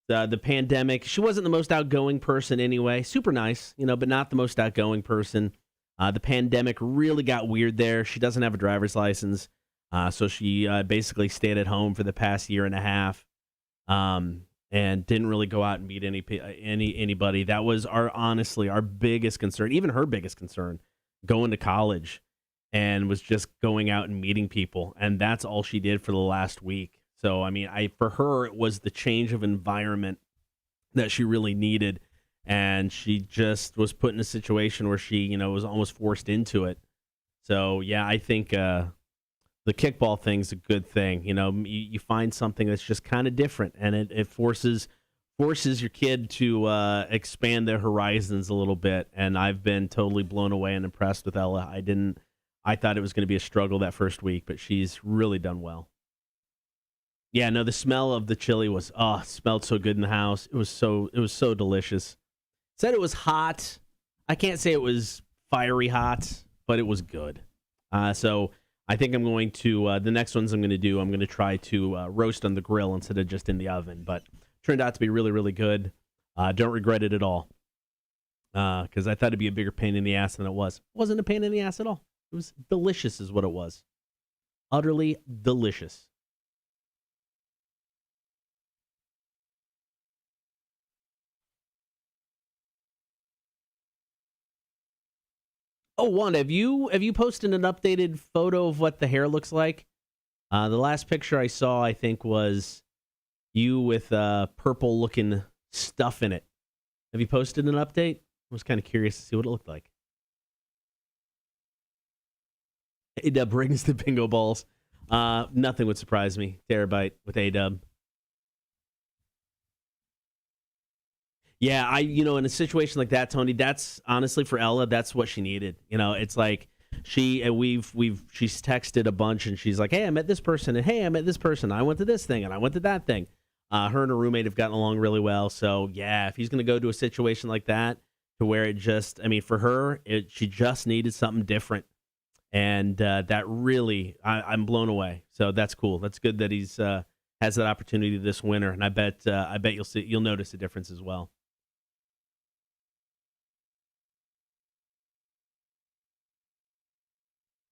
The pandemic. She wasn't the most outgoing person anyway. Super nice, but not the most outgoing person. The pandemic really got weird there. She doesn't have a driver's license, so she basically stayed at home for the past year and a half, and didn't really go out and meet anybody. That was honestly our biggest concern. Even her biggest concern, going to college. And was just going out and meeting people. And that's all she did for the last week. So, I mean, for her, it was the change of environment that she really needed. And she just was put in a situation where she, was almost forced into it. So, yeah, I think the kickball thing's a good thing. You find something that's just kind of different. And it forces your kid to expand their horizons a little bit. And I've been totally blown away and impressed with Ella. I thought it was going to be a struggle that first week, but she's really done well. Yeah, no, the smell of the chili smelled so good in the house. It was so delicious. Said it was hot. I can't say it was fiery hot, but it was good. So I think I'm going to, the next ones I'm going to try to roast on the grill instead of just in the oven. But turned out to be really, really good. Don't regret it at all. Because I thought it'd be a bigger pain in the ass than it was. It wasn't a pain in the ass at all. It was delicious is what it was. Utterly delicious. Oh, Wanda, have you posted an updated photo of what the hair looks like? The last picture I saw, I think, was you with purple-looking stuff in it. Have you posted an update? I was kind of curious to see what it looked like. A-Dub brings the bingo balls. Nothing would surprise me. Terabyte with A-Dub. Yeah, in a situation like that, Tony, that's honestly for Ella, that's what she needed. It's like she's texted a bunch and she's like, hey, I met this person, and hey, I met this person. I went to this thing and I went to that thing. Her and her roommate have gotten along really well. So yeah, if he's going to go to a situation like that to where it just, for her, she just needed something different. And that really, I'm blown away. So that's cool. That's good that he's has that opportunity this winter, and I bet you'll notice a difference as well.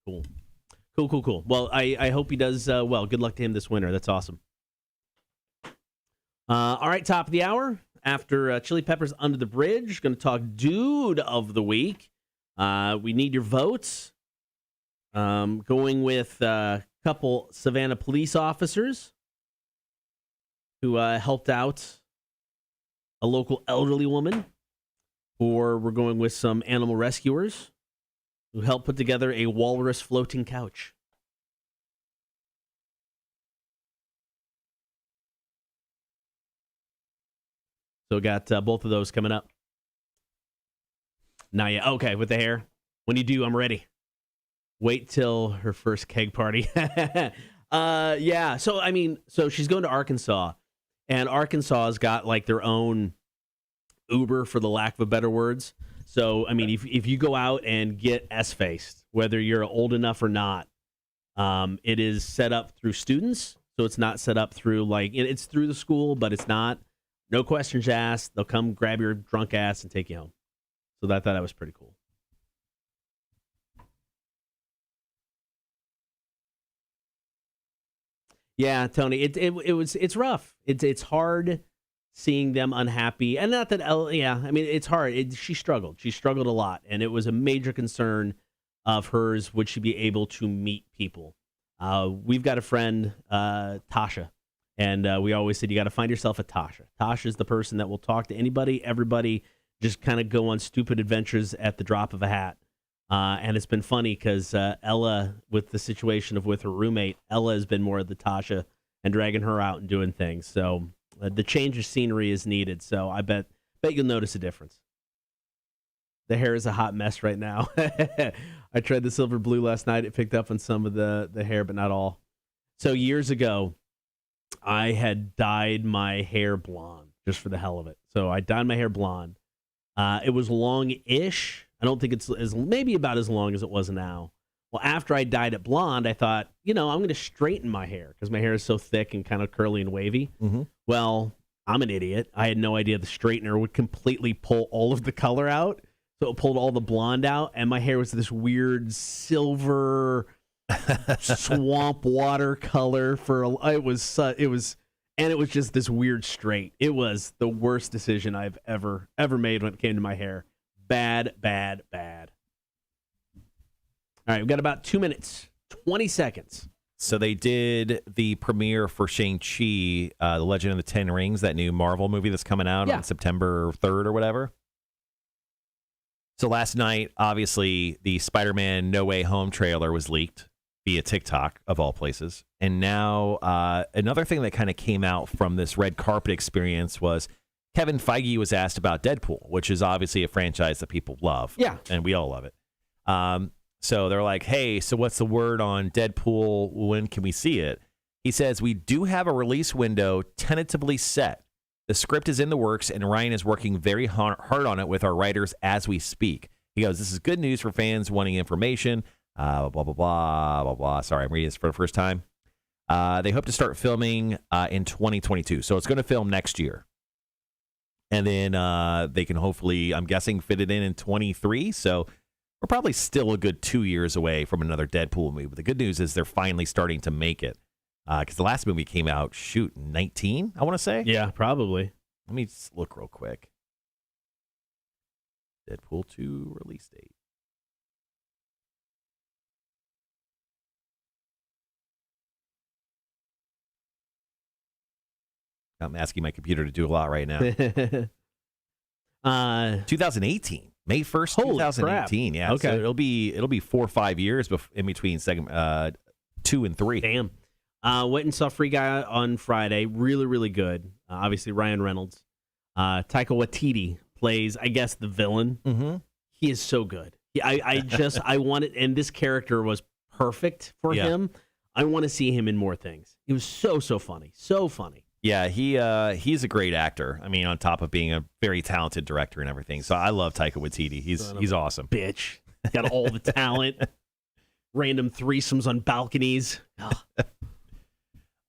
Cool. Well, I hope he does well. Good luck to him this winter. That's awesome. All right, top of the hour. After Chili Peppers Under the Bridge, going to talk Dude of the Week. We need your votes. Going with a couple Savannah police officers who helped out a local elderly woman. Or we're going with some animal rescuers who helped put together a walrus floating couch. So got both of those coming up. Not yet. Okay, with the hair. When you do, I'm ready. Wait till her first keg party. Yeah. So she's going to Arkansas, and Arkansas's got like their own Uber, for the lack of a better words. So, if you go out and get S-faced, whether you're old enough or not, it is set up through students. So it's not set up through it's through the school, but it's not. No questions asked. They'll come grab your drunk ass and take you home. So I thought that was pretty cool. Yeah, Tony, it's rough. It's hard seeing them unhappy, and not that. It's hard. She struggled. She struggled a lot, and it was a major concern of hers. Would she be able to meet people? We've got a friend, Tasha, and we always said you got to find yourself a Tasha. Tasha is the person that will talk to anybody, everybody, just kind of go on stupid adventures at the drop of a hat. And it's been funny because Ella, with the situation with her roommate, Ella has been more of the Tasha and dragging her out and doing things. So the change of scenery is needed. So I bet you'll notice a difference. The hair is a hot mess right now. I tried the silver blue last night. It picked up on some of the hair, but not all. So years ago, I had dyed my hair blonde just for the hell of it. So I dyed my hair blonde. It was long-ish. I don't think it's maybe about as long as it was now. Well, after I dyed it blonde, I thought, I'm going to straighten my hair because my hair is so thick and kind of curly and wavy. Mm-hmm. Well, I'm an idiot. I had no idea the straightener would completely pull all of the color out. So it pulled all the blonde out, and my hair was this weird silver swamp water color. It was just this weird straight. It was the worst decision I've ever made when it came to my hair. Bad. All right, we've got about 2 minutes, 20 seconds. So they did the premiere for Shang-Chi, The Legend of the Ten Rings, that new Marvel movie that's coming out on September 3rd or whatever. So last night, obviously, the Spider-Man No Way Home trailer was leaked via TikTok, of all places. And now another thing that kind of came out from this red carpet experience was Kevin Feige was asked about Deadpool, which is obviously a franchise that people love. Yeah. And we all love it. So they're like, hey, so what's the word on Deadpool? When can we see it? He says, we do have a release window tentatively set. The script is in the works, and Ryan is working very hard on it with our writers as we speak. He goes, this is good news for fans wanting information. Blah, blah, blah, blah, blah. Sorry, I'm reading this for the first time. They hope to start filming in 2022. So it's going to film next year. And then they can hopefully, I'm guessing, fit it in 23. So we're probably still a good 2 years away from another Deadpool movie. But the good news is they're finally starting to make it. Because the last movie came out, 19, I want to say? Yeah, probably. Let me just look real quick. Deadpool 2 release date. I'm asking my computer to do a lot right now. 2018, May 1st, 2018. Crap. Yeah, okay. So it'll be 4 or 5 years in between segment 2 and 3. Damn. Went and saw Free Guy on Friday. Really, really good. Obviously, Ryan Reynolds. Taika Waititi plays, I guess, the villain. Mm-hmm. He is so good. I wanted, and this character was perfect for him. I want to see him in more things. He was so funny. So funny. Yeah, he's a great actor. I mean, on top of being a very talented director and everything. So I love Taika Waititi. He's awesome. Bitch. Got all the talent. Random threesomes on balconies. Got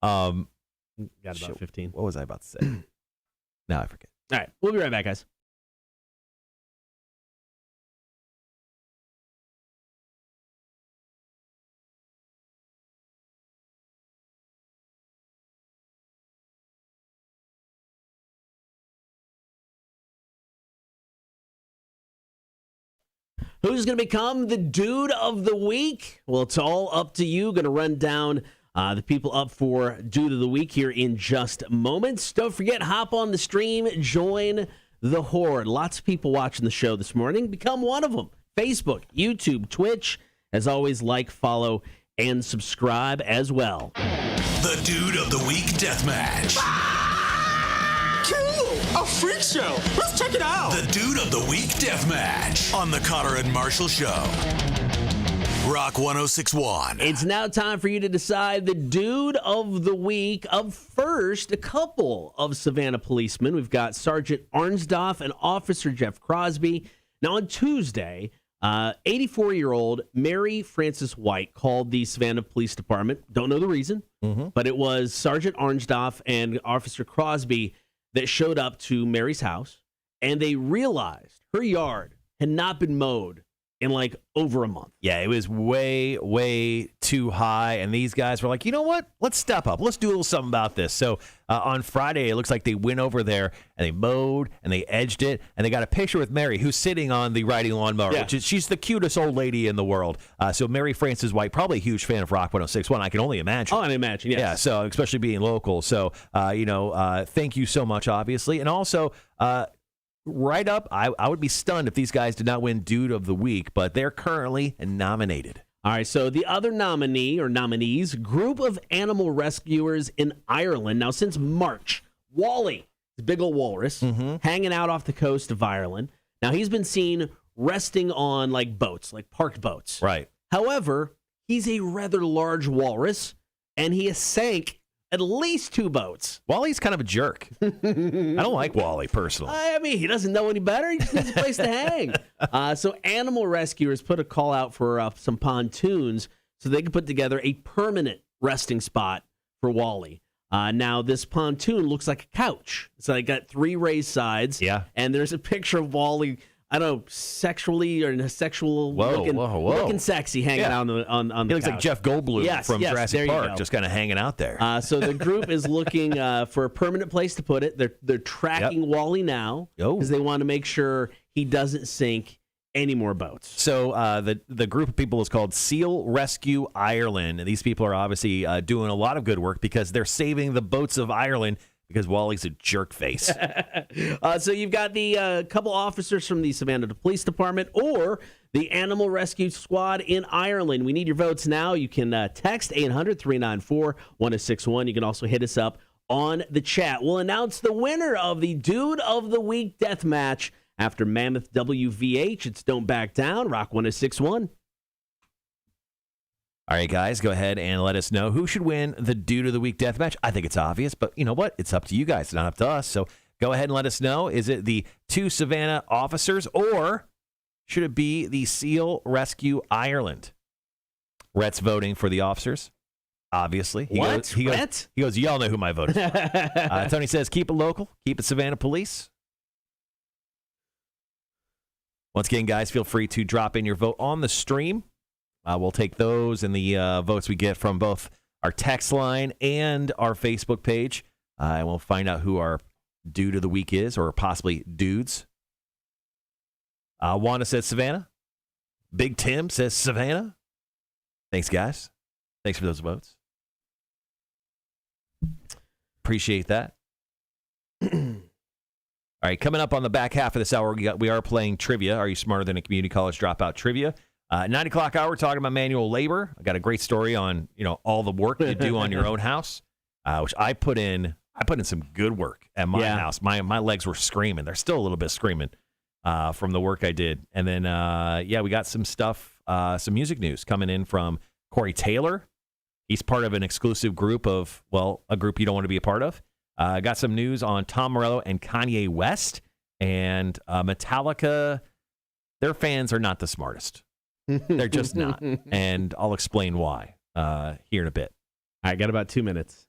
about 15. What was I about to say? Now I forget. All right, we'll be right back, guys. Who's going to become the dude of the week? Well, it's all up to you. Going to run down the people up for dude of the week here in just moments. Don't forget, hop on the stream, join the horde. Lots of people watching the show this morning. Become one of them. Facebook, YouTube, Twitch. As always, like, follow, and subscribe as well. The Dude of the Week Deathmatch. Cool! A freak show! Let's check it out! The Dude of the Week Deathmatch on the Cotter and Marshall Show. Rock 106.1. It's now time for you to decide the dude of the week. Up first, a couple of Savannah policemen. We've got Sergeant Arnsdorf and Officer Jeff Crosby. Now, on Tuesday, 84-year-old Mary Frances White called the Savannah Police Department. Don't know the reason, but it was Sergeant Arnsdorf and Officer Crosby that showed up to Mary's house, and they realized her yard had not been mowed in like over a month. Yeah, it was way, way too high. And these guys were like, you know what? Let's step up. Let's do a little something about this. So on Friday, it looks like they went over there and they mowed and they edged it. And they got a picture with Mary, who's sitting on the riding lawnmower, which is, she's the cutest old lady in the world. So Mary Frances White, probably a huge fan of Rock 106.1. I can only imagine. Oh, I imagine, yes. Yeah, so especially being local. So, thank you so much, obviously. And also, right up, I would be stunned if these guys did not win Dude of the Week, but they're currently nominated. All right, so the other nominee or nominees, group of animal rescuers in Ireland. Now, since March, Wally, the big old walrus, hanging out off the coast of Ireland. Now, he's been seen resting on like boats, like parked boats. Right. However, he's a rather large walrus, and he has sank at least 2 boats. Wally's kind of a jerk. I don't like Wally personally. I mean, he doesn't know any better. He just needs a place to hang. So animal rescuers put a call out for some pontoons so they can put together a permanent resting spot for Wally. Now, this pontoon looks like a couch. So I got 3 raised sides. Yeah. And there's a picture of Wally, I don't know, sexually or in a sexual looking sexy hanging out on the He looks couch. like Jeff Goldblum from Jurassic Park, just kind of hanging out there. So the group is looking for a permanent place to put it. They're tracking Wally now because they want to make sure he doesn't sink any more boats. So the group of people is called Seal Rescue Ireland. And these people are obviously doing a lot of good work because they're saving the boats of Ireland because Wally's a jerk face. So you've got the couple officers from the Savannah Police Department or the Animal Rescue Squad in Ireland. We need your votes now. You can text 800-394-1061. You can also hit us up on the chat. We'll announce the winner of the Dude of the Week death match after Mammoth WVH. It's Don't Back Down, Rock 106.1. All right, guys, go ahead and let us know who should win the Dude of the Week deathmatch. I think it's obvious, but you know what? It's up to you guys, not up to us. So go ahead and let us know. Is it the 2 Savannah officers, or should it be the Seal Rescue Ireland? Rhett's voting for the officers, obviously. He goes, y'all know who my vote is. Tony says, keep it local, keep it Savannah Police. Once again, guys, feel free to drop in your vote on the stream. We'll take those and the votes we get from both our text line and our Facebook page. And we'll find out who our dude of the week is, or possibly dudes. Wanda says Savannah. Big Tim says Savannah. Thanks, guys. Thanks for those votes. Appreciate that. All right, coming up on the back half of this hour, we are playing trivia. Are you smarter than a community college dropout trivia? 9 o'clock hour, talking about MAN-ual Labor. I got a great story on all the work you do on your own house, which I put in some good work at my house. My legs were screaming. They're still a little bit screaming from the work I did. And then we got some stuff, some music news coming in from Corey Taylor. He's part of an exclusive group of a group you don't want to be a part of. Got some news on Tom Morello and Kanye West, and Metallica. Their fans are not the smartest. They're just not. And I'll explain why here in a bit. All right, got about 2 minutes.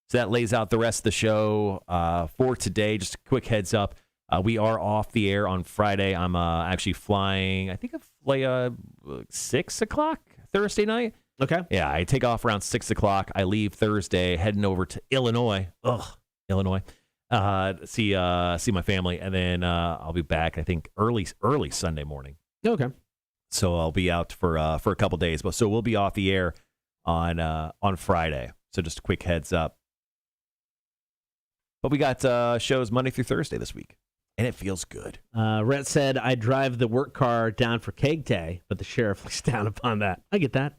So that lays out the rest of the show for today. Just a quick heads up. We are off the air on Friday. I'm actually flying, I think, like 6 o'clock Thursday night. Okay. Yeah, I take off around 6 o'clock. I leave Thursday, heading over to Illinois. Illinois. see my family, and then I'll be back. I think early Sunday morning. Okay. So I'll be out for a couple days, but so we'll be off the air on Friday. So just a quick heads up. But we got shows Monday through Thursday this week, and it feels good. Rhett said, I drive the work car down for Cake Day, but the sheriff looks down upon that. I get that.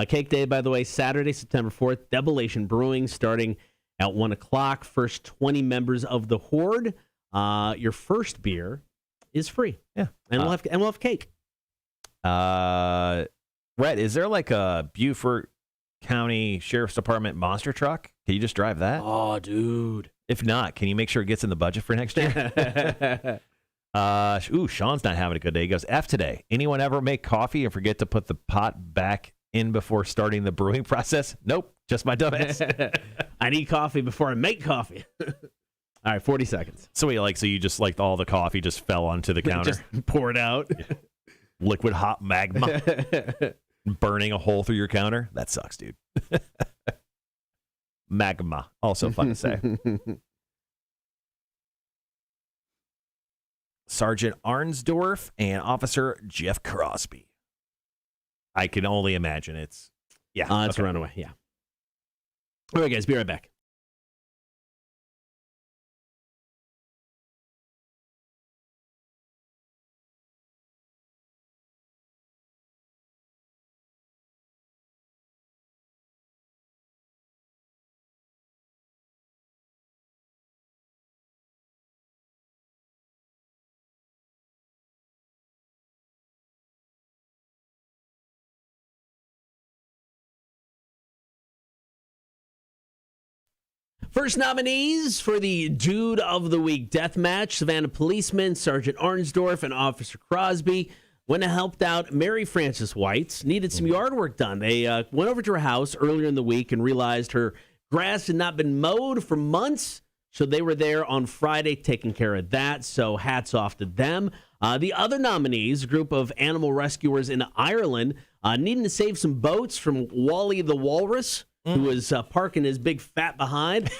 Cake Day, by the way, Saturday, September 4th, Debilation Brewing starting at 1 o'clock. First 20 members of the Horde. Your first beer is free. Yeah. And we'll have cake. Rhett, is there like a Beaufort County Sheriff's Department monster truck? Can you just drive that? Oh, dude. If not, can you make sure it gets in the budget for next year? Sean's not having a good day. He goes, F today. Anyone ever make coffee and forget to put the pot back in before starting the brewing process? Nope, just my dumbass. I need coffee before I make coffee. All right, 40 seconds. So you just like all the coffee just fell onto the counter? Just pour it out. Liquid hot magma burning a hole through your counter? That sucks, dude. Magma, also fun to say. Sergeant Arnsdorf and Officer Jeff Crosby. I can only imagine it's It's a runaway, yeah. All right, guys, be right back. First nominees for the Dude of the Week death match: Savannah policeman Sergeant Arnsdorf and Officer Crosby went and helped out Mary Frances White. Needed some yard work done. They went over to her house earlier in the week and realized her grass had not been mowed for months. So they were there on Friday taking care of that. So hats off to them. The other nominees, a group of animal rescuers in Ireland, needing to save some boats from Wally the Walrus, who was parking his big fat behind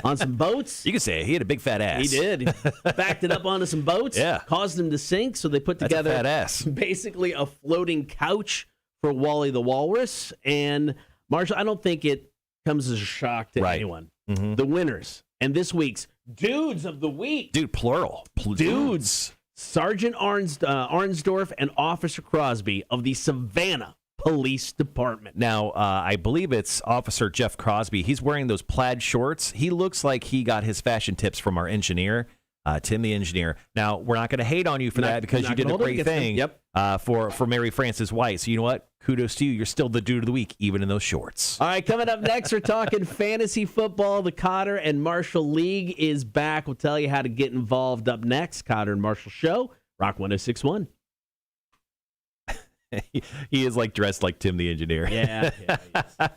on some boats. You can say it. He had a big fat ass. He did. He backed it up onto some boats. Yeah. Caused them to sink. So they put That's together a fat ass. basically a floating couch for Wally the Walrus. And Marshall, I don't think it comes as a shock to anyone. Mm-hmm. The winners and this week's Dudes of the Week. Dude, plural. Dudes. Sergeant Arnsdorf and Officer Crosby of the Savannah Police Department. Now, I believe it's Officer Jeff Crosby. He's wearing those plaid shorts. He looks like he got his fashion tips from our engineer, Tim the engineer. Now, we're not going to hate on you for that because you did a great thing for Mary Frances White. So you know what? Kudos to you. You're still the dude of the week, even in those shorts. All right, coming up next, we're talking fantasy football. The Cotter and Marshall League is back. We'll tell you how to get involved up next. Cotter and Marshall Show, Rock 106.1. He is like dressed like Tim the engineer. Yeah, he is.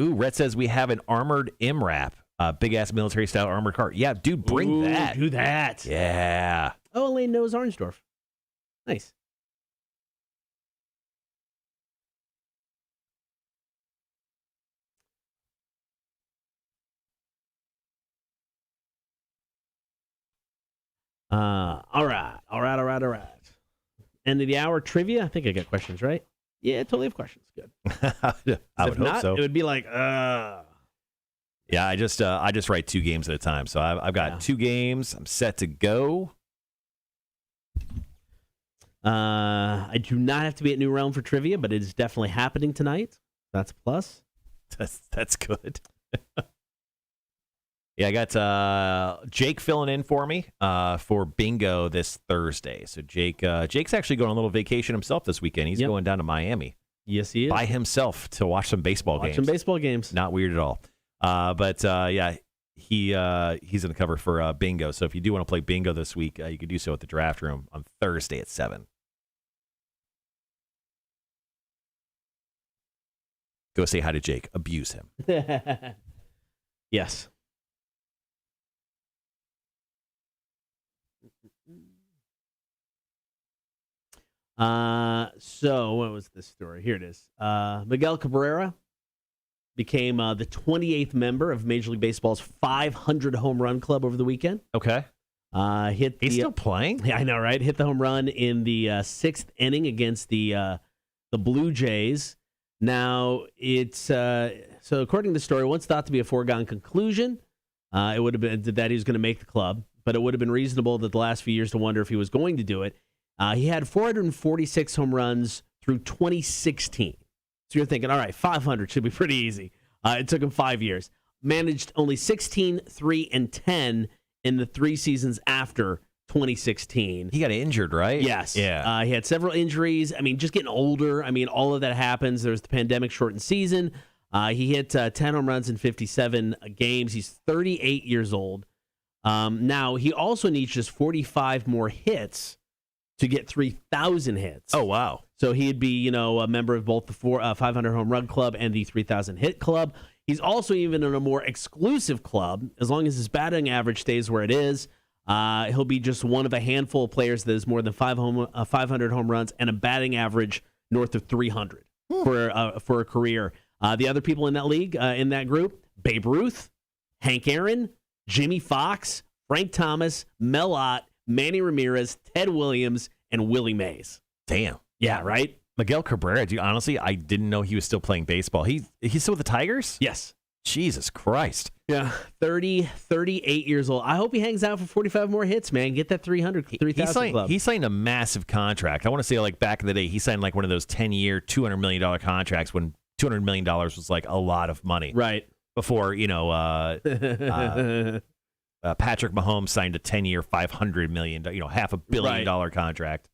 Ooh, Rhett says we have an armored MRAP, big ass military style armored car. Yeah, dude, bring that. Do that. Yeah. Oh, Elaine knows Arnsdorf. Nice. All right. End of the hour trivia. I think I got questions, right? Yeah, I totally have questions. Good. I would hope so. It would be like, Yeah, I just write 2 games at a time. So I've got 2 games. I'm set to go. I do not have to be at New Realm for trivia, but it is definitely happening tonight. That's a plus. That's good. Yeah, I got Jake filling in for me for bingo this Thursday. So Jake's actually going on a little vacation himself this weekend. He's going down to Miami. Yes, he is. By himself to watch some baseball games. Watch some baseball games. Not weird at all. But he's in the cover for bingo. So if you do want to play bingo this week, you can do so at the draft room on Thursday at 7. Go say hi to Jake. Abuse him. Yes. So what was this story? Here it is. Miguel Cabrera became the 28th member of Major League Baseball's 500 home run club over the weekend. Okay. He's still playing? Yeah, I know, right? Hit the home run in the sixth inning against the Blue Jays. Now, it's so according to the story, once thought to be a foregone conclusion, it would have been that he was going to make the club, but it would have been reasonable that the last few years to wonder if he was going to do it. He had 446 home runs through 2016. So you're thinking, all right, 500 should be pretty easy. It took him 5 years. Managed only 16, 3, and 10 in the 3 seasons after 2016. He got injured, right? Yes. Yeah. He had several injuries. I mean, just getting older. I mean, all of that happens. There's the pandemic-shortened season. He hit 10 home runs in 57 games. He's 38 years old. Now, he also needs just 45 more hits to get 3,000 hits. Oh, wow. So he'd be, a member of both the 500 home run club and the 3,000 hit club. He's also even in a more exclusive club. As long as his batting average stays where it is, he'll be just one of a handful of players that has more than 500 home runs and a batting average north of 300 for a career. The other people in that league, in that group, Babe Ruth, Hank Aaron, Jimmy Fox, Frank Thomas, Mel Ott, Manny Ramirez, Ted Williams, and Willie Mays. Damn. Yeah, right? Miguel Cabrera, honestly, I didn't know he was still playing baseball. He's still with the Tigers? Yes. Jesus Christ. Yeah, 38 years old. I hope he hangs out for 45 more hits, man. Get that 3,000 club. He signed a massive contract. I want to say, like, back in the day, he signed, like, one of those 10-year, $200 million contracts when $200 million was, like, a lot of money. Right. Before, Patrick Mahomes signed a 10-year, $500 million, $500 million contract.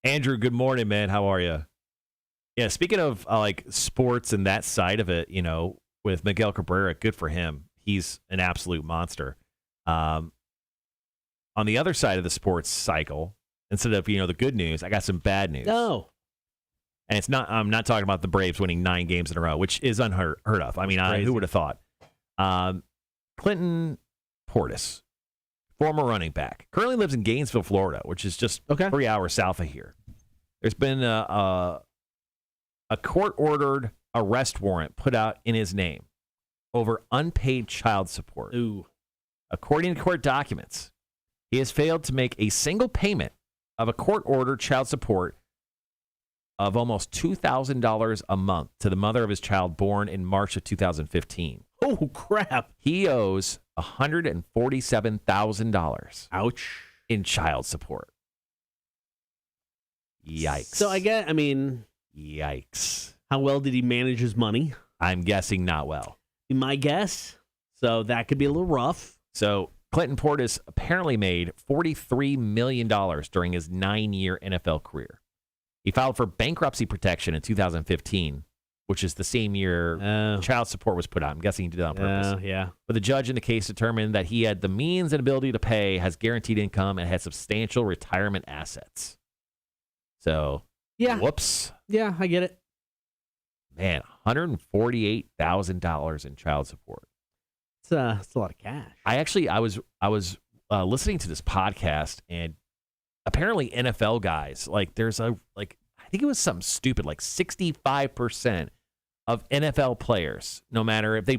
Andrew, good morning, man. How are you? Yeah, speaking of, like, sports and that side of it, with Miguel Cabrera, good for him. He's an absolute monster. On the other side of the sports cycle, instead of, the good news, I got some bad news. Oh. And I'm not talking about the Braves winning 9 games in a row, which is unheard of. I mean, who would have thought? Clinton Portis, former running back, currently lives in Gainesville, Florida, which is just 3 hours south of here. There's been a court-ordered arrest warrant put out in his name over unpaid child support. Ooh. According to court documents, he has failed to make a single payment of a court-ordered child support of almost $2,000 a month to the mother of his child born in March of 2015. Oh, crap. He owes $147,000. Ouch. In child support. Yikes. So Yikes. How well did he manage his money? I'm guessing not well. My guess. So that could be a little rough. So Clinton Portis apparently made $43 million during his 9-year NFL career. He filed for bankruptcy protection in 2015, which is the same year child support was put out. I'm guessing he did that on purpose. Yeah. But the judge in the case determined that he had the means and ability to pay, has guaranteed income, and had substantial retirement assets. So, yeah. Whoops. Yeah, I get it. Man, $148,000 in child support. It's a lot of cash. I was listening to this podcast, and apparently NFL guys, like, there's I think it was something stupid, like 65% of NFL players, no matter if they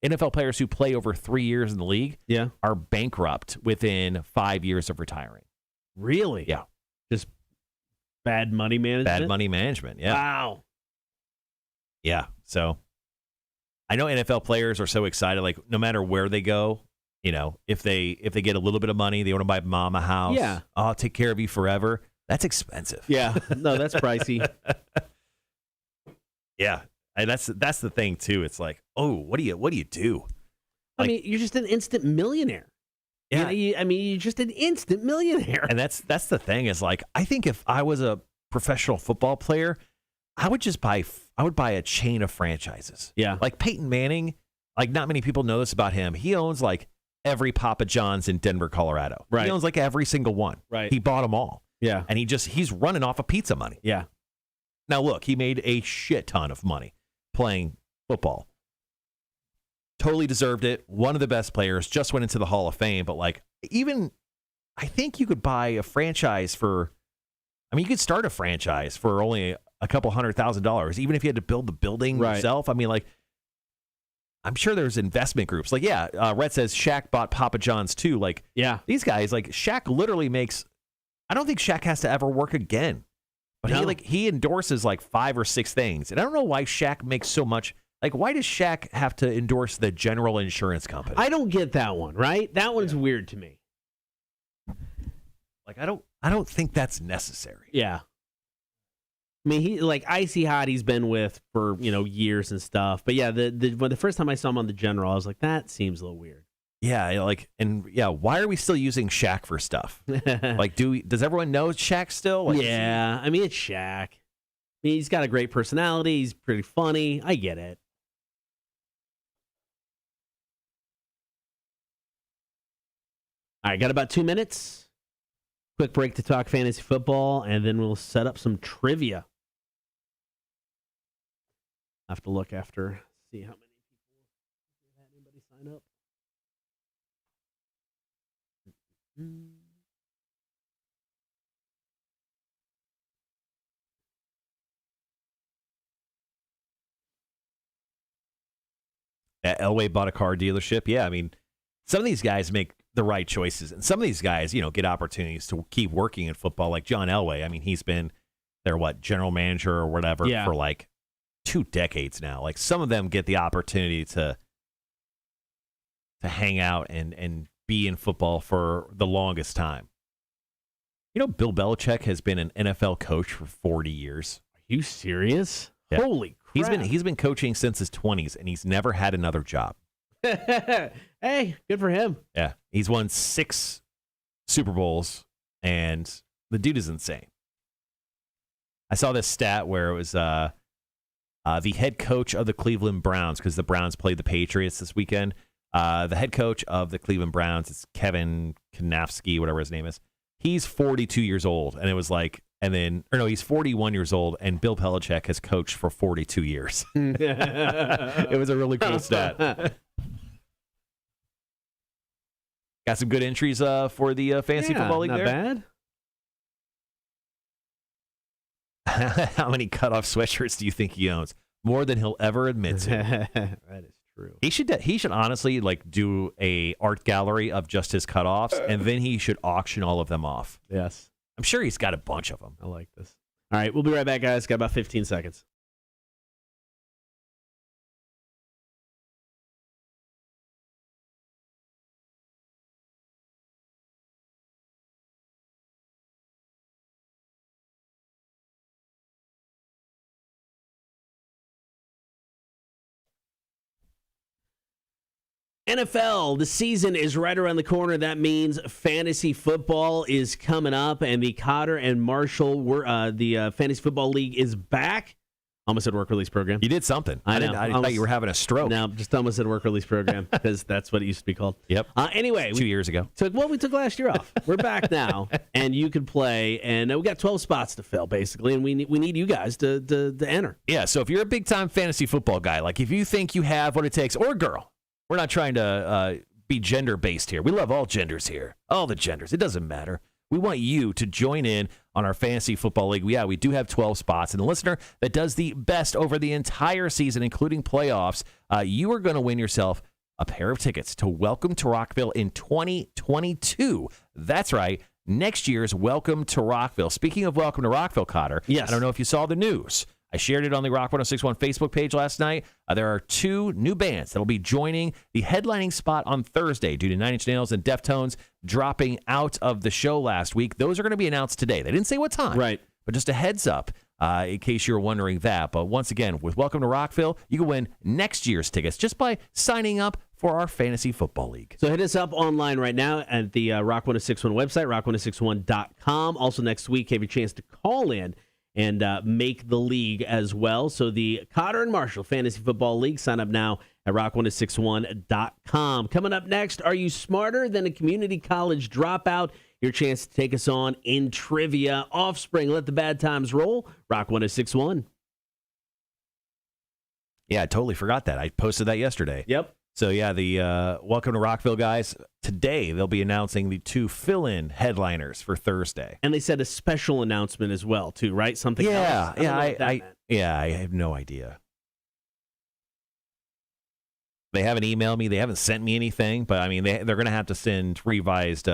NFL players who play over 3 years in the league, are bankrupt within 5 years of retiring. Really? Yeah. Just bad money management. Bad money management. Yeah. Wow. Yeah. So I know NFL players are so excited, like, no matter where they go, if they get a little bit of money, they want to buy mom a house. Yeah. Oh, I'll take care of you forever. That's expensive. Yeah. No, that's pricey. Yeah. And that's the thing too. It's like, oh, what do you do? I mean, you're just an instant millionaire. Yeah. You're just an instant millionaire. And that's the thing is, like, I think if I was a professional football player, I would buy a chain of franchises. Yeah. Like Peyton Manning, like, not many people know this about him. He owns like every Papa John's in Denver, Colorado. Right. He owns like every single one. Right. He bought them all. Yeah. And he's running off of pizza money. Yeah. Now, look, he made a shit ton of money playing football. Totally deserved it. One of the best players, just went into the Hall of Fame. But, like, even I think you could buy a franchise you could start a franchise for only a couple $100,000, even if you had to build the building yourself. I mean, like, I'm sure there's investment groups. Like, Rhett says Shaq bought Papa John's too. Like, these guys, like Shaq literally makes. I don't think Shaq has to ever work again. But he endorses like 5 or 6 things, and I don't know why Shaq makes so much. Like, why does Shaq have to endorse the General Insurance Company? I don't get that one. Right? That one's weird to me. Like, I don't think that's necessary. Yeah. I mean, he like Icy Hot. He's been with for years and stuff. But yeah, the first time I saw him on the General, I was like, that seems a little weird. Yeah, why are we still using Shaq for stuff? Like, does everyone know Shaq still? Like, I mean, it's Shaq. I mean, he's got a great personality. He's pretty funny. I get it. All right, got about 2 minutes. Quick break to talk fantasy football, and then we'll set up some trivia. I have to look after, see how many people had anybody sign up. Elway bought a car dealership. Yeah, I mean, some of these guys make the right choices, and some of these guys, get opportunities to keep working in football. Like John Elway. I mean, he's been their general manager or whatever for like 2 decades now. Like, some of them get the opportunity to hang out and be in football for the longest time. Bill Belichick has been an NFL coach for 40 years. Are you serious? Yeah. Holy crap. He's been coaching since his 20s, and he's never had another job. Hey, good for him. Yeah. He's won 6 Super Bowls, and the dude is insane. I saw this stat where it was the head coach of the Cleveland Browns, because the Browns played the Patriots this weekend. The head coach of the Cleveland Browns, it's Kevin Kanafsky, whatever his name is. He's 42 years old, and it was like, he's 41 years old, and Bill Belichick has coached for 42 years. It was a really cool stat. Got some good entries for the Fantasy Football League there? Not bad. How many cutoff sweatshirts do you think he owns? More than he'll ever admit to. That is true. He should honestly do a art gallery of just his cutoffs, and then he should auction all of them off. Yes. I'm sure he's got a bunch of them. I like this. All right, we'll be right back, guys. Got about 15 seconds. NFL, the season is right around the corner. That means fantasy football is coming up, and the Cotter and Marshall, the Fantasy Football League is back. Almost said work release program. You did something. I know. I thought you were having a stroke. No, just almost said work release program because that's what it used to be called. Yep. Anyway, 2 years ago. We took last year off. We're back now, and you can play. And we got 12 spots to fill, basically, and we need you guys to enter. Yeah. So if you're a big time fantasy football guy, like if you think you have what it takes, or girl, we're not trying to be gender based here. We love all genders here, all the genders. It doesn't matter. We want you to join in on our Fantasy Football League. Yeah, we do have 12 spots. And the listener that does the best over the entire season, including playoffs, you are going to win yourself a pair of tickets to Welcome to Rockville in 2022. That's right. Next year's Welcome to Rockville. Speaking of Welcome to Rockville, Cotter, yes. I don't know if you saw the news. I shared it on the Rock 1061 Facebook page last night. There are 2 new bands that will be joining the headlining spot on Thursday due to 9 Inch Nails and Deftones dropping out of the show last week. Those are going to be announced today. They didn't say what time, right? But just a heads up in case you're wondering that. But once again, with Welcome to Rockville, you can win next year's tickets just by signing up for our Fantasy Football League. So hit us up online right now at the Rock 1061 website, rock1061.com. Also next week, have your chance to call in and make the league as well. So the Cotter and Marshall Fantasy Football League, sign up now at rock1061.com. Coming up next, are you smarter than a community college dropout? Your chance to take us on in trivia. Offspring, let the bad times roll. Rock 1061. Yeah, I totally forgot that. I posted that yesterday. Yep. So, yeah, the Welcome to Rockville guys, today they'll be announcing the 2 fill-in headliners for Thursday. And they said a special announcement as well, too, right? Something else? I have no idea. They haven't emailed me. They haven't sent me anything. But, I mean, they're going to have to send revised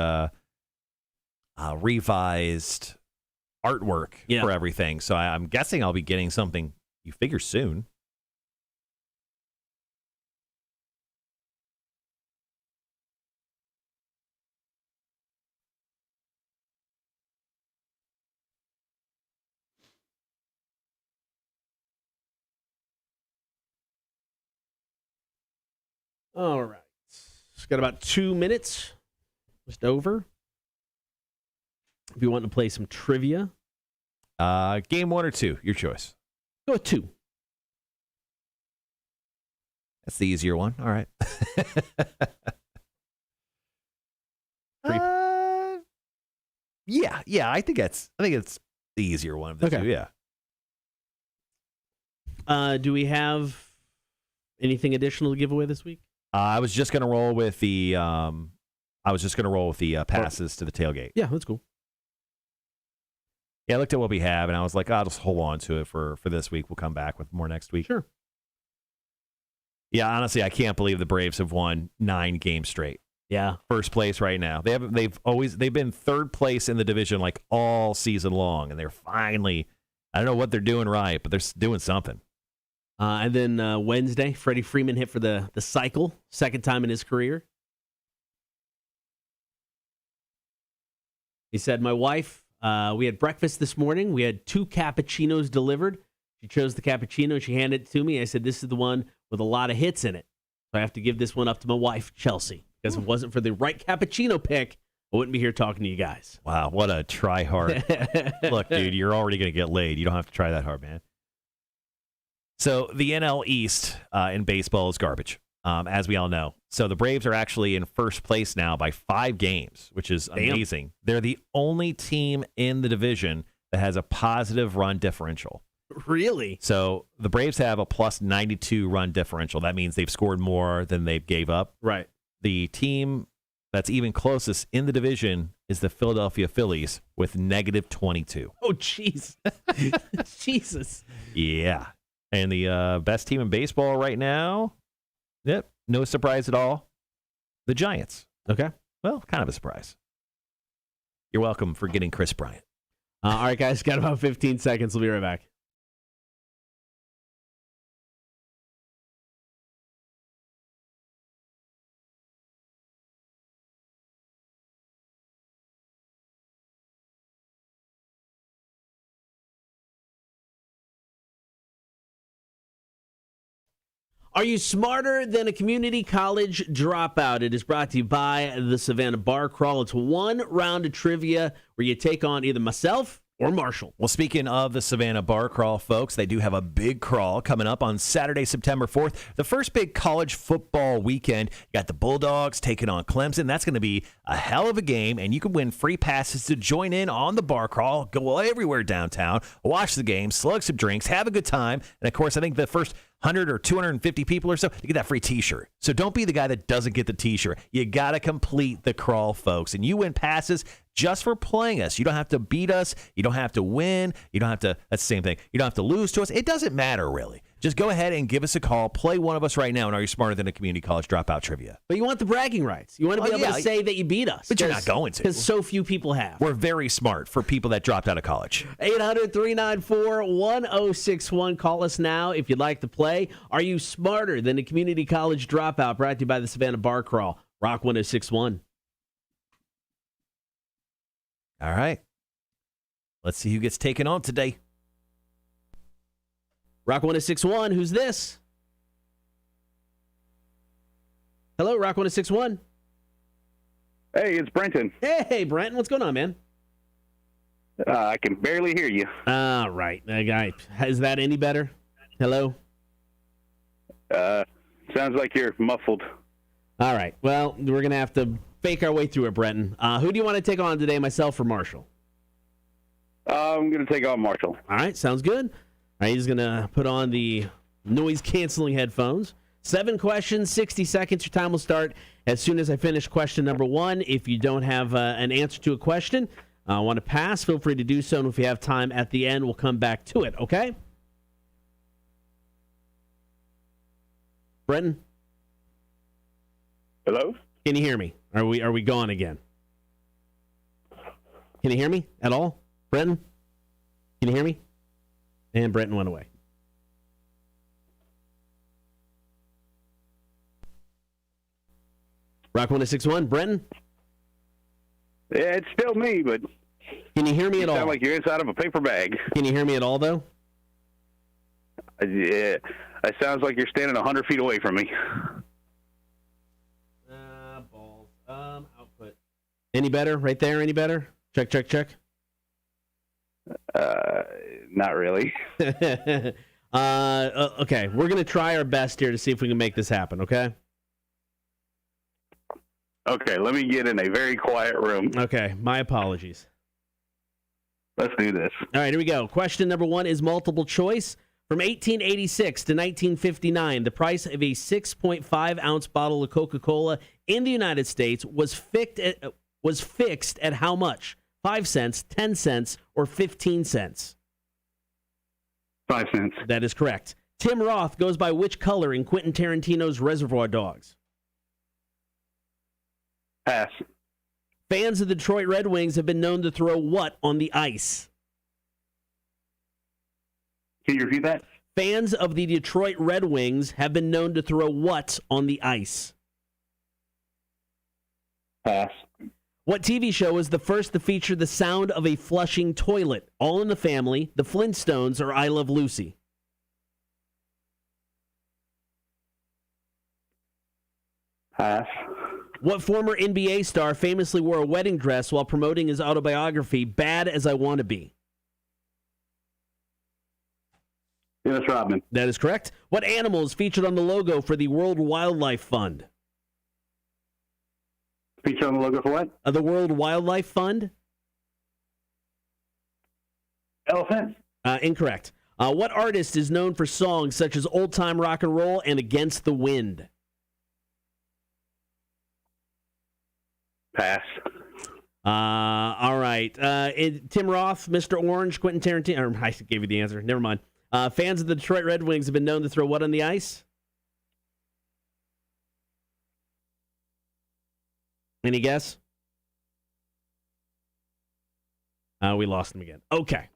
artwork for everything. So I'm guessing I'll be getting something, you figure, soon. All right. It's got about 2 minutes. Just over. If you want to play some trivia. Game 1 or 2, your choice. Go with 2. That's the easier one. All right. Yeah. I think it's the easier one of the two. Yeah. Do we have anything additional to give away this week? I was just gonna roll with the passes to the tailgate. Yeah, that's cool. Yeah, I looked at what we have, and I was like, I'll just hold on to it for this week. We'll come back with more next week. Sure. Yeah, honestly, I can't believe the Braves have won 9 games straight. Yeah, first place right now. They've been third place in the division like all season long, and they're finally, I don't know what they're doing right, but they're doing something. And then Wednesday, Freddie Freeman hit for the cycle, second time in his career. He said, my wife, we had breakfast this morning. We had 2 cappuccinos delivered. She chose the cappuccino. She handed it to me. I said, this is the one with a lot of hits in it. So I have to give this one up to my wife, Chelsea. Because if it wasn't for the right cappuccino pick, I wouldn't be here talking to you guys. Wow, what a try hard. Look, dude, you're already going to get laid. You don't have to try that hard, man. So the NL East in baseball is garbage, as we all know. So the Braves are actually in first place now by 5 games, which is amazing. They're the only team in the division that has a positive run differential. Really? So the Braves have a plus 92 run differential. That means they've scored more than they've gave up. Right. The team that's even closest in the division is the Philadelphia Phillies with negative 22. Oh, jeez. Jesus. Yeah. And the best team in baseball right now, yep, no surprise at all, the Giants. Okay. Well, kind of a surprise. You're welcome for getting Chris Bryant. All right, guys, got about 15 seconds. We'll be right back. Are you smarter than a community college dropout? It is brought to you by the Savannah Bar Crawl. It's one round of trivia where you take on either myself or Marshall. Well, speaking of the Savannah Bar Crawl, folks, they do have a big crawl coming up on Saturday, September 4th. The first big college football weekend. You got the Bulldogs taking on Clemson. That's going to be a hell of a game, and you can win free passes to join in on the bar crawl, go everywhere downtown, watch the game, slug some drinks, have a good time. And, of course, I think the first 100 or 250 people or so, you get that free T-shirt. So don't be the guy that doesn't get the T-shirt. You got to complete the crawl, folks. And you win passes just for playing us. You don't have to beat us. You don't have to win. You don't have to, that's the same thing. You don't have to lose to us. It doesn't matter, really. Just go ahead and give us a call. Play one of us right now, and Are You Smarter Than a Community College Dropout Trivia? But you want the bragging rights. You want to be able to say that you beat us. But you're not going to. Because so few people have. We're very smart for people that dropped out of college. 800-394-1061. Call us now if you'd like to play. Are you smarter than a community college dropout? Brought to you by the Savannah Bar Crawl. Rock 1061. All right. Let's see who gets taken on today. Rock 1061, who's this? Hello, Rock 1061. Hey, it's Brenton. Hey, Brenton, what's going on, man? I can barely hear you. All right, guy. Is that any better? Hello? Sounds like you're muffled. All right, well, we're going to have to fake our way through it, Brenton. Who do you want to take on today, myself or Marshall? I'm going to take on Marshall. All right, sounds good. All right, he's going to put on the noise-canceling headphones. 7 questions, 60 seconds. Your time will start as soon as I finish question number 1. If you don't have an answer to a question, want to pass, feel free to do so. And if we have time at the end, we'll come back to it, okay? Brenton? Hello? Can you hear me? Are we gone again? Can you hear me at all? Brenton? Can you hear me? And Brenton went away. Rock 106.1, Brenton? Yeah, it's still me, but Can you hear me you at all? sound like you're inside of a paper bag. Can you hear me at all, though? Yeah, it sounds like you're standing 100 feet away from me. Balls. Output. Any better? Right there? Any better? Check. Not really. Okay, we're going to try our best here to see if we can make this happen, okay? Okay, let me get in a very quiet room. Okay, my apologies. Let's do this. All right, here we go. Question number 1 is multiple choice. From 1886 to 1959, the price of a 6.5-ounce bottle of Coca-Cola in the United States was fixed at how much? 5 cents, 10 cents, or 15 cents? 5 cents. That is correct. Tim Roth goes by which color in Quentin Tarantino's Reservoir Dogs? Pass. Fans of the Detroit Red Wings have been known to throw what on the ice? Can you repeat that? Fans of the Detroit Red Wings have been known to throw what on the ice? Pass. What TV show was the first to feature the sound of a flushing toilet? All in the Family, The Flintstones, or I Love Lucy? Pass. What former NBA star famously wore a wedding dress while promoting his autobiography, Bad as I Want to Be? Dennis Rodman. That is correct. What animal is featured on the logo for the World Wildlife Fund? Feature on the logo for what? The World Wildlife Fund? Elephant. Incorrect. What artist is known for songs such as Old Time Rock and Roll and Against the Wind? Pass. All right. Tim Roth, Mr. Orange, Quentin Tarantino. I gave you the answer. Never mind. Fans of the Detroit Red Wings have been known to throw what on the ice? Any guess? We lost him again. Okay.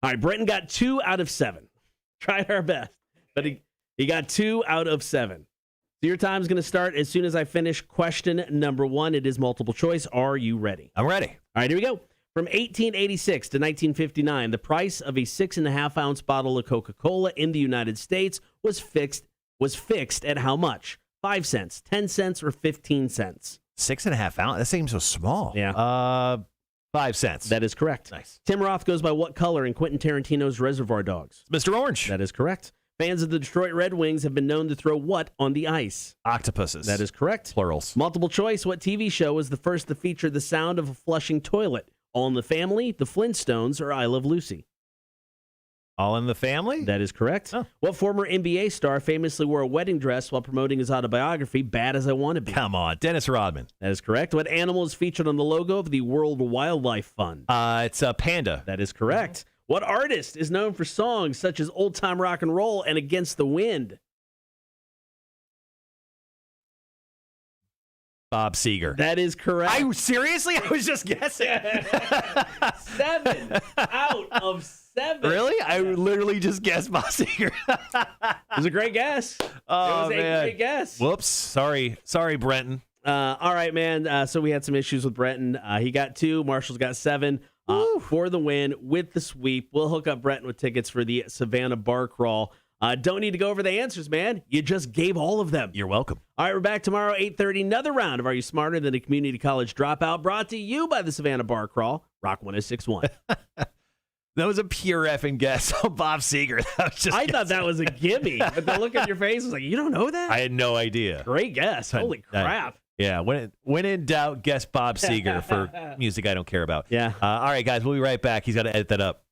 All right, Brenton got 2 out of 7. Tried our best, but he got 2 out of 7. So your time's going to start as soon as I finish question number 1. It is multiple choice. Are you ready? I'm ready. All right, here we go. From 1886 to 1959, the price of a 6.5-ounce bottle of Coca-Cola in the United States was fixed at how much? 5 cents, 10 cents, or 15 cents? 6.5 ounce. That seems so small. Yeah. 5 cents. That is correct. Nice. Tim Roth goes by what color in Quentin Tarantino's Reservoir Dogs? Mr. Orange. That is correct. Fans of the Detroit Red Wings have been known to throw what on the ice? Octopuses. That is correct. Plurals. Multiple choice. What TV show was the first to feature the sound of a flushing toilet? All in the Family, The Flintstones, or I Love Lucy? All in the Family? That is correct. Oh. What former NBA star famously wore a wedding dress while promoting his autobiography, Bad as I Want to Be? Come on. Dennis Rodman. That is correct. What animal is featured on the logo of the World Wildlife Fund? It's a panda. That is correct. What artist is known for songs such as Old Time Rock and Roll and Against the Wind? Bob Seger. That is correct. Seriously? I was just guessing. 7 out of 7. Really? I literally just guessed Bob Seger. It was a great guess. Oh, it was man. a great guess. Whoops. Sorry, Brenton. All right, man. So we had some issues with Brenton. He got 2. Marshall's got 7 for the win with the sweep. We'll hook up Brenton with tickets for the Savannah Bar Crawl. Don't need to go over the answers, man. You just gave all of them. You're welcome. All right, we're back tomorrow, 8:30. Another round of Are You Smarter Than a Community College Dropout, brought to you by the Savannah Bar Crawl, Rock 106.1. That was a pure effing guess on Bob Seger. I thought that was a gimme, but the look on your face was like, you don't know that? I had no idea. Great guess. Holy crap. Yeah, when in doubt, guess Bob Seger for music I don't care about. Yeah. All right, guys, we'll be right back. He's got to edit that up.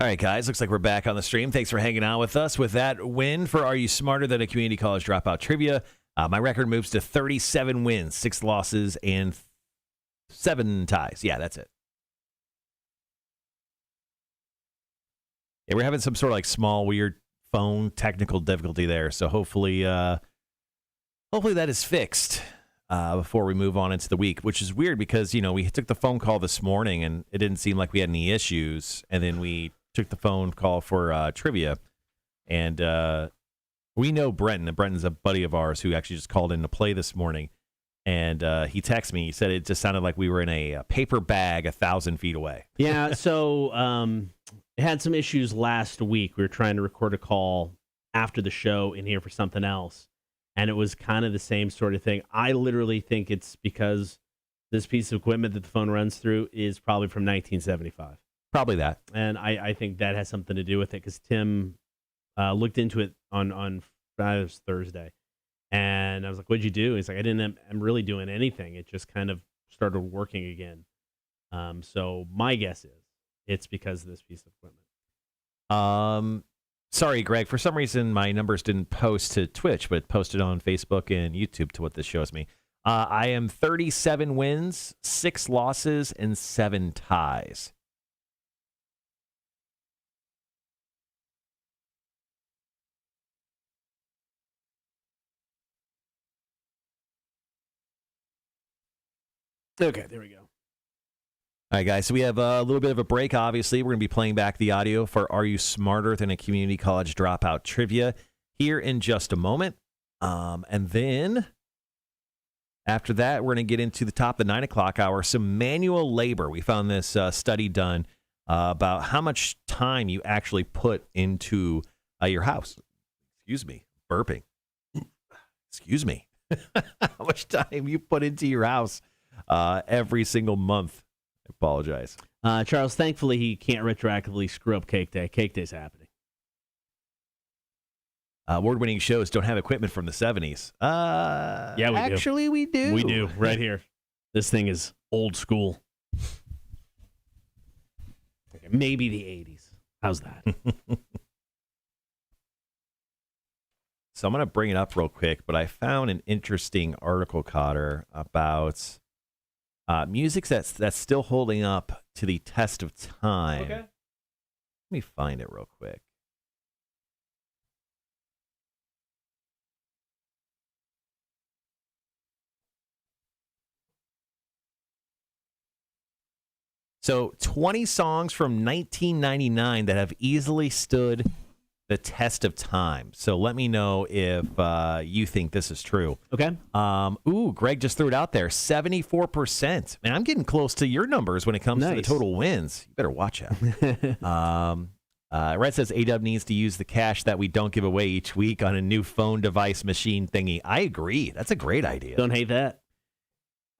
All right, guys, looks like we're back on the stream. Thanks for hanging out with us. With that win for Are You Smarter Than a Community College Dropout Trivia, my record moves to 37 wins, 6 losses, and 7 ties. Yeah, that's it. Yeah, we're having some sort of like small, weird phone technical difficulty there. So hopefully that is fixed before we move on into the week, which is weird because, we took the phone call this morning and it didn't seem like we had any issues. And then we took the phone call for trivia. And we know Brenton, and Brenton's a buddy of ours who actually just called in to play this morning. And he texted me. He said it just sounded like we were in a paper bag 1,000 feet away. Yeah, so it had some issues last week. We were trying to record a call after the show in here for something else, and it was kind of the same sort of thing. I literally think it's because this piece of equipment that the phone runs through is probably from 1975. Probably that. And I think that has something to do with it because Tim looked into it on Friday, it was Thursday. And I was like, what'd you do? He's like, I'm really doing anything. It just kind of started working again. So my guess is it's because of this piece of equipment. Sorry, Greg. For some reason, my numbers didn't post to Twitch, but it posted on Facebook and YouTube to what this shows me. I am 37 wins, 6 losses, and 7 ties. Okay, there we go. All right, guys, so we have a little bit of a break, obviously. We're going to be playing back the audio for Are You Smarter Than a Community College Dropout Trivia here in just a moment. And then after that, we're going to get into the top of the 9 o'clock hour, some manual labor. We found this study done about how much time you actually put into your house. Excuse me, burping. Excuse me. How much time you put into your house every single month. I apologize. Charles, thankfully, he can't retroactively screw up Cake Day. Cake Day's happening. Award-winning shows don't have equipment from the 70s. Yeah, we do. Actually, we do. We do, right here. This thing is old school. Okay, maybe the 80s. How's that? So I'm going to bring it up real quick, but I found an interesting article, Cotter, about music that's still holding up to the test of time. Okay. Let me find it real quick. So 20 songs from 1999 that have easily stood the test of time. So let me know if you think this is true. Okay. Greg just threw it out there. 74%. Man, I'm getting close to your numbers when it comes to the total wins. You better watch out. Red says A-Dub needs to use the cash that we don't give away each week on a new phone device machine thingy. I agree. That's a great idea. Don't hate that.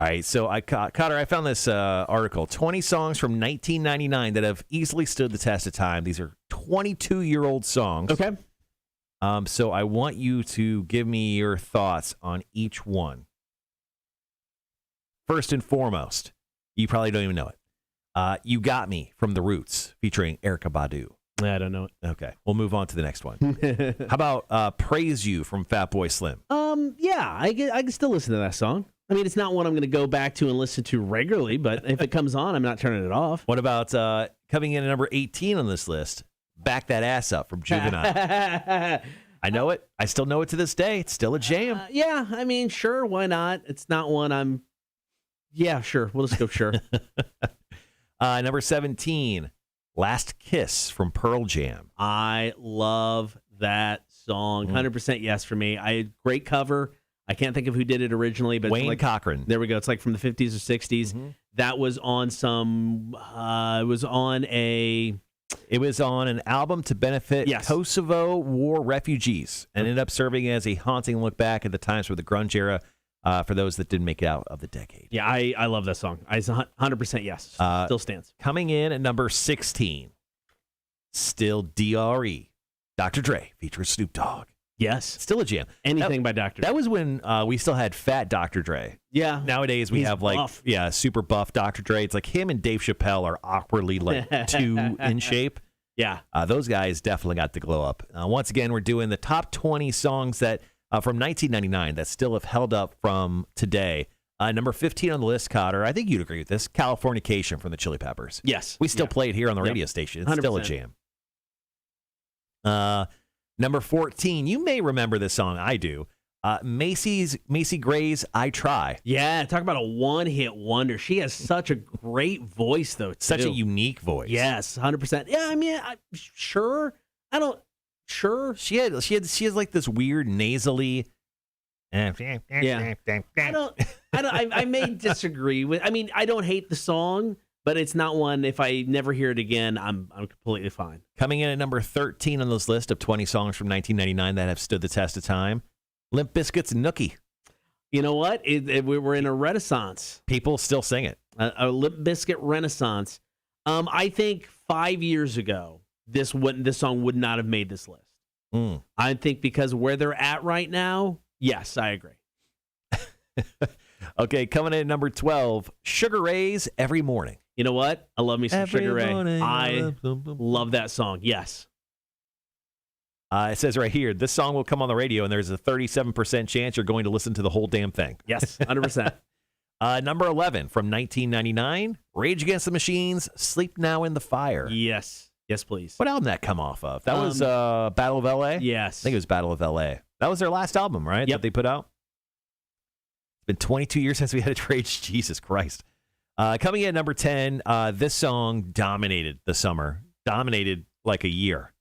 All right, so Cotter, I found this article, 20 songs from 1999 that have easily stood the test of time. These are 22-year-old songs. Okay. So I want you to give me your thoughts on each one. First and foremost, you probably don't even know it. You Got Me from The Roots, featuring Erykah Badu. I don't know it. Okay, we'll move on to the next one. How about Praise You from Fatboy Slim? Yeah, I can still listen to that song. I mean, it's not one I'm going to go back to and listen to regularly, but if it comes on, I'm not turning it off. What about coming in at number 18 on this list, Back That Ass Up from Juvenile? I know it. I still know it to this day. It's still a jam. Yeah, I mean, sure, why not? It's not one I'm... Yeah, sure. We'll just go sure. Number 17, Last Kiss from Pearl Jam. I love that song. 100% yes for me. Great cover. I can't think of who did it originally, but Wayne Cochran. There we go. It's like from the 50s or 60s. Mm-hmm. That was on some. It was on an album to benefit Kosovo War refugees, and ended up serving as a haunting look back at the times for the grunge era. For those that didn't make it out of the decade. Yeah, I love that song. 100% yes. Still stands. Coming in at number 16, still DRE, Dr. Dre features Snoop Dogg. Yes. Still a jam. Anything by Dr. Dre. That was when we still had fat Dr. Dre. Yeah. Nowadays we have buff. Super buff Dr. Dre. It's like him and Dave Chappelle are awkwardly like two in shape. Yeah. Those guys definitely got the glow up. Once again, we're doing the top 20 songs that from 1999 that still have held up from today. Number 15 on the list, Cotter, I think you'd agree with this, Californication from the Chili Peppers. Yes. We still play it here on the radio station. It's 100%. still a jam. Number 14, you may remember this song. I do. Macy Gray's I Try. Yeah, talk about a one-hit wonder. She has such a great voice, though, too. Such a unique voice. Yes, 100%. Yeah, I mean, sure. She has like this weird nasally. Yeah. I may disagree with. I mean, I don't hate the song, but it's not one. If I never hear it again, I'm completely fine. Coming in at number 13 on this list of 20 songs from 1999 that have stood the test of time, Limp Bizkit's Nookie. You know what? We're in a renaissance. People still sing it. A Limp Bizkit renaissance. I think 5 years ago, this song would not have made this list. I think because where they're at right now, yes, I agree. Okay, coming in at number 12, Sugar Ray's Every Morning. You know what? I love me some Every Sugar Ray. morning, I love that song. Yes. It says right here, this song will come on the radio, and there's a 37% chance you're going to listen to the whole damn thing. Yes, 100%. Number 11 from 1999, Rage Against the Machine's Sleep Now in the Fire. Yes. Yes, please. What album did that come off of? That was Battle of L.A.? Yes. I think it was Battle of L.A. That was their last album, right? Yep. That they put out? It's been 22 years since we had a Rage. Jesus Christ. Coming in at number 10, this song dominated the summer. Dominated like a year.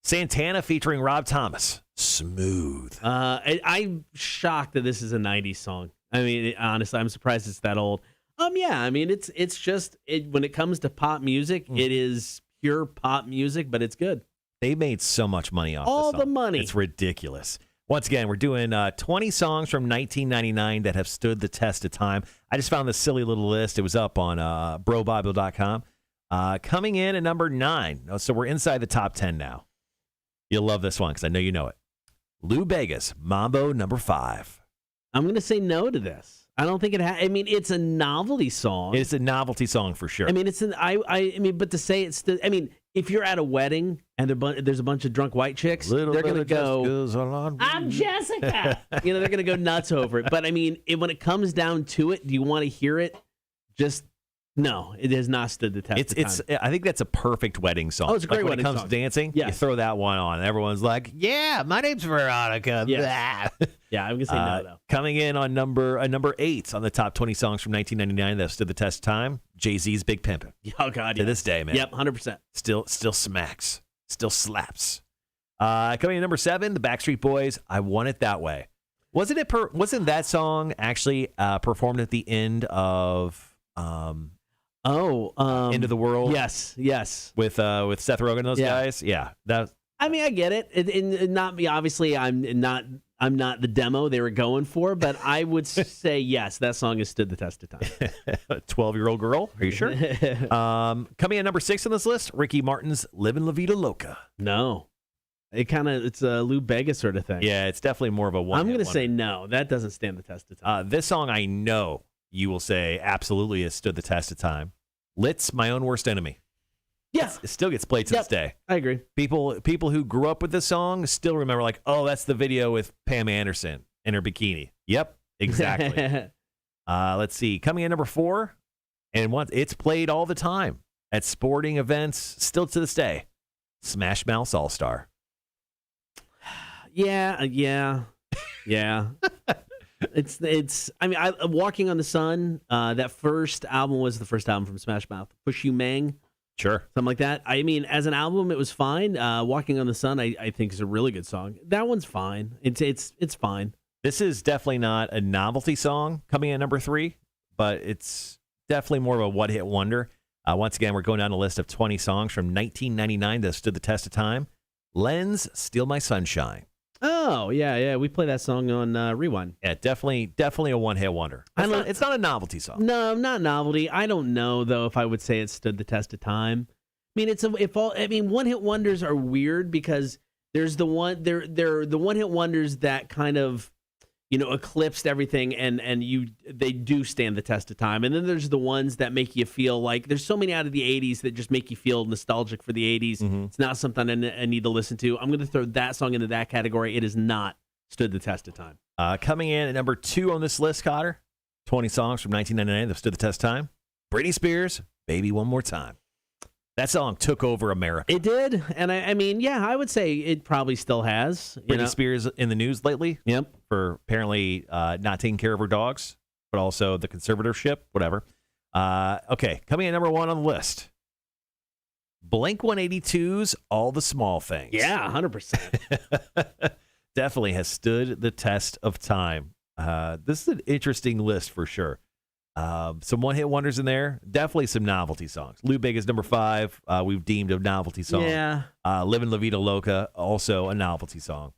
Santana featuring Rob Thomas. Smooth. I'm shocked that this is a 90s song. I mean, honestly, I'm surprised it's that old. Yeah, I mean, it's just when it comes to pop music, it is pure pop music, but it's good. They made so much money off all this song. the money. It's ridiculous. Once again, we're doing 20 songs from 1999 that have stood the test of time. I just found this silly little list. It was up on brobible.com. Coming in at number 9. So we're inside the top 10 now. You'll love this one because I know you know it. Lou Bega's Mambo number 5. I'm going to say no to this. I don't think it I mean, it's a novelty song. It's a novelty song for sure. I mean, I mean, but to say it's I mean, if you're at a wedding and there's a bunch of drunk white chicks, they're going to go, I'm Jessica. They're going to go nuts over it. But I mean, when it comes down to it, do you want to hear it? Just no, it has not stood the test of time. I think that's a perfect wedding song. Oh, it's a great wedding song. When it comes song. to dancing, yes. You throw that one on, and everyone's like, yeah, my name's Veronica. Yes. Yeah, I'm going to say no, though. Coming in on number 8 on the top 20 songs from 1999 that stood the test of time, Jay-Z's Big Pimpin'. Oh, God, To this day, man. Yep, 100%. Still smacks. Still slaps. Coming in number 7, the Backstreet Boys, I Want It That Way. Wasn't that song actually performed at the end of... End of the World. Yes. With Seth Rogen and those guys. Yeah. I mean, I get it. Not me. Obviously, I'm not the demo they were going for, but I would say yes, that song has stood the test of time. 12-year-old girl. Are you sure? Coming in number 6 on this list, Ricky Martin's "Livin' La Vida Loca." No, it's a Lou Bega sort of thing. Yeah, it's definitely more of a one. I'm going to say no. That doesn't stand the test of time. This song, I know you will say absolutely has stood the test of time. Lit's "My Own Worst Enemy." Yeah, it still gets played to this day. I agree. People who grew up with this song still remember, like, oh, that's the video with Pam Anderson in her bikini. Yep, exactly. Let's see. Coming in number 4, and it's played all the time at sporting events, still to this day. Smash Mouth's All Star. Yeah. It's. I mean, Walking on the Sun. That first album was the first album from Smash Mouth. Push You Mang. Sure. Something like that. I mean, as an album, it was fine. Walking on the Sun, I think, is a really good song. That one's fine. It's fine. This is definitely not a novelty song coming in at number 3, but it's definitely more of a one-hit wonder. Once again, we're going down a list of 20 songs from 1999 that stood the test of time. Len's "Steal My Sunshine." Oh, yeah. We play that song on Rewind. Yeah, definitely a one-hit wonder. It's not a novelty song. No, not novelty. I don't know though if I would say it stood the test of time. I mean, one-hit wonders are weird because there's the one hit wonders that kind of, eclipsed everything, and they do stand the test of time. And then there's the ones that make you feel like there's so many out of the 80s that just make you feel nostalgic for the 80s. It's not something I need to listen to. I'm going to throw that song into that category. It has not stood the test of time. Coming in at number 2 on this list, Cotter, 20 songs from 1999 that stood the test of time. Britney Spears, Baby One More Time. That song took over America. It did. And I mean, yeah, I would say it probably still has. Britney Spears in the news lately. Yep. For apparently not taking care of her dogs, but also the conservatorship, whatever. Okay, coming in number 1 on the list. Blink-182's All the Small Things. Yeah, 100%. Definitely has stood the test of time. This is an interesting list for sure. Some one-hit wonders in there. Definitely some novelty songs. Lou Big is number 5. We've deemed a novelty song. Yeah. Livin' La Vida Loca, also a novelty song.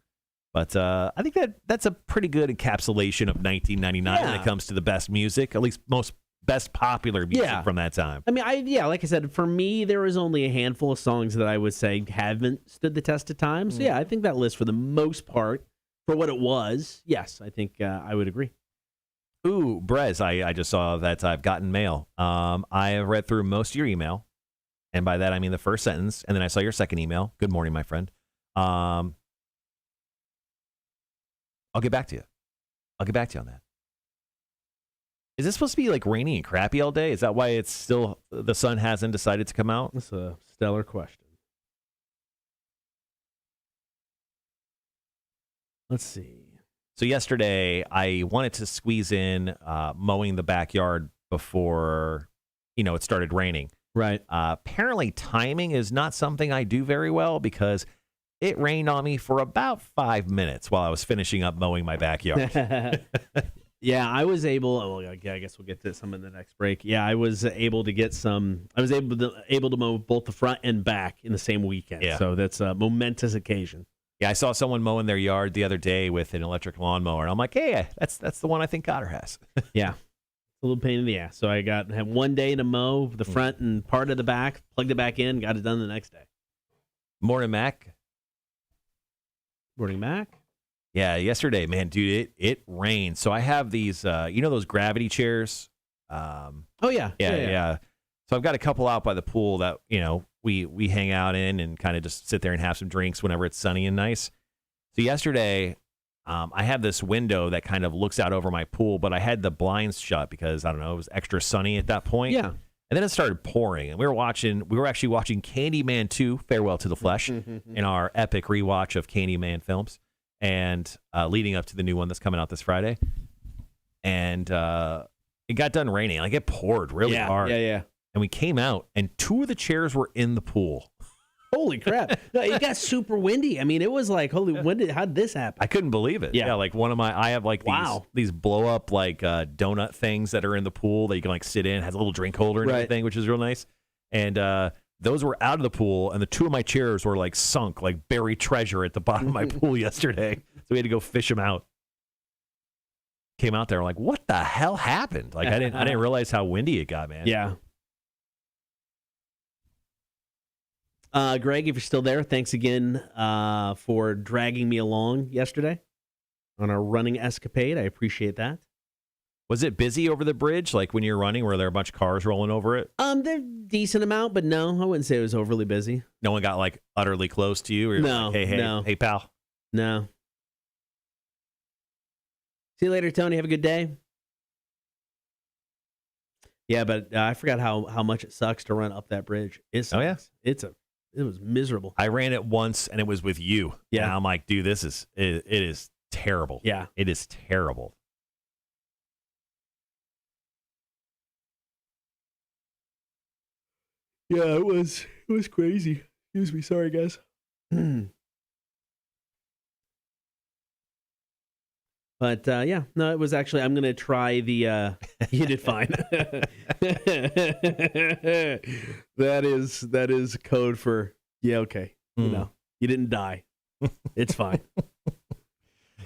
But I think that's a pretty good encapsulation of 1999 when it comes to the best music, at least best popular music from that time. I mean, like I said, for me, there was only a handful of songs that I would say haven't stood the test of time. So, yeah, I think that list, for the most part, for what it was, yes, I think I would agree. Ooh, Brez, I just saw that I've gotten mail. I have read through most of your email, and by that I mean the first sentence, and then I saw your second email. Good morning, my friend. I'll get back to you. I'll get back to you on that. Is this supposed to be like rainy and crappy all day? Is that why it's still the sun hasn't decided to come out? That's a stellar question. Let's see. So yesterday, I wanted to squeeze in mowing the backyard before, it started raining. Right. Apparently, timing is not something I do very well because it rained on me for about 5 minutes while I was finishing up mowing my backyard. Yeah, I was able. Well, I guess we'll get to some in the next break. Yeah, I was able to get some. I was able to mow both the front and back in the same weekend. Yeah. So that's a momentous occasion. Yeah, I saw someone mowing their yard the other day with an electric lawnmower, and I'm like, hey, that's the one I think Cotter has. Yeah, a little pain in the ass. So I had one day to mow the front and part of the back, plugged it back in, got it done the next day. Morning, Mac. Morning, Mac. Yeah, yesterday, man, dude, it rained. So I have these, those gravity chairs. Oh yeah. So I've got a couple out by the pool that we hang out in and kind of just sit there and have some drinks whenever it's sunny and nice. So yesterday, I have this window that kind of looks out over my pool, but I had the blinds shut because I don't know, it was extra sunny at that point. Yeah. And then it started pouring, and we were actually watching Candyman 2, Farewell to the Flesh, in our epic rewatch of Candyman films, and leading up to the new one that's coming out this Friday. And it got done raining. Like, it poured really hard. Yeah. And we came out, and 2 of the chairs were in the pool. Holy crap. No, it got super windy. I mean, it was like, how did this happen? I couldn't believe it. Yeah, like I have like these blow up like donut things that are in the pool that you can like sit in. It has a little drink holder and everything, which is real nice. And those were out of the pool, and the 2 of my chairs were like sunk, like buried treasure at the bottom of my pool yesterday. So we had to go fish them out. Came out there like, what the hell happened? Like I didn't realize how windy it got, man. Yeah. Greg, if you're still there, thanks again for dragging me along yesterday on our running escapade. I appreciate that. Was it busy over the bridge? Like when you're running, were there a bunch of cars rolling over it? They're decent amount, but no, I wouldn't say it was overly busy. No one got like utterly close to you? Or No, like, hey, pal. No. See you later, Tony. Have a good day. Yeah, but I forgot how much it sucks to run up that bridge. It sucks. It was miserable. I ran it once, and it was with you. Yeah. And I'm like, dude, it is terrible. Yeah. It is terrible. Yeah, it was crazy. Excuse me. Sorry, guys. But no, it was actually. I'm gonna try the. You did fine. That is code for okay. You you didn't die. It's fine.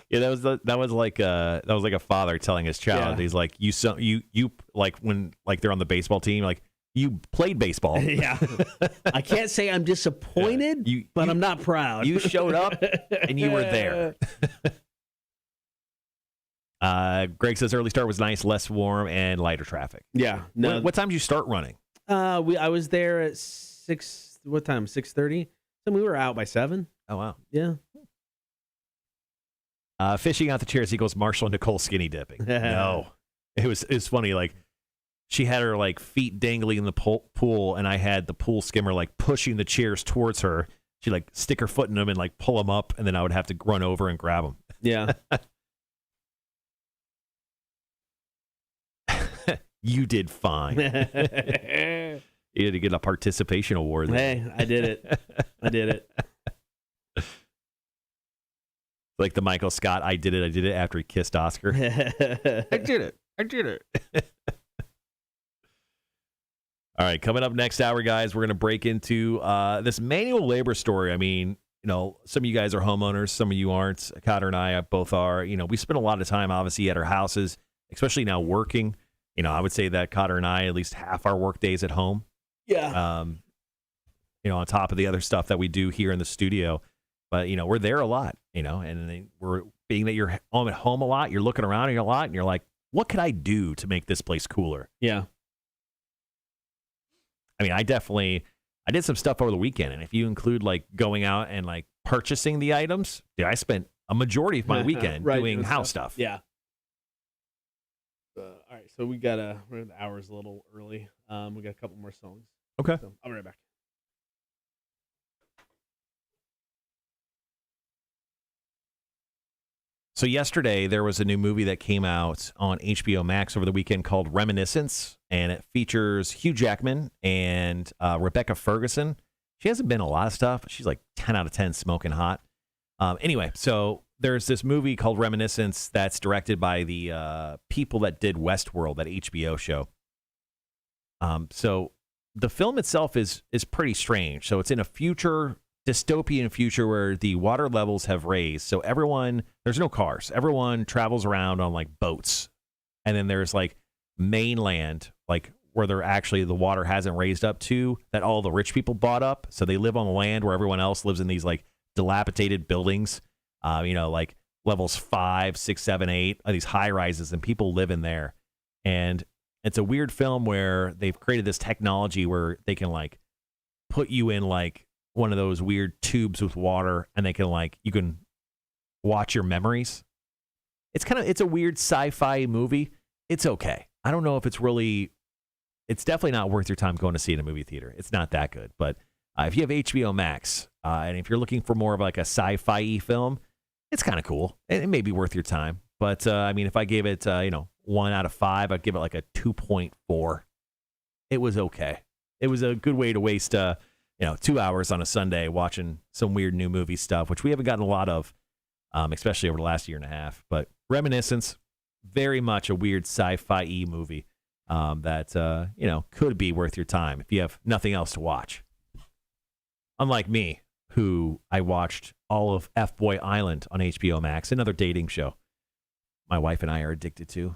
Yeah, that was like a father telling his child. Yeah. He's like, you like when like they're on the baseball team, like you played baseball. Yeah, I can't say I'm disappointed, but I'm not proud. You showed up and you were there. Greg says early start was nice, less warm, and lighter traffic. Yeah. No. What time did you start running? I was there at 6. What time? 6:30. So we were out by 7. Oh wow. Yeah. Fishing out the chairs equals Marshall and Nicole skinny dipping. No, it was funny. Like she had her like feet dangling in the pool, and I had the pool skimmer like pushing the chairs towards her. She'd like stick her foot in them and like pull them up, and then I would have to run over and grab them. Yeah. You did fine. You had to get a participation award. Hey, I did it. I did it. Like the Michael Scott, I did it after he kissed Oscar. I did it. All right, coming up next hour, guys, we're going to break into this manual labor story. I mean, some of you guys are homeowners, some of you aren't. Cotter and I both are. We spend a lot of time, obviously, at our houses, especially now working. I would say that Cotter and I, at least half our work days at home. Yeah. On top of the other stuff that we do here in the studio. But, we're there a lot, we're being that you're home at home a lot, you're looking around a lot, and you're like, what could I do to make this place cooler? Yeah. I mean, I did some stuff over the weekend, and if you include like going out and like purchasing the items, I spent a majority of my weekend doing house stuff. Yeah. All right, so the hour's a little early. We got a couple more songs. Okay. So I'll be right back. So yesterday, there was a new movie that came out on HBO Max over the weekend called Reminiscence, and it features Hugh Jackman and Rebecca Ferguson. She hasn't been in a lot of stuff, but she's like 10 out of 10 smoking hot. Anyway, so there's this movie called Reminiscence that's directed by the people that did Westworld, that HBO show. So the film itself is pretty strange. So it's in a dystopian future where the water levels have raised. So there's no cars. Everyone travels around on like boats. And then there's like mainland, like where the water hasn't raised up to, that all the rich people bought up. So they live on the land where everyone else lives in these like dilapidated buildings, like levels 5, 6, 7, 8, these high rises, and people live in there. And it's a weird film where they've created this technology where they can like put you in like one of those weird tubes with water, and they can you can watch your memories. It's a weird sci-fi movie. It's okay. I don't know if it's definitely not worth your time going to see it in a movie theater. It's not that good. But if you have HBO Max, and if you're looking for more of like a sci-fi film, it's kind of cool. It may be worth your time. But I mean, if I gave it 1 out of 5, I'd give it like a 2.4. It was okay. It was a good way to waste 2 hours on a Sunday watching some weird new movie stuff, which we haven't gotten a lot of, especially over the last year and a half. But Reminiscence, very much a weird sci-fi movie that could be worth your time if you have nothing else to watch. Unlike me, who I watched all of F-Boy Island on HBO Max, another dating show my wife and I are addicted to.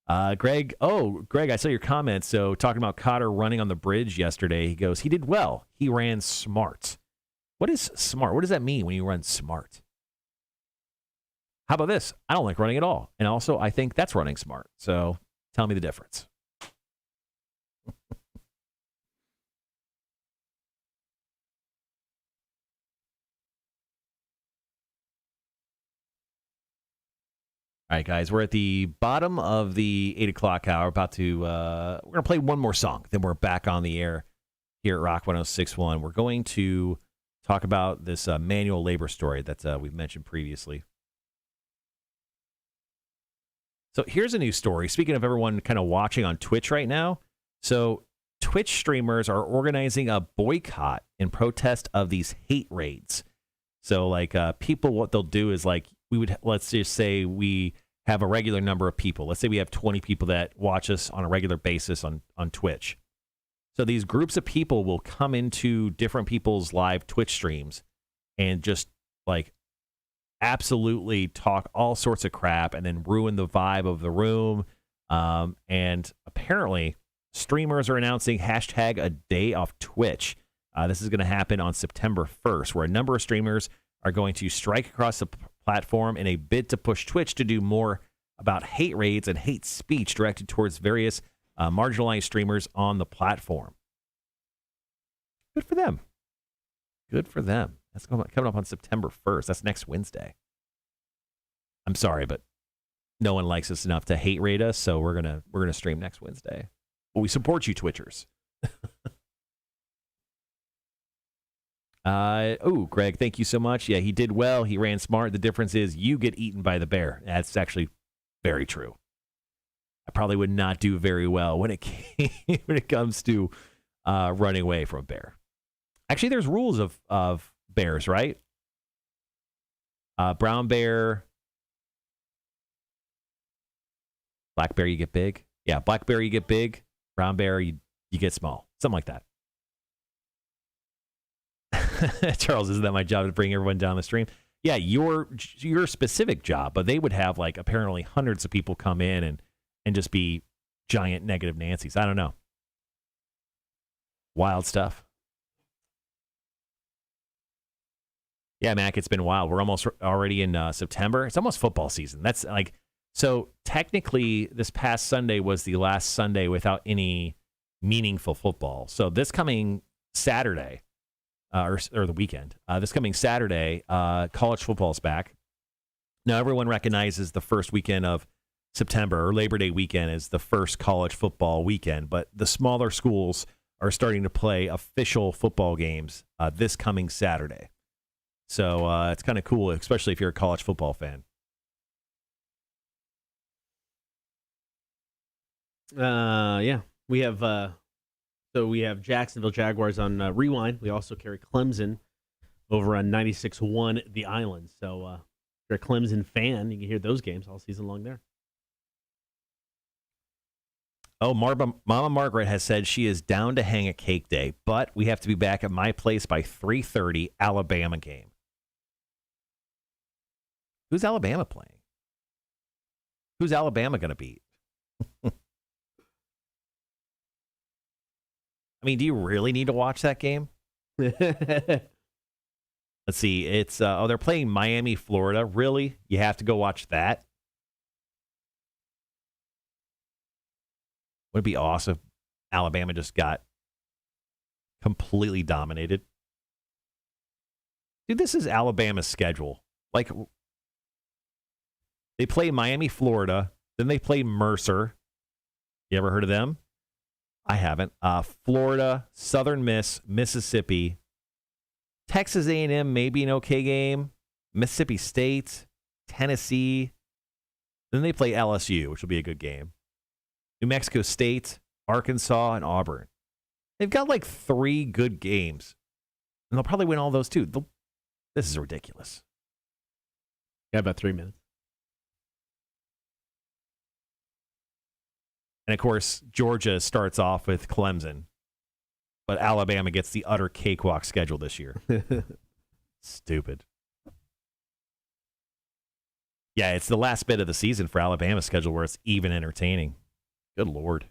Greg, I saw your comment. So talking about Cotter running on the bridge yesterday, he goes, he did well. He ran smart. What is smart? What does that mean when you run smart? How about this? I don't like running at all. And also, I think that's running smart. So tell me the difference. All right, guys, we're at the bottom of the 8 o'clock hour. We're going to play one more song. Then we're back on the air here at Rock 106.1. We're going to talk about this manual labor story that we've mentioned previously. So here's a new story. Speaking of everyone kind of watching on Twitch right now, so Twitch streamers are organizing a boycott in protest of these hate raids. So people, what they'll do is let's just say we have a regular number of people. Let's say we have 20 people that watch us on a regular basis on Twitch. So these groups of people will come into different people's live Twitch streams and just absolutely talk all sorts of crap and then ruin the vibe of the room. And apparently streamers are announcing #a day off Twitch. This is going to happen on September 1st, where a number of streamers are going to strike across the platform in a bid to push Twitch to do more about hate raids and hate speech directed towards various marginalized streamers on the platform. Good for them. Good for them. That's coming up on September 1st. That's next Wednesday. I'm sorry, but no one likes us enough to hate raid us, so we're gonna stream next Wednesday. But we support you, Twitchers. Greg, thank you so much. Yeah, he did well. He ran smart. The difference is you get eaten by the bear. That's actually very true. I probably would not do very well when it comes to running away from a bear. Actually, there's rules of bears, right? Brown bear, black bear, you get big. Yeah, black bear, you get big. Brown bear, you get small. Something like that. Charles, isn't that my job to bring everyone down the stream? Yeah, your specific job, but they would have like apparently hundreds of people come in and just be giant negative Nancy's. I don't know. Wild stuff. Yeah, Mac, it's been wild. We're almost already in September. It's almost football season. That's like, so technically this past Sunday was the last Sunday without any meaningful football. So this coming Saturday, or the weekend, this coming Saturday, college football is back. Now everyone recognizes the first weekend of September, or Labor Day weekend, is the first college football weekend, but the smaller schools are starting to play official football games this coming Saturday. So it's kind of cool, especially if you're a college football fan. Yeah, we have Jacksonville Jaguars on Rewind. We also carry Clemson over on 96.1 The Island. So if you're a Clemson fan, you can hear those games all season long there. Oh, Mama Margaret has said she is down to hang a cake day, but we have to be back at my place by 3:30 Alabama game. Who's Alabama playing? Who's Alabama going to beat? I mean, do you really need to watch that game? Let's see. It's they're playing Miami, Florida. Really? You have to go watch that? Would it be awesome if Alabama just got completely dominated? Dude, this is Alabama's schedule. Like, they play Miami, Florida. Then they play Mercer. You ever heard of them? I haven't. Florida, Southern Miss, Mississippi, Texas A&M, maybe an okay game. Mississippi State, Tennessee. Then they play LSU, which will be a good game. New Mexico State, Arkansas, and Auburn. They've got like 3 good games, and they'll probably win all those too. This is ridiculous. Got about 3 minutes. And, of course, Georgia starts off with Clemson, but Alabama gets the utter cakewalk schedule this year. Stupid. Yeah, it's the last bit of the season for Alabama's schedule where it's even entertaining. Good Lord.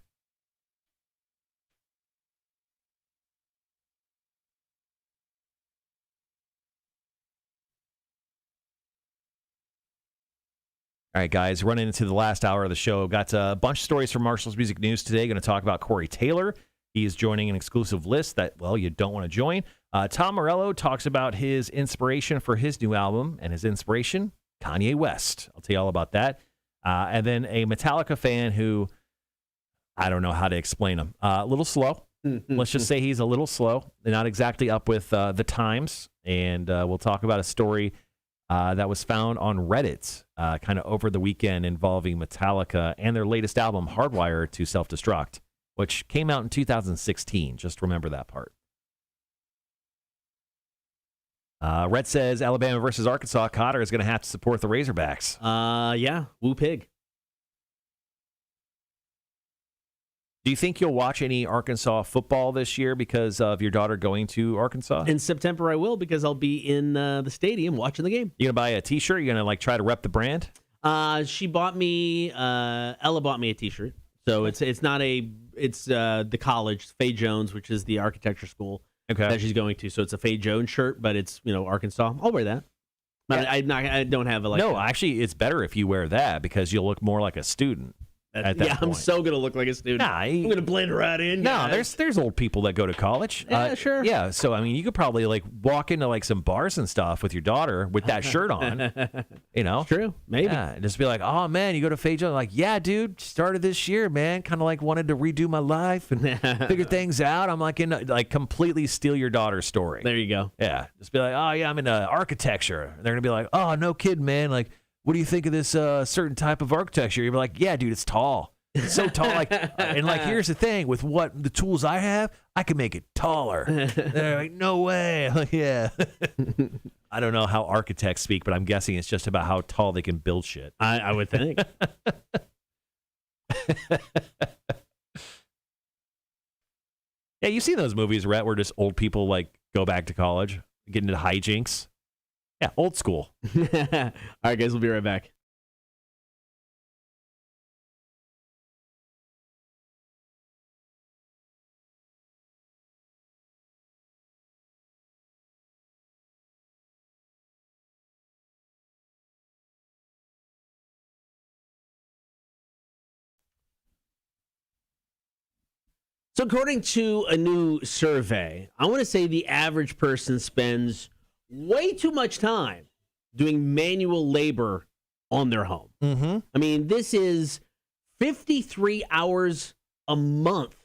All right, guys, running into the last hour of the show. Got a bunch of stories from Marshall's Music News today. Going to talk about Corey Taylor. He is joining an exclusive list that, well, you don't want to join. Tom Morello talks about his inspiration for his new album, and his inspiration, Kanye West. I'll tell you all about that. And then a Metallica fan who, I don't know how to explain him. A little slow. Let's just say he's a little slow. Not exactly up with the times. And we'll talk about a story that was found on Reddit kind of over the weekend involving Metallica and their latest album, Hardwired to Self-Destruct, which came out in 2016. Just remember that part. Rhett says Alabama versus Arkansas. Cotter is going to have to support the Razorbacks. Yeah, woo pig. Do you think you'll watch any Arkansas football this year because of your daughter going to Arkansas? In September, I will, because I'll be in the stadium watching the game. You gonna buy a T-shirt? You gonna like try to rep the brand? She bought me. Ella bought me a T-shirt. So it's the college, Faye Jones, which is the architecture school that she's going to. So it's a Faye Jones shirt, but it's Arkansas. I'll wear that. But I don't have a No, actually, it's better if you wear that because you'll look more like a student. At that I'm point. so gonna look like a student. Nah, I'm gonna blend right in. No, guys. there's old people that go to college. Yeah, sure. Yeah, so I mean, you could probably like walk into like some bars and stuff with your daughter with that shirt on. You know, True, maybe. Yeah, and just be like, oh man, you go to Phaedra? Like, yeah, dude, started this year, man. Kind of like wanted to redo my life and figure things out. I'm like like completely steal your daughter's story. There you go. Yeah, just be like, oh yeah, I'm into architecture. And they're gonna be like, oh no, kid, man. Like, what do you think of this certain type of architecture? You're like, yeah, dude, it's tall. It's so tall, and here's the thing: with what the tools I have, I can make it taller. They're like, no way, like, yeah. I don't know how architects speak, but I'm guessing it's just about how tall they can build shit. I would think. Yeah, you see those movies, Rhett, where just old people like go back to college, get into hijinks. Yeah, old school. All right, guys, we'll be right back. So according to a new survey, I want to say the average person spends way too much time doing manual labor on their home. Mm-hmm. I mean, this is 53 hours a month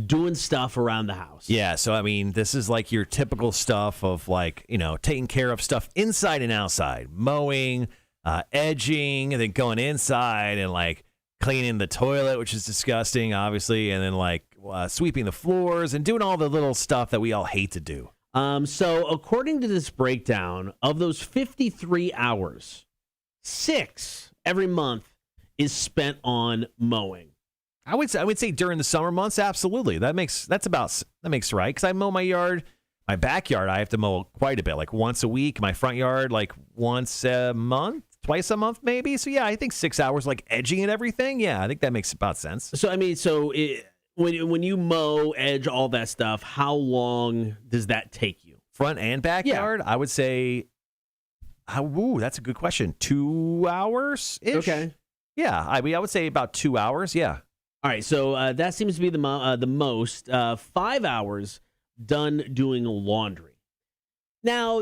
doing stuff around the house. Yeah, so I mean, this is like your typical stuff of like, taking care of stuff inside and outside, mowing, edging, and then going inside and like cleaning the toilet, which is disgusting, obviously, and then like sweeping the floors and doing all the little stuff that we all hate to do. So according to this breakdown, of those 53 hours, 6 every month is spent on mowing. I would say during the summer months, absolutely. That makes right, because I mow my yard, my backyard. I have to mow quite a bit, like once a week. My front yard, like once a month, twice a month, maybe. So yeah, I think 6 hours, like edging and everything. Yeah, I think that makes about sense. So I mean, when you mow, edge, all that stuff, how long does that take you? Front and backyard, I would say. That's a good question. 2 hours ish. Okay. Yeah, I mean, I would say about 2 hours. Yeah. All right, so that seems to be the most. 5 hours done doing laundry. Now,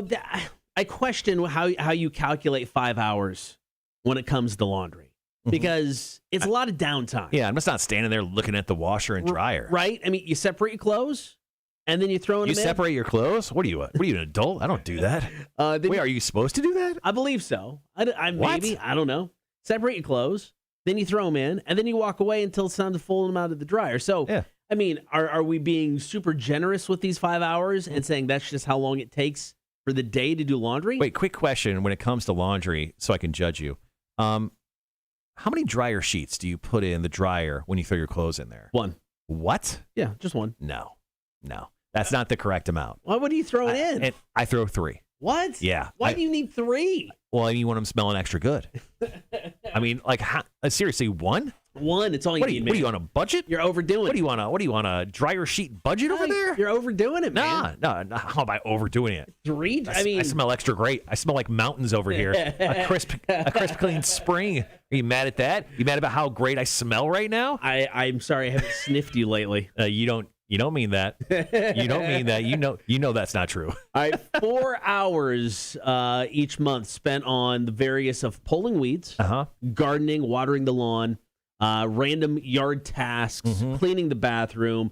I question how you calculate 5 hours when it comes to laundry, because it's a lot of downtime. Yeah, I'm just not standing there looking at the washer and dryer. Right? I mean, you separate your clothes, and then you throw them in. You separate your clothes? What are you, an adult? I don't do that. Wait, are you supposed to do that? I believe so. Maybe. I don't know. Separate your clothes. Then you throw them in, and then you walk away until it's time to fold them out of the dryer. So, yeah. I mean, are we being super generous with these 5 hours and saying that's just how long it takes for the day to do laundry? Wait, quick question. When it comes to laundry, so I can judge you, how many dryer sheets do you put in the dryer when you throw your clothes in there? 1. What? Yeah, just 1. No. That's not the correct amount. Why would you throw it in? And I throw 3. What? Yeah. Why do you need 3? Well, you want them smelling extra good. I mean, like, seriously, 1? 1. It's all you need, man. What are you on a budget? You're overdoing it. What do you want a dryer sheet budget over there? You're overdoing it, man. No. How am I overdoing it? 3? I smell extra great. I smell like mountains over here. a crisp, clean spring. Are you mad at that? You mad about how great I smell right now? I'm sorry, I haven't sniffed you lately. You don't mean that. You don't mean that. You know that's not true. All right, 4 hours each month spent on the various of pulling weeds, gardening, watering the lawn, random yard tasks, cleaning the bathroom,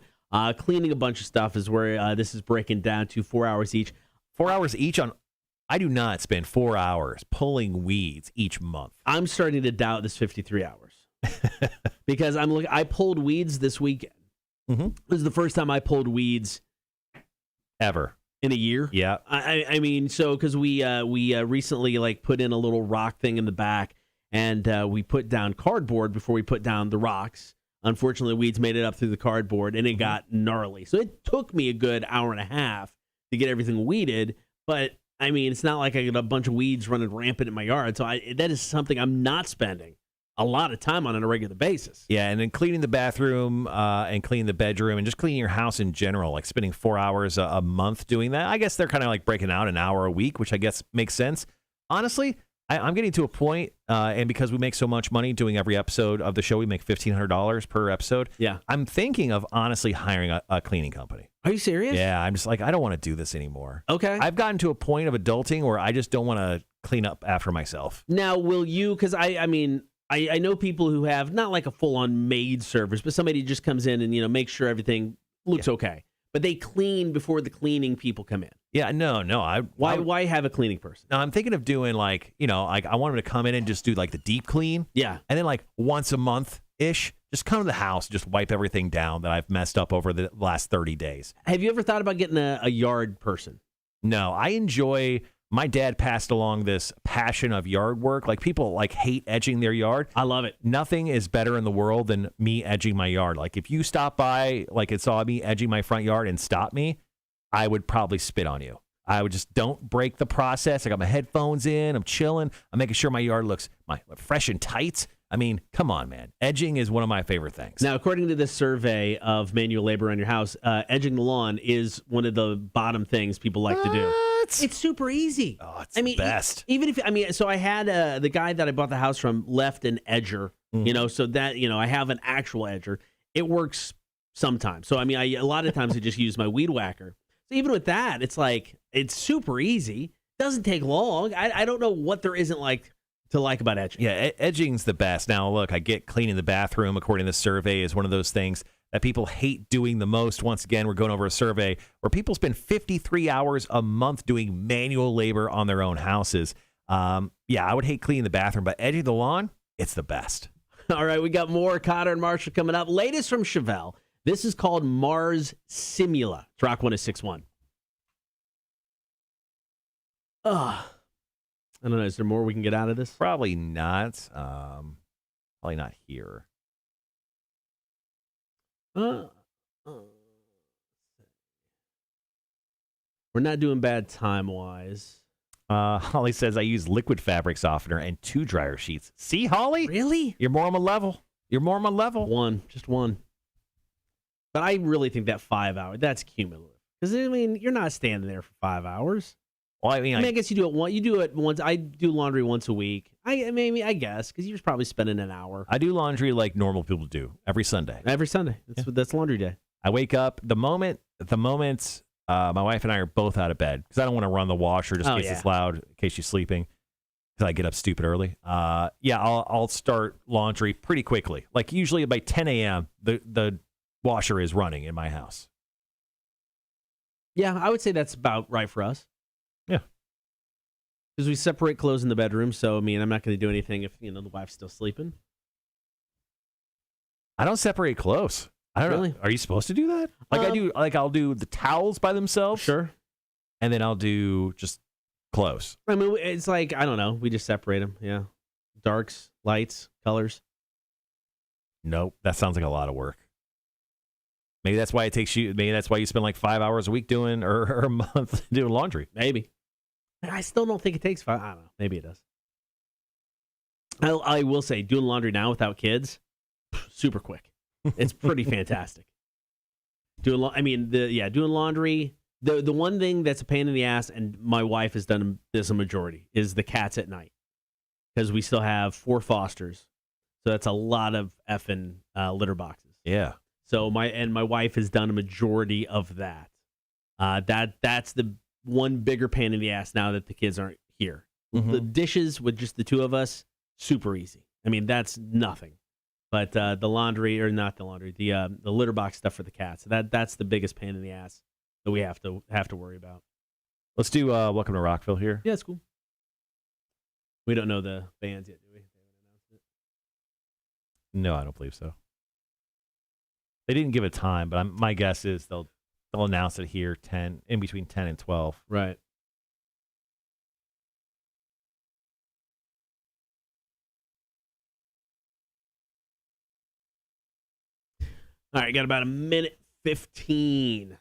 cleaning a bunch of stuff is where this is breaking down to 4 hours each. 4 hours each on. I do not spend 4 hours pulling weeds each month. I'm starting to doubt this 53 hours because I pulled weeds this weekend. This is the first time I pulled weeds ever in a year. Yeah, I mean, so because we recently like put in a little rock thing in the back, and we put down cardboard before we put down the rocks. Unfortunately, weeds made it up through the cardboard, and it got gnarly. So it took me a good hour and a half to get everything weeded. But I mean, it's not like I got a bunch of weeds running rampant in my yard. So that is something I'm not spending a lot of time on a regular basis. Yeah, and then cleaning the bathroom and cleaning the bedroom and just cleaning your house in general, like spending 4 hours a month doing that. I guess they're kind of like breaking out an hour a week, which I guess makes sense. honestly, I'm getting to a point, and because we make so much money doing every episode of the show, we make $1,500 per episode. Yeah. I'm thinking of honestly hiring a cleaning company. Are you serious? Yeah, I'm just like, I don't want to do this anymore. Okay. I've gotten to a point of adulting where I just don't want to clean up after myself. Now, will you, because I mean, I know people who have not like a full-on maid service, but somebody just comes in and, make sure everything looks okay. But they clean before the cleaning people come in. Yeah, no. Why have a cleaning person? No, I'm thinking of doing like I want them to come in and just do like the deep clean. Yeah. And then like once a month-ish, just come to the house, just wipe everything down that I've messed up over the last 30 days. Have you ever thought about getting a yard person? No, I enjoy. My dad passed along this passion of yard work. Like people like hate edging their yard. I love it. Nothing is better in the world than me edging my yard. Like if you stop by, like and saw me edging my front yard and stop me, I would probably spit on you. I would just don't break the process. I got my headphones in. I'm chilling. I'm making sure my yard looks fresh and tight. I mean, come on, man. Edging is one of my favorite things. Now, according to this survey of manual labor on your house, edging the lawn is one of the bottom things people like to do. It's super easy. Oh, it's the best. Even if, so I had the guy that I bought the house from left an edger, so that, I have an actual edger. It works sometimes. So, I mean, a lot of times I just use my weed whacker. So even with that, it's like, it's super easy. Doesn't take long. I don't know what there isn't to like about edging. Yeah, edging's the best. Now, look, I get cleaning the bathroom, according to this survey, is one of those things that people hate doing the most. Once again, we're going over a survey where people spend 53 hours a month doing manual labor on their own houses. Yeah, I would hate cleaning the bathroom, but edging the lawn, it's the best. All right, we got more Cotter and Marshall coming up. Latest from Chevelle. This is called Mars Simula. It's Rock 106.1. I don't know. Is there more we can get out of this? Probably not. Probably not here. We're not doing bad time-wise. Holly says, I use liquid fabric softener and 2 dryer sheets. See, Holly? Really? You're more on my level. Just one. But I really think that 5 hour, that's cumulative. Because, I mean, you're not standing there for 5 hours. Well, I guess you do it once. I do laundry once a week. I guess, because you're probably spending an hour. I do laundry like normal people do every Sunday. That's laundry day. I wake up the moment my wife and I are both out of bed because I don't want to run the washer just in case it's loud, in case she's sleeping. Because I get up stupid early. I'll start laundry pretty quickly. Like usually by 10 a.m. the washer is running in my house. Yeah, I would say that's about right for us. Yeah. Because we separate clothes in the bedroom, so, I mean, I'm not going to do anything if, the wife's still sleeping. I don't separate clothes. I don't know. Are you supposed to do that? I'll do the towels by themselves. Sure. And then I'll do just clothes. I mean, it's like, I don't know. We just separate them. Yeah. Darks, lights, colors. Nope. That sounds like a lot of work. Maybe that's why it takes you. Maybe that's why you spend like 5 hours a week doing or a month doing laundry. Maybe. I still don't think it takes 5. I don't know. Maybe it does. I will say, doing laundry now without kids, super quick. It's pretty fantastic. Doing laundry. The one thing that's a pain in the ass, and my wife has done this a majority, is the cats at night, because we still have 4 fosters, so that's a lot of effing litter boxes. Yeah. So my wife has done a majority of that. That's the one bigger pain in the ass now that the kids aren't here. Mm-hmm. The dishes with just the 2 of us, super easy. I mean, that's nothing. But the laundry, or not the laundry, the litter box stuff for the cats, that's the biggest pain in the ass that we have to worry about. Let's do Welcome to Rockville here. Yeah, it's cool. We don't know the bands yet, do we? No, I don't believe so. They didn't give a time, but my guess is they'll announce it here in between 10 and 12. Right. All right, got about a minute 15.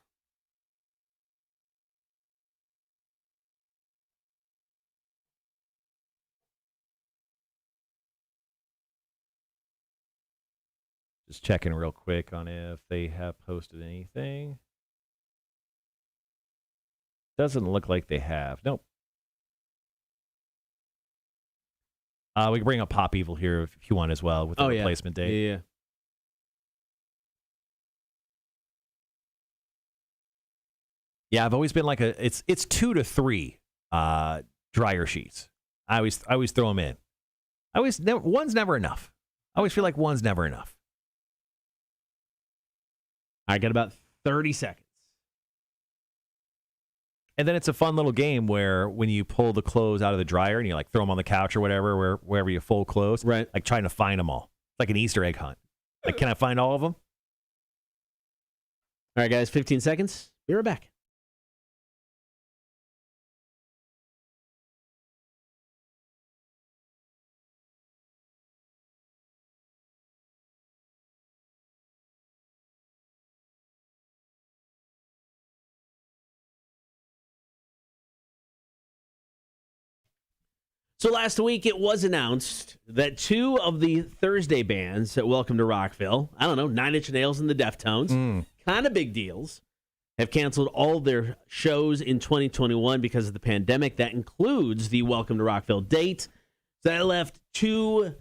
Just checking real quick on if they have posted anything. Doesn't look like they have. Nope. We can bring up Pop Evil here if you want as well with the replacement date. Yeah. Yeah, I've always been like it's 2 to 3 dryer sheets. I always throw them in. One's never enough. I always feel like one's never enough. I got about 30 seconds. And then it's a fun little game where when you pull the clothes out of the dryer and you like throw them on the couch or whatever, wherever you fold clothes, right? Like trying to find them all. It's like an Easter egg hunt. Like, can I find all of them? All right, guys, 15 seconds. Be right back. So last week it was announced that 2 of the Thursday bands at Welcome to Rockville, I don't know, 9 Inch Nails and the Deftones, kind of big deals, have canceled all their shows in 2021 because of the pandemic. That includes the Welcome to Rockville date. So that left 2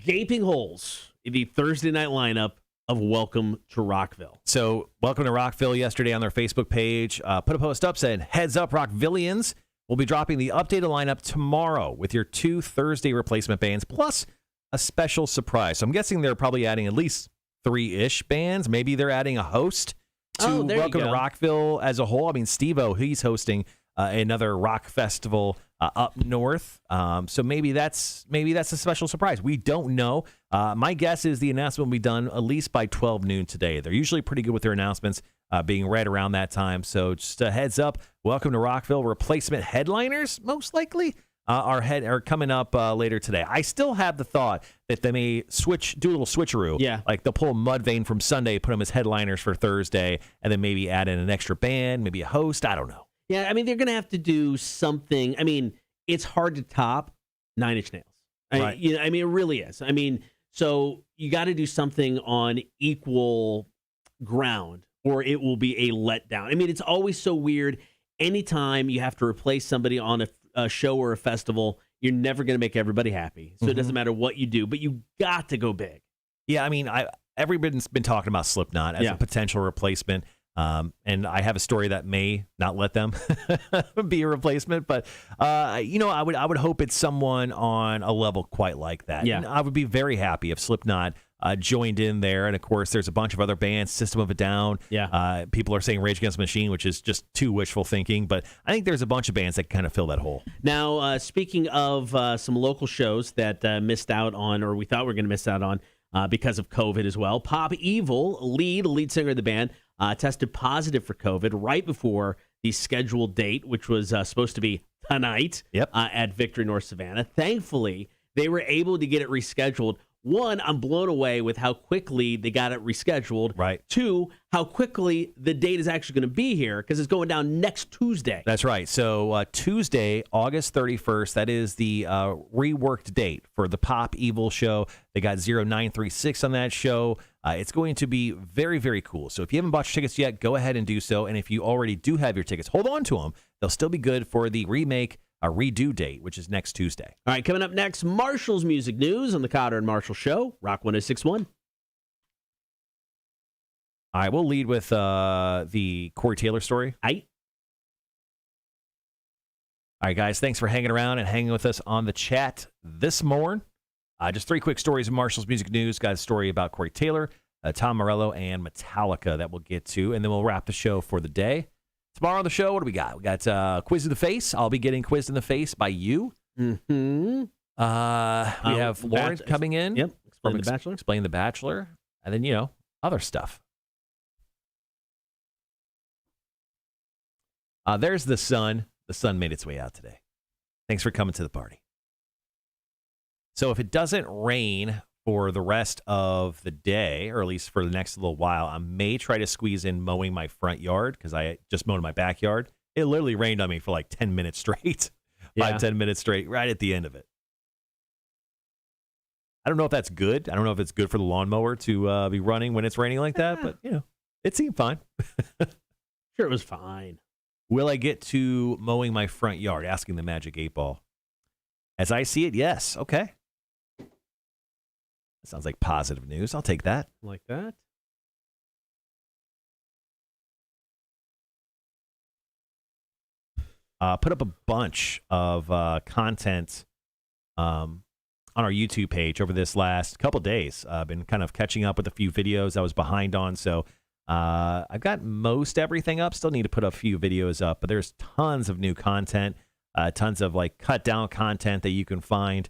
gaping holes in the Thursday night lineup of Welcome to Rockville. So Welcome to Rockville yesterday on their Facebook page put a post up saying, "Heads up, Rockvillians. We'll be dropping the updated lineup tomorrow with your 2 Thursday replacement bands, plus a special surprise." So I'm guessing they're probably adding at least 3-ish bands. Maybe they're adding a host to Welcome to Rockville as a whole. I mean, Steve-O, he's hosting another rock festival up north. So maybe that's a special surprise. We don't know. My guess is the announcement will be done at least by 12 noon today. They're usually pretty good with their announcements being read around that time. So just a heads up, Welcome to Rockville replacement headliners, most likely, are coming up later today. I still have the thought that they may do a little switcheroo. Yeah. Like they'll pull Mudvayne from Sunday, put them as headliners for Thursday, and then maybe add in an extra band, maybe a host. I don't know. Yeah, I mean, they're going to have to do something. I mean, it's hard to top 9 Inch Nails. Right. I mean, it really is. I mean, so you got to do something on equal ground or it will be a letdown. I mean, it's always so weird. Anytime you have to replace somebody on a show or a festival, you're never going to make everybody happy. So it doesn't matter what you do, but you got to go big. Yeah, I mean, everybone's been talking about Slipknot as a potential replacement. And I have a story that may not let them be a replacement, but I would hope it's someone on a level quite like that. Yeah. And I would be very happy if Slipknot joined in there. And of course, there's a bunch of other bands, System of a Down. Yeah. People are saying Rage Against the Machine, which is just too wishful thinking, but I think there's a bunch of bands that kind of fill that hole. Now, speaking of some local shows that missed out on, or we thought we were going to miss out on because of COVID as well, Pop Evil, lead singer of the band, tested positive for COVID right before the scheduled date, which was supposed to be tonight at Victory North Savannah. Thankfully, they were able to get it rescheduled. One, I'm blown away with how quickly they got it rescheduled. Right. 2, how quickly the date is actually going to be here because it's going down next Tuesday. That's right. So Tuesday, August 31st, that is the reworked date for the Pop Evil show. They got 0936 on that show. It's going to be very, very cool. So if you haven't bought your tickets yet, go ahead and do so. And if you already do have your tickets, hold on to them. They'll still be good for the redo date, which is next Tuesday. All right, coming up next, Marshall's music news on the Cotter and Marshall Show, Rock 106.1. All right, we'll lead with the Corey Taylor story. All right, guys, thanks for hanging around and hanging with us on the chat this morning. Just 3 quick stories of Marshall's music news. Got a story about Corey Taylor, Tom Morello, and Metallica that we'll get to, and then we'll wrap the show for the day. Tomorrow on the show, what do we got? We got Quiz in the Face. I'll be getting quizzed in the face by you. Mm-hmm. We have Lauren coming in. Yep. Explain The Bachelor. Explain The Bachelor. And then, other stuff. There's the sun. The sun made its way out today. Thanks for coming to the party. So if it doesn't rain for the rest of the day, or at least for the next little while, I may try to squeeze in mowing my front yard because I just mowed my backyard. It literally rained on me for like 10 minutes straight, 5-10 minutes straight, right at the end of it. I don't know if that's good. I don't know if it's good for the lawnmower to be running when it's raining like that, but, it seemed fine. Sure, it was fine. Will I get to mowing my front yard? Asking the Magic 8 Ball. As I see it, yes. Okay. Sounds like positive news. I'll take that. Like that. Put up a bunch of content on our YouTube page over this last couple days. I've been kind of catching up with a few videos I was behind on, so I've got most everything up. Still need to put a few videos up, but there's tons of new content, tons of like cut down content that you can find.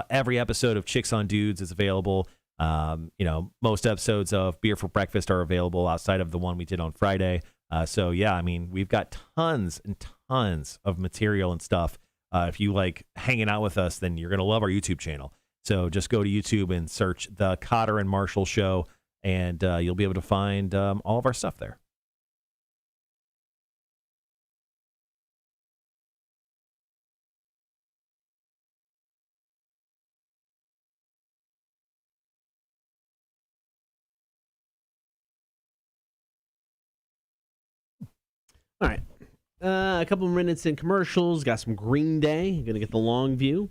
Every episode of Chicks on Dudes is available. Most episodes of Beer for Breakfast are available outside of the one we did on Friday. So yeah, I mean, we've got tons and tons of material and stuff. If you like hanging out with us, then you're going to love our YouTube channel. So just go to YouTube and search The Cotter and Marshall Show, and you'll be able to find all of our stuff there. All right. A couple of minutes in commercials. Got some Green Day. Going to get the long view.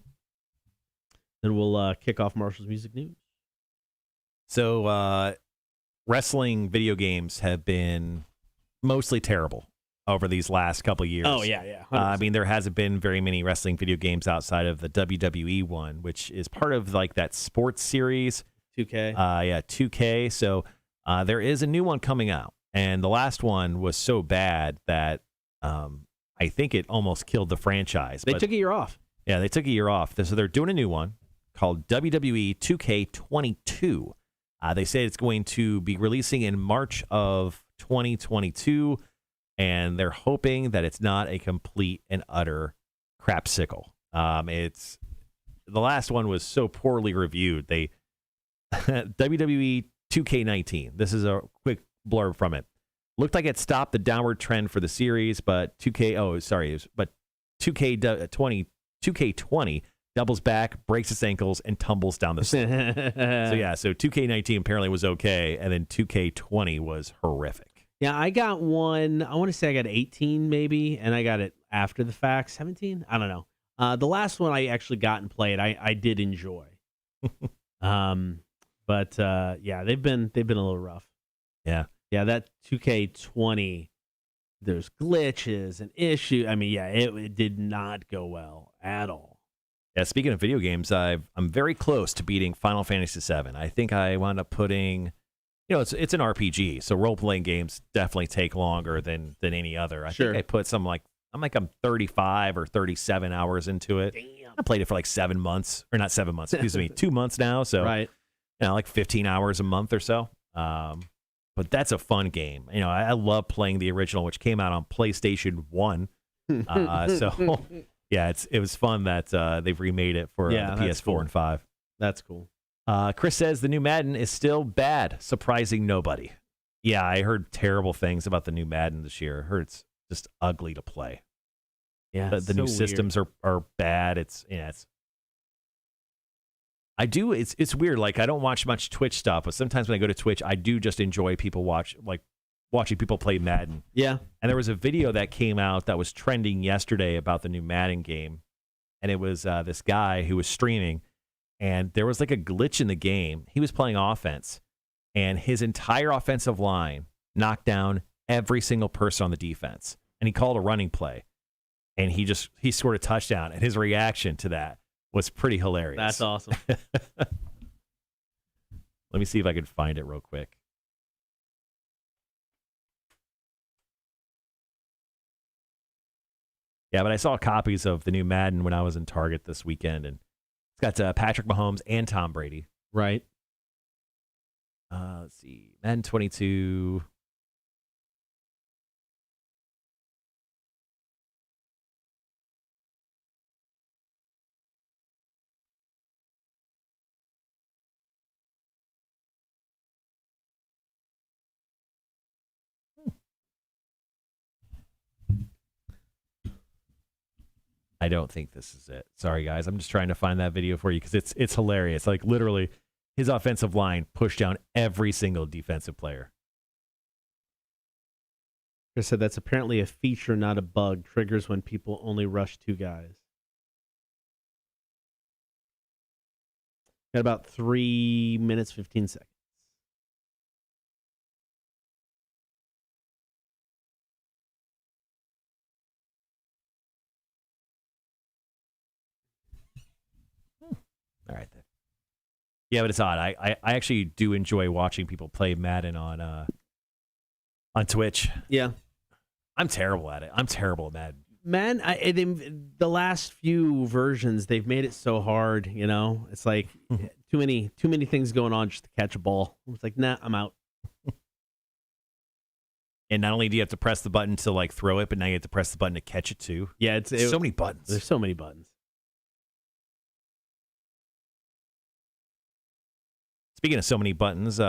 Then we'll kick off Marshall's Music News. So wrestling video games have been mostly terrible over these last couple of years. Oh, yeah. I mean, there hasn't been very many wrestling video games outside of the WWE one, which is part of like that sports series. 2K. 2K. So there is a new one coming out. And the last one was so bad that I think it almost killed the franchise. They took a year off. Yeah, they took a year off. So they're doing a new one called WWE 2K22. They say it's going to be releasing in March of 2022, and they're hoping that it's not a complete and utter crapsicle. It's the last one was so poorly reviewed. They WWE 2K19. This is a quick blurb from it. Looked like it stopped the downward trend for the series, but 2K20 doubles back, breaks its ankles, and tumbles down the slope. So 2K19 apparently was okay, and then 2K20 was horrific. Yeah, I got one. I want to say I got 18 maybe, and I got it after the fact. 17? I don't know. The last one I actually got and played, I did enjoy. But they've been a little rough. Yeah. Yeah, that 2K20, there's glitches and issues. I mean, it did not go well at all. Yeah, speaking of video games, I'm very close to beating Final Fantasy VII. I think I wound up putting, it's an RPG, so role-playing games definitely take longer than any other. I think I put I'm 35 or 37 hours into it. Damn. I played it for like 7 months, or not 7 months, excuse me, 2 months now. So, right. Like 15 hours a month or so. But that's a fun game. I love playing the original, which came out on PlayStation 1. So, yeah, it was fun that they've remade it for the PS4 cool. and 5. That's cool. Chris says the new Madden is still bad, surprising nobody. Yeah, I heard terrible things about the new Madden this year. I heard it's just ugly to play. Yeah, the new systems are bad. It's weird. Like, I don't watch much Twitch stuff, but sometimes when I go to Twitch, I do just enjoy watching people play Madden. Yeah. And there was a video that came out that was trending yesterday about the new Madden game. And it was this guy who was streaming, and there was like a glitch in the game. He was playing offense, and his entire offensive line knocked down every single person on the defense. And he called a running play, and he scored a touchdown. And his reaction to that was pretty hilarious. That's awesome. Let me see if I can find it real quick. Yeah, but I saw copies of the new Madden when I was in Target this weekend, and it's got Patrick Mahomes and Tom Brady. Right. Let's see. Madden 22. I don't think this is it. Sorry, guys. I'm just trying to find that video for you because it's hilarious. Like, literally, his offensive line pushed down every single defensive player. I said that's apparently a feature, not a bug. Triggers when people only rush two guys. Got about 3 minutes, 15 seconds. All right, then. Yeah, but it's odd. I actually do enjoy watching people play Madden on Twitch. Yeah. I'm terrible at it. I'm terrible at Madden. Man, the last few versions, they've made it so hard, you know? It's like too many things going on just to catch a ball. It's like, nah, I'm out. And not only do you have to press the button to like throw it, but now you have to press the button to catch it too. Yeah, it's so many buttons. There's so many buttons. Speaking of so many buttons,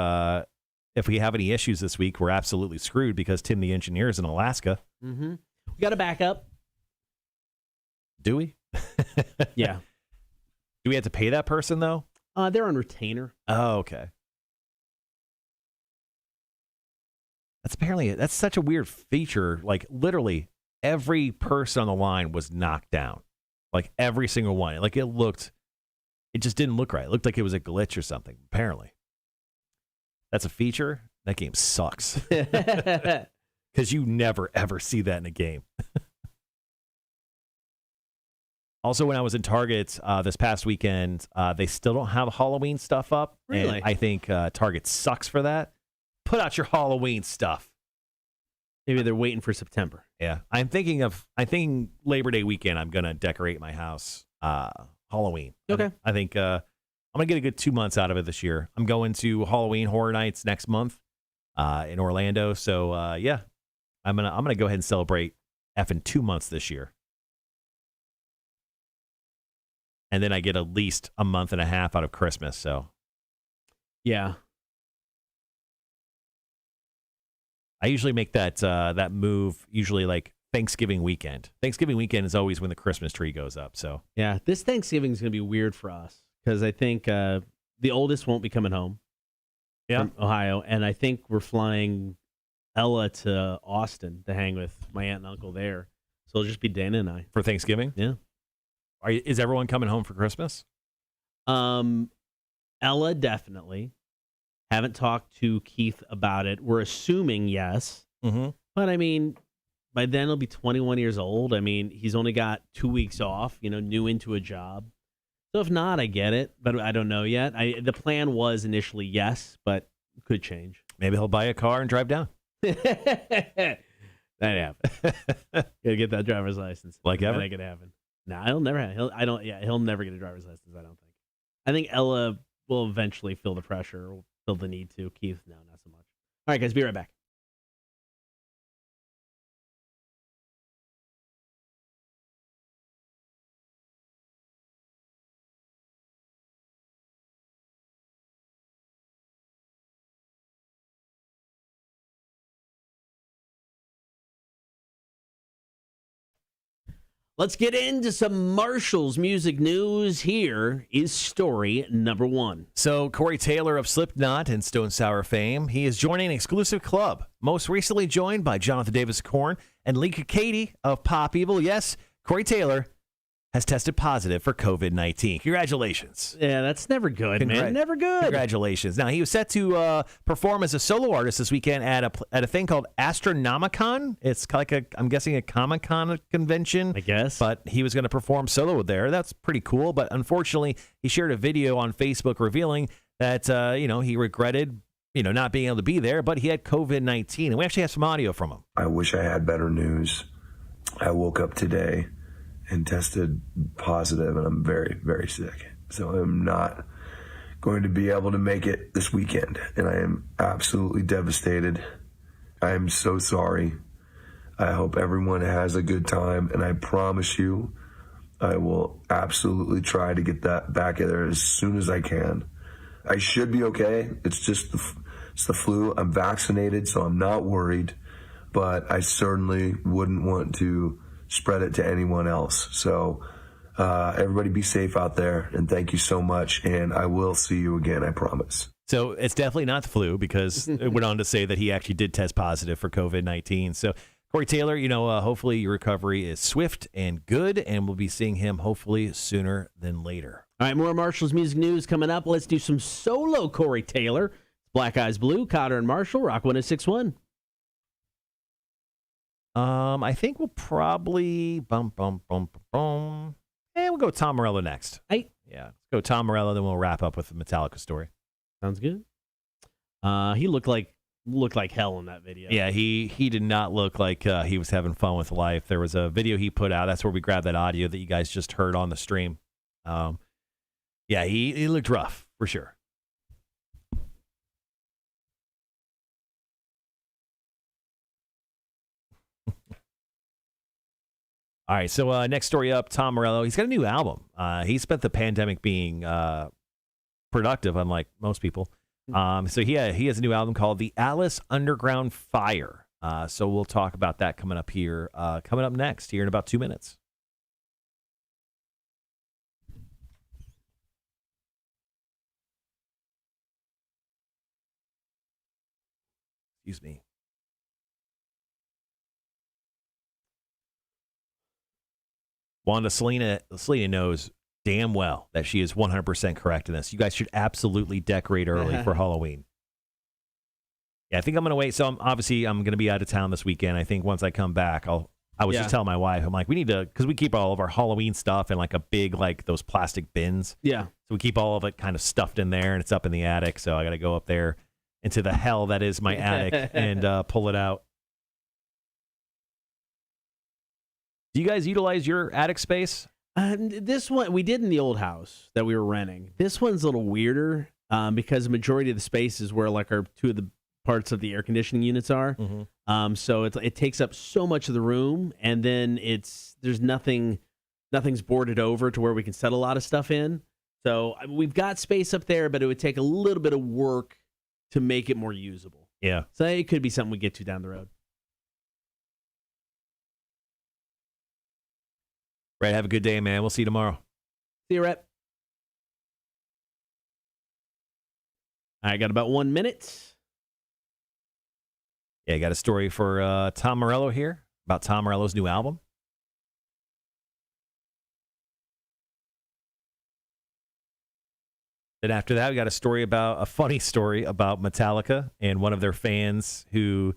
if we have any issues this week, we're absolutely screwed because Tim the engineer is in Alaska. Mm-hmm. We got a backup. Do we? Yeah. Do we have to pay that person, though? They're on retainer. Oh, okay. That's such a weird feature. Like, literally, every person on the line was knocked down. Like, every single one. Like, it just didn't look right. It looked like it was a glitch or something, apparently. That's a feature? That game sucks. Because you never, ever see that in a game. Also, when I was in Target this past weekend, they still don't have Halloween stuff up. Really? And I think Target sucks for that. Put out your Halloween stuff. Maybe they're waiting for September. Yeah. I'm thinking Labor Day weekend, I'm going to decorate my house Halloween. Okay. I think I'm going to get a good 2 months out of it this year. I'm going to Halloween Horror Nights next month in Orlando. So, yeah, I'm gonna go ahead and celebrate effing 2 months this year. And then I get at least a month and a half out of Christmas. So, yeah. I usually make that move usually like Thanksgiving weekend. Thanksgiving weekend is always when the Christmas tree goes up. So Yeah, this Thanksgiving is going to be weird for us because I think the oldest won't be coming home from Ohio, and I think we're flying Ella to Austin to hang with my aunt and uncle there. So it'll just be Dana and I. for Thanksgiving, Yeah. Is everyone coming home for Christmas? Ella definitely. Haven't talked to Keith about it. We're assuming yes. Mm-hmm. But I mean, by then he'll be 21 years old. I mean, he's only got 2 weeks off, new into a job. So if not, I get it, but I don't know yet. The plan was initially yes, but it could change. Maybe he'll buy a car and drive down. That happen. Gotta get that driver's license. Like ever? Make it happen. Nah, he'll never have. He'll never get a driver's license. I don't think. I think Ella will eventually feel the pressure, or feel the need to. Keith, no, not so much. All right, guys, be right back. Let's get into some Marshall's music news. Here is story number one. So Corey Taylor of Slipknot and Stone Sour fame, he is joining an exclusive club. Most recently joined by Jonathan Davis Korn and Lika Katie of Pop Evil. Yes, Corey Taylor has tested positive for COVID-19. Congratulations. Yeah, that's never good, man. Never good. Congratulations. Now, he was set to perform as a solo artist this weekend at a thing called Astronomicon. It's like I'm guessing a Comic-Con convention. I guess. But he was going to perform solo there. That's pretty cool. But unfortunately, he shared a video on Facebook revealing that, he regretted, not being able to be there, but he had COVID-19. And we actually have some audio from him. I wish I had better news. I woke up today and tested positive, and I'm very, very sick. So I'm not going to be able to make it this weekend, and I am absolutely devastated. I am so sorry. I hope everyone has a good time, and I promise you I will absolutely try to get that back there as soon as I can. I should be okay. It's just the flu. I'm vaccinated, so I'm not worried, but I certainly wouldn't want to spread it to anyone else. So everybody be safe out there, and thank you so much, and I will see you again, I promise. So it's definitely not the flu, because it went on to say that he actually did test positive for COVID-19. So Corey Taylor, hopefully your recovery is swift and good, and we'll be seeing him hopefully sooner than later. All right, more Marshall's music news coming up. Let's do some solo Corey Taylor. Black Eyes Blue, Cotter and Marshall, Rock 106.1. I think we'll probably and we'll go Tom Morello next. Yeah, let's go Tom Morello, then we'll wrap up with the Metallica story. Sounds good. He looked like hell in that video. Yeah, he did not look like he was having fun with life. There was a video he put out. That's where we grabbed that audio that you guys just heard on the stream. Yeah, he looked rough for sure. All right, so next story up, Tom Morello. He's got a new album. He spent the pandemic being productive, unlike most people. So he has a new album called The Atlas Underground Fire. So we'll talk about that coming up here, coming up next here in about 2 minutes. Excuse me. Wanda, Selena knows damn well that she is 100% correct in this. You guys should absolutely decorate early for Halloween. Yeah, I think I'm going to wait. So I'm going to be out of town this weekend. I think once I come back, I was just telling my wife, I'm like, we need to, because we keep all of our Halloween stuff in like a big, like those plastic bins. Yeah. So we keep all of it kind of stuffed in there, and it's up in the attic. So I got to go up there into the hell that is my attic and pull it out. Do you guys utilize your attic space? This one we did in the old house that we were renting. This one's a little weirder because the majority of the space is where like our two of the parts of the air conditioning units are. Mm-hmm. So it takes up so much of the room, and then nothing's boarded over to where we can set a lot of stuff in. So we've got space up there, but it would take a little bit of work to make it more usable. Yeah. So it could be something we get to down the road. Right, have a good day, man. We'll see you tomorrow. See you, Rhett. I got about 1 minute. Yeah, I got a story for Tom Morello here about Tom Morello's new album. Then after that, we got a funny story about Metallica and one of their fans who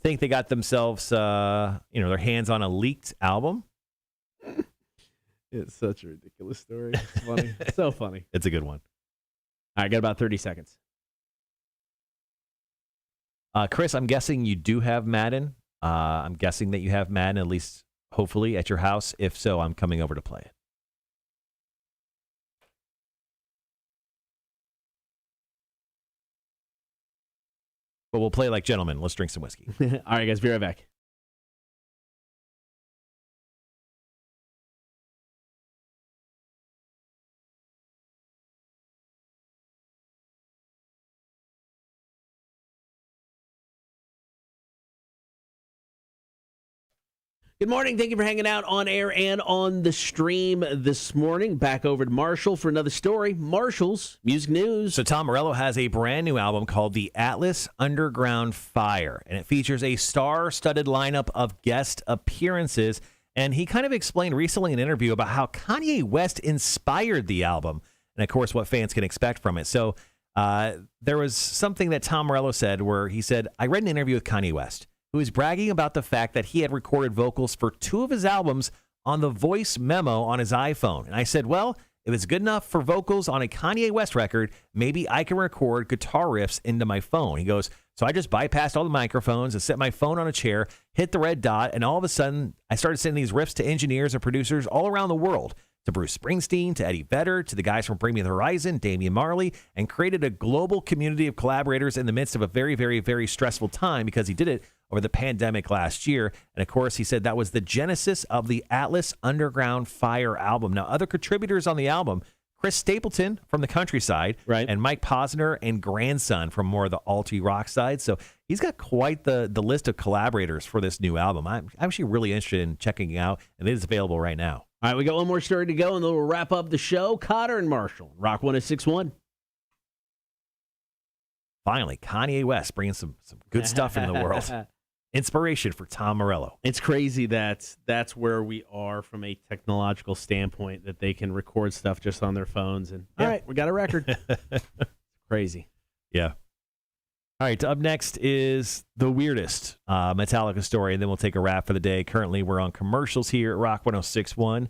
think they got themselves, their hands on a leaked album. It's such a ridiculous story. It's funny. So funny. It's a good one. All right, got about 30 seconds. Chris, I'm guessing you do have Madden. I'm guessing that you have Madden, at least hopefully, at your house. If so, I'm coming over to play it. But we'll play like gentlemen. Let's drink some whiskey. All right, guys, be right back. Good morning. Thank you for hanging out on air and on the stream this morning. Back over to Marshall for another story. Marshall's Music News. So Tom Morello has a brand new album called The Atlas Underground Fire, and it features a star-studded lineup of guest appearances. And he kind of explained recently in an interview about how Kanye West inspired the album and, of course, what fans can expect from it. So there was something that Tom Morello said where he said, I read an interview with Kanye West, who was bragging about the fact that he had recorded vocals for 2 of his albums on the voice memo on his iPhone. And I said, well, if it's good enough for vocals on a Kanye West record, maybe I can record guitar riffs into my phone. He goes, so I just bypassed all the microphones and set my phone on a chair, hit the red dot, and all of a sudden I started sending these riffs to engineers and producers all around the world, to Bruce Springsteen, to Eddie Vedder, to the guys from Bring Me the Horizon, Damian Marley, and created a global community of collaborators in the midst of a very, very, very stressful time because he did it over the pandemic last year. And of course, he said that was the genesis of the Atlas Underground Fire album. Now, other contributors on the album, Chris Stapleton from the countryside, right, and Mike Posner and Grandson from more of the alty rock side. So he's got quite the list of collaborators for this new album. I'm actually really interested in checking it out, and it is available right now. All right, we got one more story to go, and then we'll wrap up the show. Cotter and Marshall, Rock 106.1. Finally, Kanye West bringing some good stuff into the world. Inspiration for Tom Morello. It's crazy that that's where we are from a technological standpoint, that they can record stuff just on their phones. And all right, we got a record. Crazy. Yeah. All right, up next is the weirdest Metallica story, and then we'll take a wrap for the day. Currently, we're on commercials here at Rock 106.1.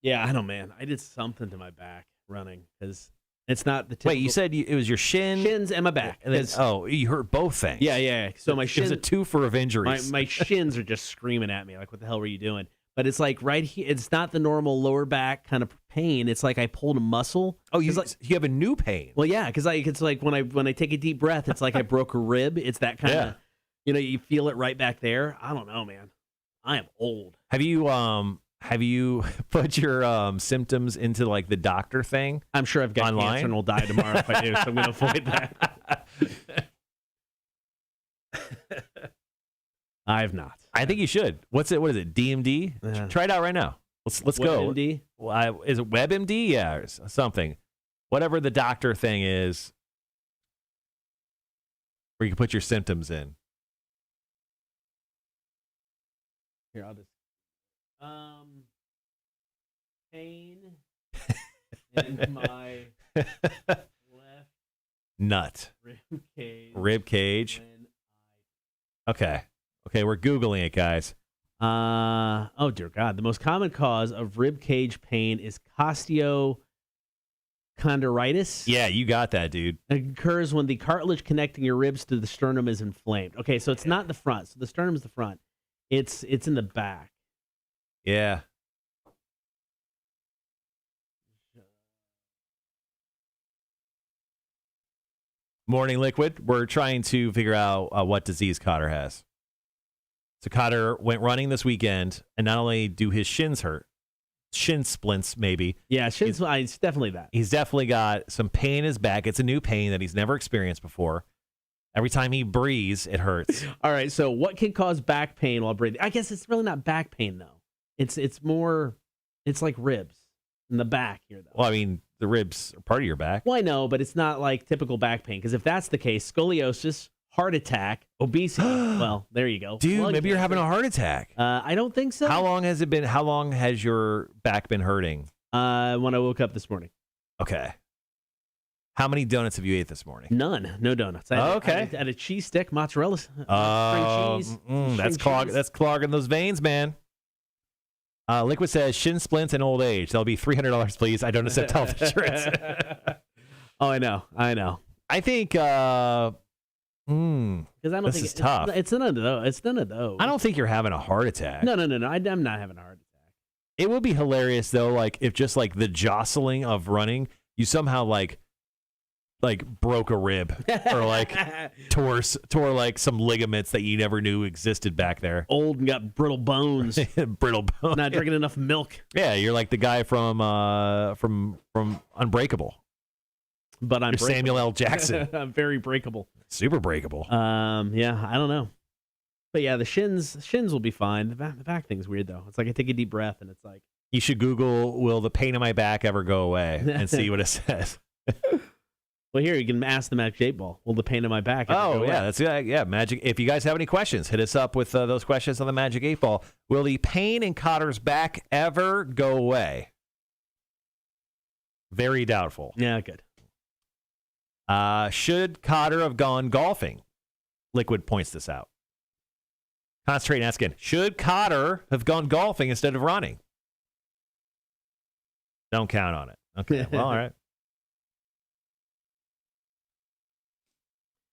Yeah, I know, man. I did something to my back running because it's not the typical. Wait, you said it was your shins and my back. And then, you hurt both things. Yeah. So my shins. It was a twofer of injuries. My shins are just screaming at me like, "What the hell were you doing?" But it's like right here. It's not the normal lower back kind of pain. It's like I pulled a muscle. Oh, you like, have a new pain. Well, yeah, because it's like when I take a deep breath, it's like I broke a rib. It's that kind of, you feel it right back there. I don't know, man. I am old. Have you put your symptoms into like the doctor thing? I'm sure I've got online? cancer and will die tomorrow if I do, so I'm going to avoid that. I have not. I think you should. What is it? DMD? Try it out right now. Let's go. WebMD? Well, is it WebMD? Yeah, or something. Whatever the doctor thing is, where you can put your symptoms in. Here, I'll just. Pain in my left nut. rib cage. Okay, we're Googling it, guys. Oh, dear God. The most common cause of rib cage pain is costeochondritis. Yeah, you got that, dude. It occurs when the cartilage connecting your ribs to the sternum is inflamed. Okay, so it's not the front. So the sternum is the front. It's in the back. Yeah. Morning Liquid. We're trying to figure out what disease Cotter has. So Cotter went running this weekend, and not only do his shins hurt, shin splints maybe. Yeah, shins. It's definitely that. He's definitely got some pain in his back. It's a new pain that he's never experienced before. Every time he breathes, it hurts. All right, so what can cause back pain while breathing? I guess it's really not back pain, though. It's more, it's like ribs in the back here, though. Well, I mean, the ribs are part of your back. Well, I know, but it's not like typical back pain, because if that's the case, scoliosis, heart attack, obesity, well, there you go. Dude, Blood maybe you're cancer. having a heart attack. I don't think so. How long has it been? How long has your back been hurting? When I woke up this morning. Okay. How many donuts have you ate this morning? None. No donuts. I had a cheese stick, mozzarella, string cheese. That's clogging those veins, man. Liquid says shin splints and old age. That'll be $300, please. I don't accept health insurance. Oh, I know. I think. Because I don't this think is tough. It's none of those. It's none of those. I don't think you're having a heart attack. No. I'm not having a heart attack. It would be hilarious though, like if just like the jostling of running, you somehow like broke a rib or like tore like some ligaments that you never knew existed back there. Old and got brittle bones. Brittle bones. Not drinking enough milk. Yeah, you're like the guy from Unbreakable. But I'm Samuel L. Jackson. I'm very breakable. Super breakable. Yeah, I don't know. But yeah, the shins will be fine. The back thing's weird though. It's like I take a deep breath and it's like, you should Google "Will the pain in my back ever go away?" and see what it says. Well, here you can ask the Magic 8 Ball. Will the pain in my back ever go away? That's Magic. If you guys have any questions, hit us up with those questions on the Magic 8 Ball. Will the pain in Cotter's back ever go away? Very doubtful. Yeah, good. Should Cotter have gone golfing? Liquid points this out. Concentrate and asking, should Cotter have gone golfing instead of running? Don't count on it. Okay, well, all right.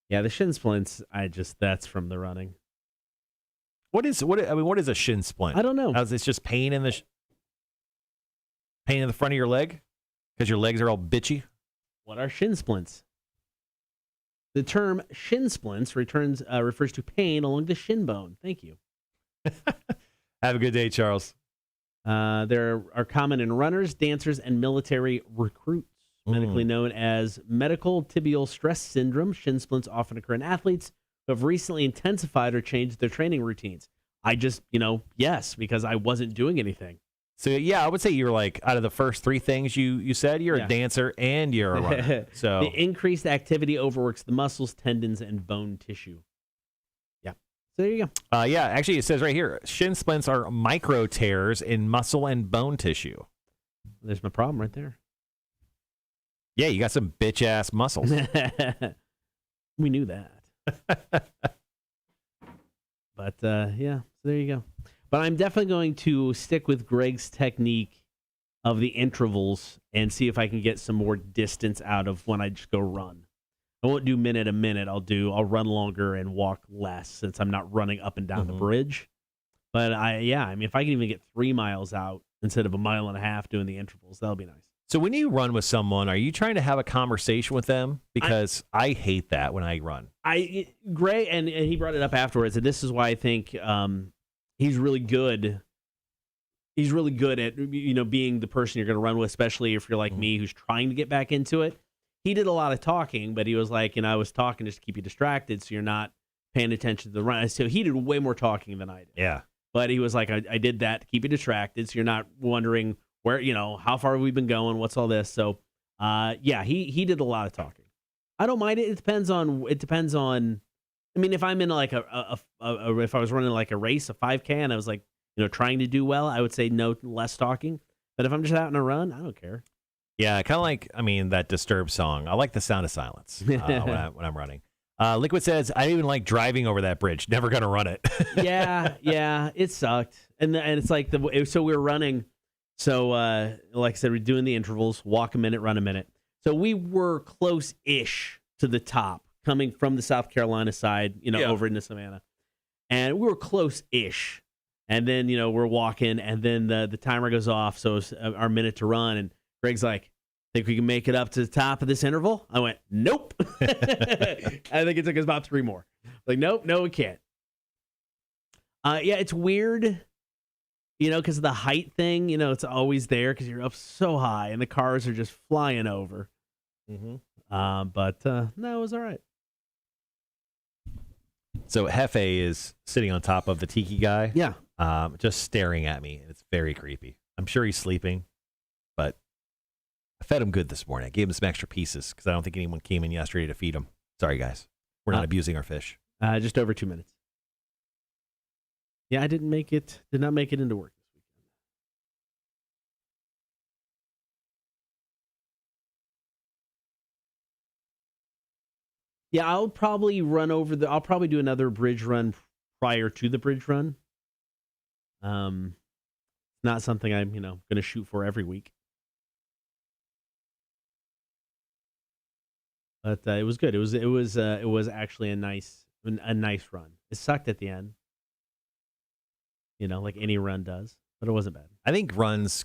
Yeah, the shin splints, that's from the running. What is a shin splint? I don't know. It's just pain in the front of your leg because your legs are all bitchy. What are shin splints? The term shin splints refers to pain along the shin bone. Thank you. Have a good day, Charles. There are common in runners, dancers, and military recruits. Medically known as medial tibial stress syndrome, shin splints often occur in athletes who have recently intensified or changed their training routines. I just, yes, because I wasn't doing anything. So, yeah, I would say you're like, out of the first three things you said, you're a dancer and you're a runner. So the increased activity overworks the muscles, tendons, and bone tissue. Yeah. So there you go. yeah, actually, it says right here, shin splints are micro tears in muscle and bone tissue. There's my problem right there. Yeah, you got some bitch-ass muscles. We knew that. But, yeah, so there you go. But I'm definitely going to stick with Greg's technique of the intervals and see if I can get some more distance out of when I just go run. I won't do minute a minute. I'll run longer and walk less since I'm not running up and down the bridge. But I mean, if I can even get 3 miles out instead of 1.5 miles doing the intervals, that'll be nice. So when you run with someone, are you trying to have a conversation with them? Because I hate that when I run. Gray, and he brought it up afterwards, and this is why I think he's really good. He's really good at being the person you're going to run with, especially if you're like me, who's trying to get back into it. He did a lot of talking, but he was like, I was talking just to keep you distracted, so you're not paying attention to the run. So he did way more talking than I did. Yeah, but he was like, I did that to keep you distracted, so you're not wondering where, how far have we been going, what's all this. So, he did a lot of talking. I don't mind it. It depends on. I mean, if I'm in like if I was running like a race, a 5K, and I was like, trying to do well, I would say no, less talking. But if I'm just out on a run, I don't care. Yeah, kind of like, that Disturbed song. I like the sound of silence when I'm running. Liquid says, I didn't even like driving over that bridge. Never going to run it. yeah, it sucked. And it's like, so we were running. So, like I said, we're doing the intervals, walk a minute, run a minute. So we were close-ish to the top, coming from the South Carolina side, over into Savannah. And we were close-ish. And then, we're walking, and then the timer goes off, so it's our minute to run. And Greg's like, think we can make it up to the top of this interval? I went, nope. I think it took us about 3 more. Like, nope, no, we can't. Yeah, it's weird, because of the height thing. It's always there because you're up so high, and the cars are just flying over. But no, it was all right. So Hefe is sitting on top of the tiki guy. Yeah. Just staring at me. It's very creepy. I'm sure he's sleeping, but I fed him good this morning. I gave him some extra pieces because I don't think anyone came in yesterday to feed him. Sorry, guys. We're not abusing our fish. Just over 2 minutes. Yeah, I did not make it into work this weekend. Yeah, I'll probably do another bridge run prior to the bridge run. Not something I'm, going to shoot for every week. But it was good. It was actually a nice run. It sucked at the end. Like any run does, but it wasn't bad. I think runs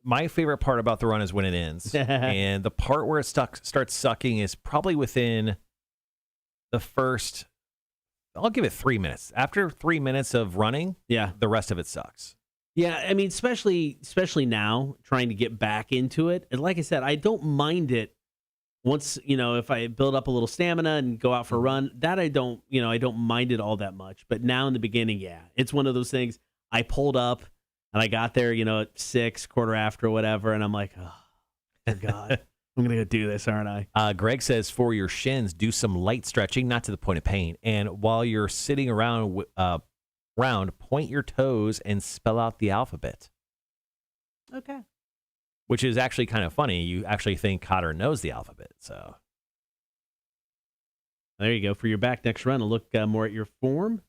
my favorite part about the run is when it ends. And the part where it starts sucking is probably within the first, I'll give it 3 minutes. After 3 minutes of running, the rest of it sucks. Yeah, I mean, especially now, trying to get back into it. And like I said, I don't mind it once, if I build up a little stamina and go out for a run, that I don't mind it all that much. But now in the beginning, it's one of those things. I pulled up and I got there, at 6, quarter after, whatever. And I'm like, oh, dear God, I'm going to go do this, aren't I? Greg says for your shins, do some light stretching, not to the point of pain. And while you're sitting around, point your toes and spell out the alphabet. Okay. Which is actually kind of funny. You actually think Cotter knows the alphabet. So there you go. For your back next run, I'll look more at your form.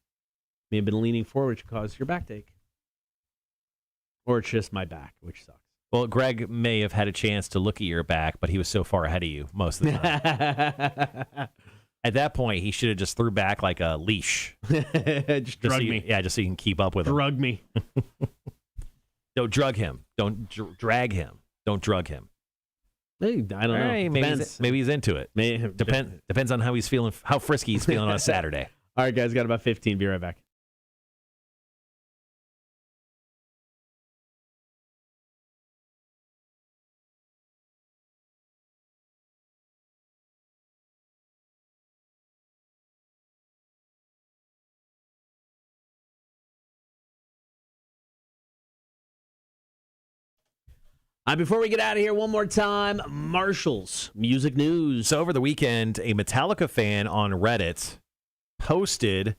May have been leaning forward, which caused your back to ache. Or it's just my back, which sucks. Well, Greg may have had a chance to look at your back, but he was so far ahead of you most of the time. At that point, he should have just threw back like a leash. Just drug me. Yeah, just so you can keep up with him. Drug me. Don't drug him. Don't drag him. Don't drug him. Hey, I don't know. Maybe he's into it. Depends on how he's feeling, how frisky he's feeling on a Saturday. All right, guys, got about 15. Be right back. Before we get out of here, one more time, Marshall's music news. So over the weekend, a Metallica fan on Reddit posted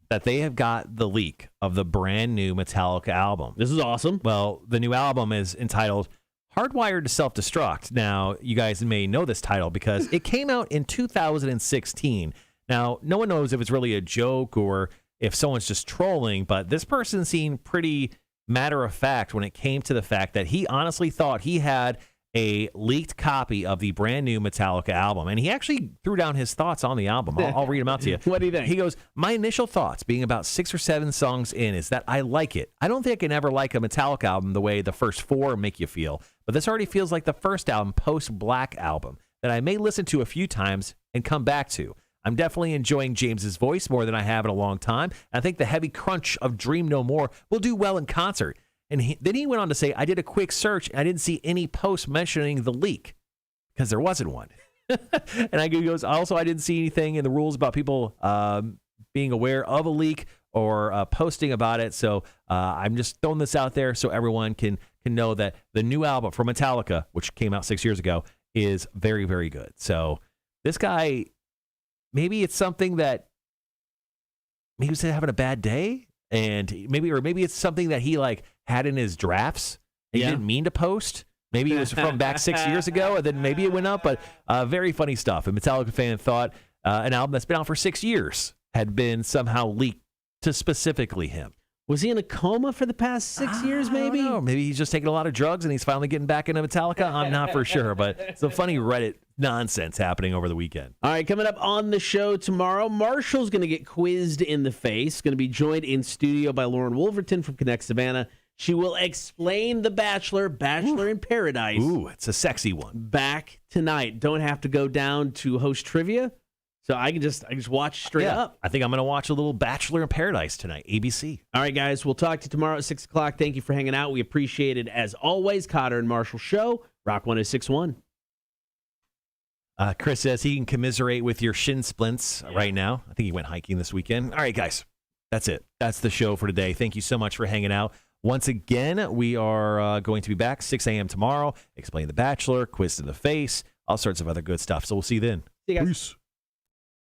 that they have got the leak of the brand new Metallica album. This is awesome. Well, the new album is entitled Hardwired to Self-Destruct. Now, you guys may know this title because it came out in 2016. Now, no one knows if it's really a joke or if someone's just trolling, but this person seemed pretty matter of fact when it came to the fact that he honestly thought he had a leaked copy of the brand new Metallica album. And he actually threw down his thoughts on the album. I'll read them out to you. What do you think? He goes, my initial thoughts, being about 6 or 7 songs in, is that I like it. I don't think I can ever like a Metallica album the way the first 4 make you feel. But this already feels like the first album, post-Black album, that I may listen to a few times and come back to. I'm definitely enjoying James's voice more than I have in a long time. I think the heavy crunch of Dream No More will do well in concert. And then he went on to say, I did a quick search and I didn't see any posts mentioning the leak because there wasn't one. And he goes, also, I didn't see anything in the rules about people being aware of a leak or posting about it. So I'm just throwing this out there so everyone can know that the new album from Metallica, which came out 6 years ago, is very, very good. So this guy, maybe it's something that maybe he was having a bad day. And maybe it's something that he had in his drafts. He didn't mean to post. Maybe it was from back 6 years ago, and then maybe it went up. But very funny stuff. A Metallica fan thought an album that's been out for 6 years had been somehow leaked to specifically him. Was he in a coma for the past 6 years, maybe? I don't know. Maybe he's just taking a lot of drugs and he's finally getting back into Metallica. I'm not for sure, but some funny Reddit nonsense happening over the weekend. All right, coming up on the show tomorrow, Marshall's going to get quizzed in the face. Going to be joined in studio by Lauren Wolverton from Connect Savannah. She will explain The Bachelor in Paradise. Ooh, it's a sexy one. Back tonight. Don't have to go down to host trivia. So I can just watch straight up. I think I'm going to watch a little Bachelor in Paradise tonight, ABC. All right, guys. We'll talk to you tomorrow at 6 o'clock. Thank you for hanging out. We appreciate it as always. Cotter and Marshall Show, Rock 106.1. Chris says he can commiserate with your shin splints right now. I think he went hiking this weekend. All right, guys. That's it. That's the show for today. Thank you so much for hanging out. Once again, we are going to be back 6 a.m. tomorrow. Explain The Bachelor, quiz in the face, all sorts of other good stuff. So we'll see you then. See you guys. Peace.